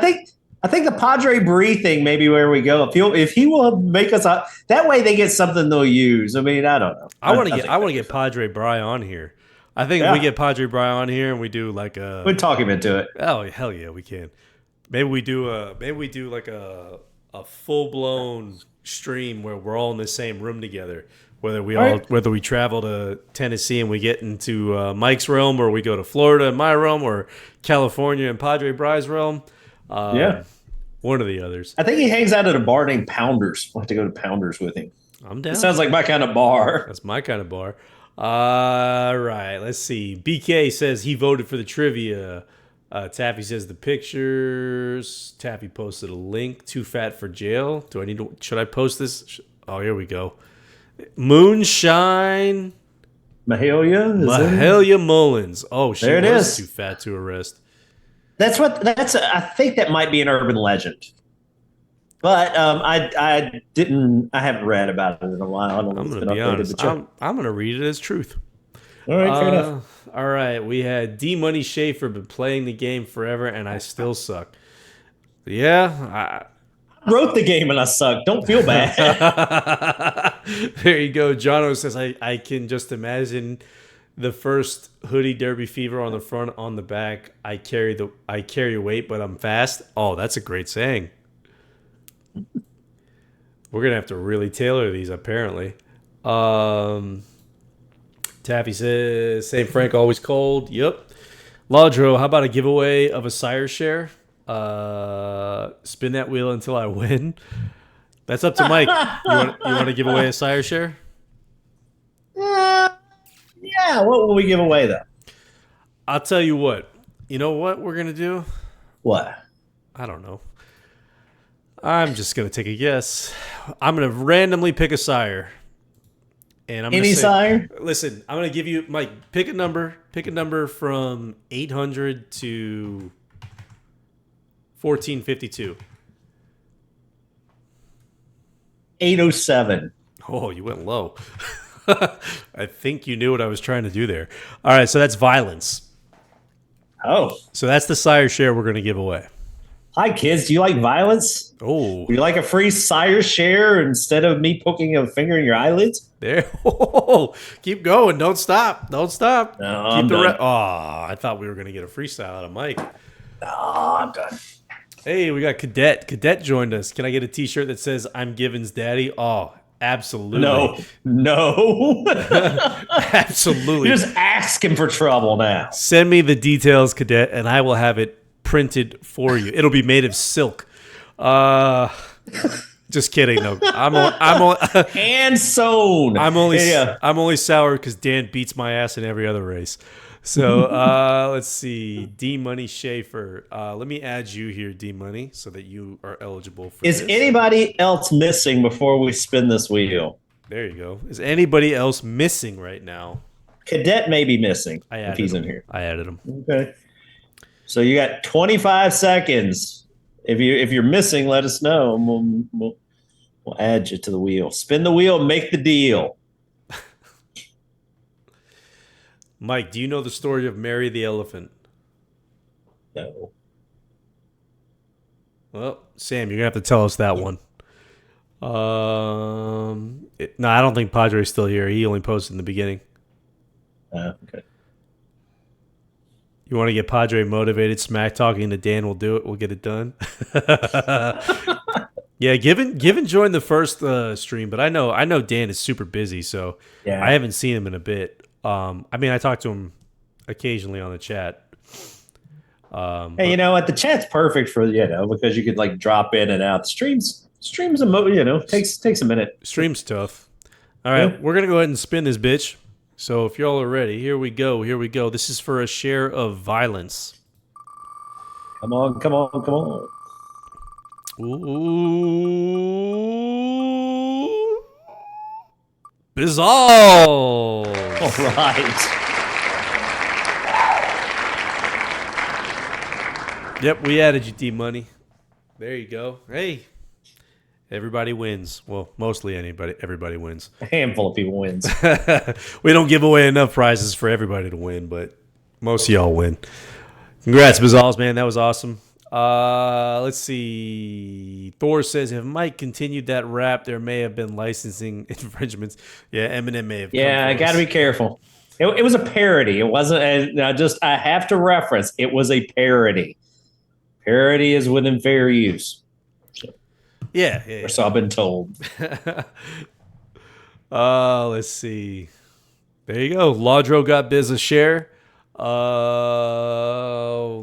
B: think the Padre Brie thing may be where we go. If he will make us that way, they get something they'll use. I mean, I don't know.
A: I want to get Padre Brie on here. I think if we get Padre Brie on here and we do like a,
B: we'd talk him into it.
A: Oh hell yeah, we can. Maybe we do like a full blown stream where we're all in the same room together. Whether we travel to Tennessee and we get into Mike's realm, or we go to Florida in my realm, or California in Padre Brie's realm.
B: Yeah.
A: One of the others.
B: I think he hangs out at a bar named Pounders. We'll have to go to Pounders with him.
A: I'm down.
B: It sounds like my kind of bar.
A: That's my kind of bar. All right, let's see. BK says he voted for the trivia. Taffy says the pictures. Taffy posted a link. Too fat for jail. Do I need to? Should I post this? Oh, here we go. Moonshine.
B: Mahalia
A: Mullins. Oh, she
B: there it
A: was
B: is.
A: Too fat to arrest.
B: That's. I think that might be an urban legend. But I haven't read about it in a while.
A: I'm going to be honest. I'm going to read it as truth.
B: All right, fair enough.
A: All right, we had D Money Schaefer been playing the game forever, and I still suck. Yeah,
B: I wrote the game and I suck. Don't feel bad.
A: There you go. Jono says I can just imagine the first hoodie Derby Fever on the front, on the back. I carry weight, but I'm fast. Oh, that's a great saying. We're gonna have to really tailor these, apparently. Taffy says, St. Frank always cold. Yep. Laudro, how about a giveaway of a sire share? Spin that wheel until I win. That's up to Mike. You want to give away a sire share?
B: Yeah. What will we give away though?
A: I'll tell you what. You know what we're gonna do?
B: What?
A: I don't know. I'm just gonna take a guess. I'm gonna randomly pick a sire. And I'm
B: Any sire?
A: Listen, I'm gonna give you, Mike, pick a number. Pick a number from 800 to 1452.
B: 807.
A: Oh, you went low. I think you knew what I was trying to do there. All right, so that's violence.
B: Oh.
A: So that's the sire share we're gonna give away.
B: Hi, kids. Do you like violence?
A: Oh.
B: Would you like a free sire share instead of me poking a finger in your eyelids?
A: There. Oh, keep going. Don't stop. Don't stop.
B: No,
A: keep
B: I'm done.
A: I thought we were going to get a freestyle out of Mike.
B: No, I'm done.
A: Hey, we got Cadet. Cadet joined us. Can I get a t-shirt that says, I'm Given's daddy? Oh, absolutely.
B: No.
A: Absolutely.
B: You're just asking for trouble now.
A: Send me the details, Cadet, and I will have it printed for you. It'll be made of silk. Just kidding. No, I'm
B: hand sewn.
A: I'm only sour because Dan beats my ass in every other race. So let's see. D Money Schaefer. Let me add you here, D Money, so that you are eligible for
B: Is anybody else missing before we spin this wheel?
A: There you go. Is anybody else missing right now?
B: Cadet may be missing if he's
A: in
B: here.
A: I added him.
B: Okay. So you got 25 seconds. If you're missing, let us know. And we'll add you to the wheel. Spin the wheel, make the deal.
A: Mike, do you know the story of Mary the Elephant?
B: No.
A: Well, Sam, you're gonna have to tell us that one. No, I don't think Padre's still here. He only posted in the beginning.
B: Okay.
A: You want to get Padre motivated? Smack talking to Dan will do it. We'll get it done. Yeah, Given joined the first stream, but I know Dan is super busy, so yeah. I haven't seen him in a bit. I mean, I talk to him occasionally on the chat.
B: Hey, the chat's perfect for because you could like drop in and out. Streams takes a minute.
A: Stream's tough. All right, We're gonna go ahead and spin this bitch. So if y'all are ready, here we go. This is for a share of violence.
B: Come on.
A: Ooh. Bizarre. All
B: right.
A: Yep, we added you, D-Money. There you go. Hey. Everybody wins. Well, mostly everybody wins.
B: A handful of people wins.
A: We don't give away enough prizes for everybody to win, but most of y'all win. Congrats, Bizals, man. That was awesome. Let's see. Thor says, if Mike continued that rap, there may have been licensing infringements. Yeah, Eminem may have.
B: Yeah, I got to be careful. It was a parody. It wasn't. I have to reference. It was a parody. Parody is within fair use.
A: Yeah.
B: So I've been told.
A: Let's see. There you go. Laudro got biz a share.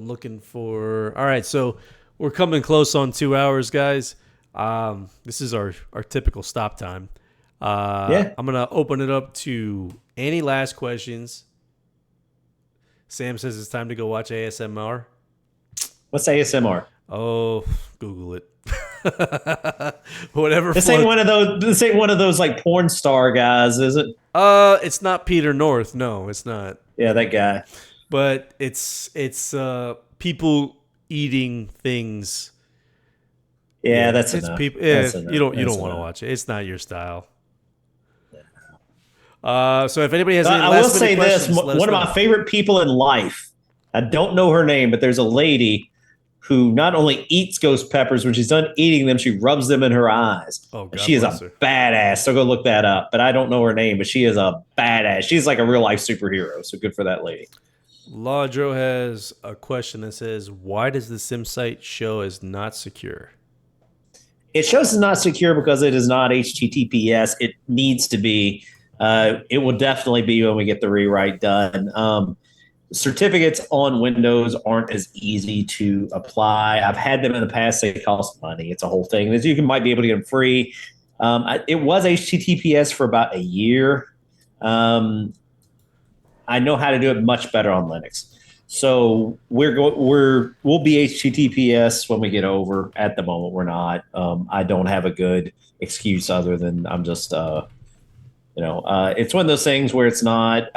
A: Looking for. All right, so we're coming close on 2 hours, guys. This is our typical stop time.
B: Yeah.
A: I'm gonna open it up to any last questions. Sam says it's time to go watch ASMR.
B: What's ASMR?
A: Oh, Google it. Whatever.
B: This ain't one of those. This ain't one of those like porn star guys, is it?
A: It's not Peter North. No, it's not.
B: Yeah, that guy.
A: But it's people eating things.
B: Yeah, that's
A: it's
B: enough.
A: people. Yeah,
B: That's enough.
A: you don't
B: That's
A: want to
B: enough.
A: watch it. It's not your style. So if anybody has any
B: I will
A: last
B: say
A: minute
B: this:
A: questions, let us
B: one of
A: know.
B: my favorite people in life. I don't know her name, but there's a lady who not only eats ghost peppers, when she's done eating them, she rubs them in her eyes.
A: Oh, God
B: she is a
A: bless her.
B: badass. So go look that up. But I don't know her name, but she is a badass. She's like a real life superhero. So good for that lady.
A: Laudro has a question that says, "Why does the sim site show as not secure?"
B: It shows it's not secure because it is not HTTPS. It needs to be. It will definitely be when we get the rewrite done. Certificates on Windows aren't as easy to apply. I've had them in the past. They cost money. It's a whole thing. You might be able to get them free. It was HTTPS for about a year. I know how to do it much better on Linux. So we'll be HTTPS when we get over. At the moment, we're not. I don't have a good excuse other than I'm just, it's one of those things where it's not.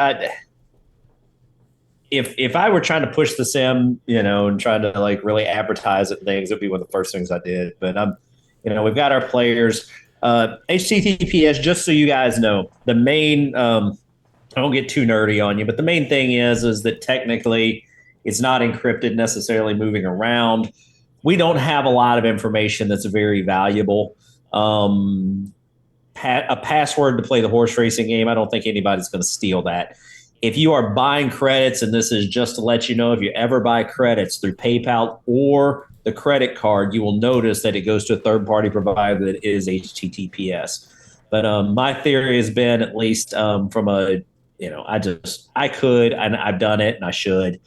B: If I were trying to push the sim, and trying to like really advertise it and things, it'd be one of the first things I did. But we've got our players. HTTPS, just so you guys know, the main. I don't get too nerdy on you, but the main thing is that technically it's not encrypted necessarily moving around. We don't have a lot of information that's very valuable. A password to play the horse racing game, I don't think anybody's going to steal that. If you are buying credits, and this is just to let you know, if you ever buy credits through PayPal or the credit card, you will notice that it goes to a third-party provider that is HTTPS. But my theory has been, at least from a, I could, and I've done it, and I should.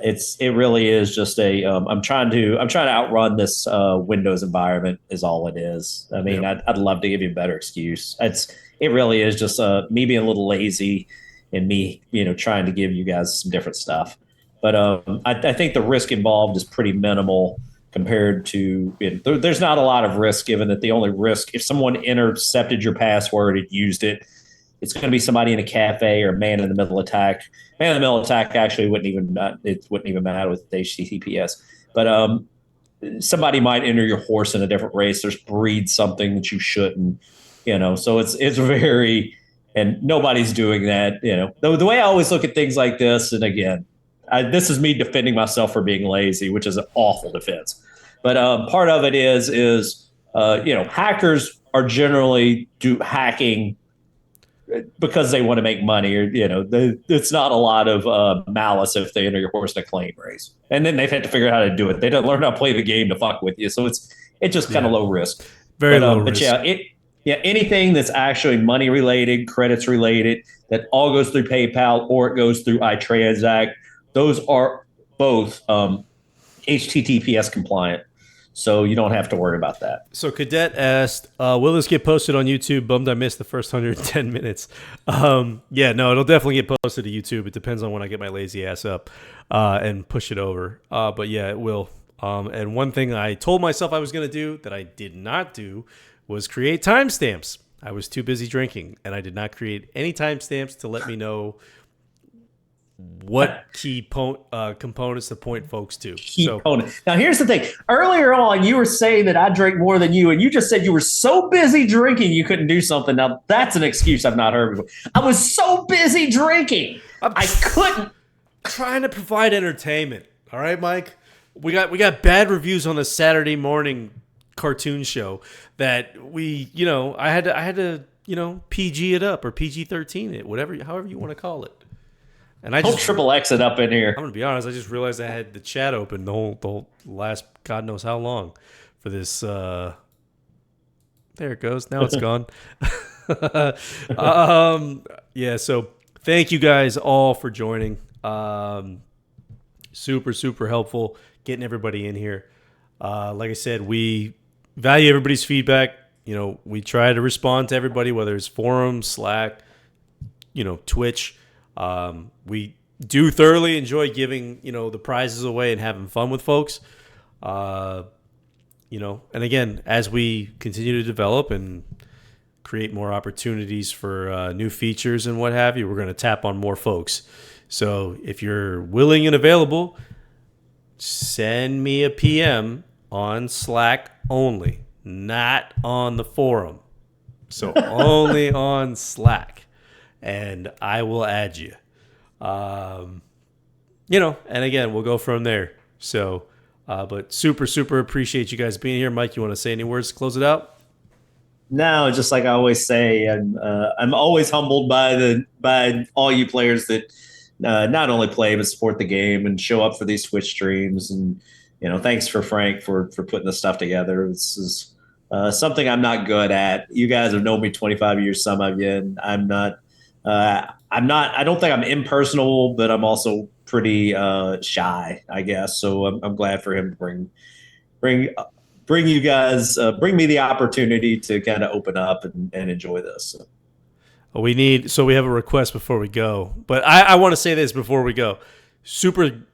B: It really is just a. I'm trying to outrun this Windows environment. Is all it is. I mean, yep. I'd love to give you a better excuse. It really is just me being a little lazy. And me, trying to give you guys some different stuff. But I think the risk involved is pretty minimal compared to, there's not a lot of risk, given that the only risk, if someone intercepted your password and used it, it's going to be somebody in a cafe or man-in-the-middle attack. Man-in-the-middle attack actually wouldn't even matter with HTTPS. But somebody might enter your horse in a different race. There's breed something that you shouldn't, so it's very... And nobody's doing that, The way I always look at things like this, and again, this is me defending myself for being lazy, which is an awful defense. But part of it is hackers are generally do hacking because they want to make money, or it's not a lot of malice if they enter your horse in a claim race, and then they've had to figure out how to do it. They don't learn how to play the game to fuck with you, so it's just kind of low risk,
A: very low risk.
B: But yeah, anything that's actually money related, credits related, that all goes through PayPal or it goes through iTransact, those are both HTTPS compliant. So you don't have to worry about that.
A: So Cadet asked, will this get posted on YouTube? Bummed I missed the first 110 minutes. No, it'll definitely get posted to YouTube. It depends on when I get my lazy ass up and push it over. But yeah, it will. And one thing I told myself I was going to do that I did not do was create timestamps. I was too busy drinking, and I did not create any timestamps to let me know what key components to point folks to.
B: Now, here's the thing. Earlier on, you were saying that I drank more than you, and you just said you were so busy drinking you couldn't do something. Now, that's an excuse I've not heard before. I was so busy drinking, I couldn't.
A: Trying to provide entertainment. All right, Mike? We got bad reviews on the Saturday morning cartoon show that I had to PG it up or PG-13 it, however you want to call it. And I just
B: triple X it up in here.
A: I'm gonna be honest, I just realized I had the chat open the whole last God knows how long for this. There it goes. Now it's gone. So thank you guys all for joining. Super helpful getting everybody in here. Like I said, we value everybody's feedback. we try to respond to everybody, whether it's forums, Slack, Twitch. We do thoroughly enjoy giving, the prizes away and having fun with folks. And again, as we continue to develop and create more opportunities for new features and what have you, we're going to tap on more folks. So if you're willing and available, send me a PM on Slack only, not on the forum. So only on Slack, and I will add you. And again, we'll go from there. So, but super, super appreciate you guys being here. Mike, you want to say any words to close it out?
B: No, just like I always say, I'm always humbled by all you players that not only play but support the game and show up for these Twitch streams. And thanks for Frank for putting this stuff together. This is something I'm not good at. You guys have known me 25 years, some of you, and I'm not. I don't think I'm impersonal, but I'm also pretty shy, I guess. So I'm glad for him to bring you guys, bring me the opportunity to kind of open up and enjoy this. So.
A: We have a request before we go, but I want to say this before we go. Super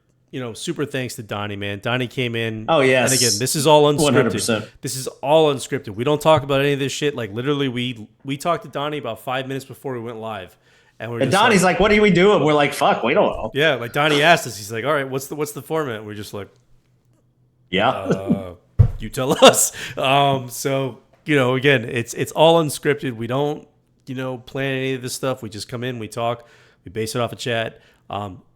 A: thanks to Donny, man. Donny came in.
B: Oh, yes.
A: And again, this is all unscripted.
B: 100%.
A: This is all unscripted. We don't talk about any of this shit. Like, literally, we talked to Donny about 5 minutes before we went live. And
B: Donnie's like, what are we doing? We're like, fuck, we don't know.
A: Yeah, like Donny asked us. He's like, all right, what's the format? We're just like,
B: yeah.
A: You tell us. So, again, it's all unscripted. We don't, plan any of this stuff. We just come in, we talk, we base it off a chat.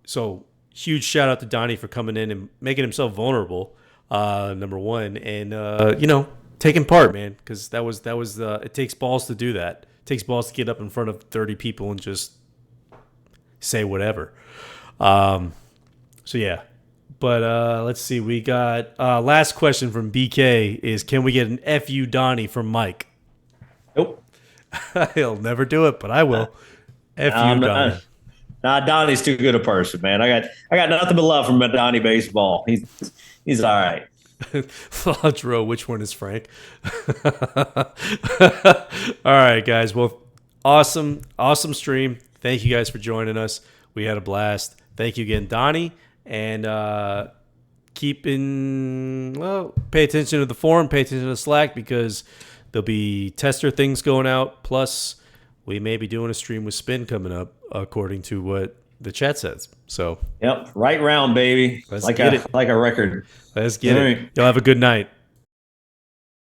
A: So huge shout out to Donny for coming in and making himself vulnerable. Number one, and taking part, man, because that was it takes balls to do that. It takes balls to get up in front of 30 people and just say whatever. So yeah. But let's see. We got last question from BK is, can we get an FU Donny from Mike?
B: Nope.
A: He'll never do it, but I will. FU Donny.
B: Donnie's too good a person, man. I got nothing but love from Donnie baseball. He's all right.
A: Lodro, which one is Frank? All right, guys. Well, awesome stream. Thank you guys for joining us. We had a blast. Thank you again, Donny. And pay attention to the forum, pay attention to Slack, because there'll be tester things going out. Plus, we may be doing a stream with Spin coming up, according to what the chat says. So,
B: yep, right round, baby.
A: Let's get it.
B: Like a record.
A: Let's get it. Y'all have a good night.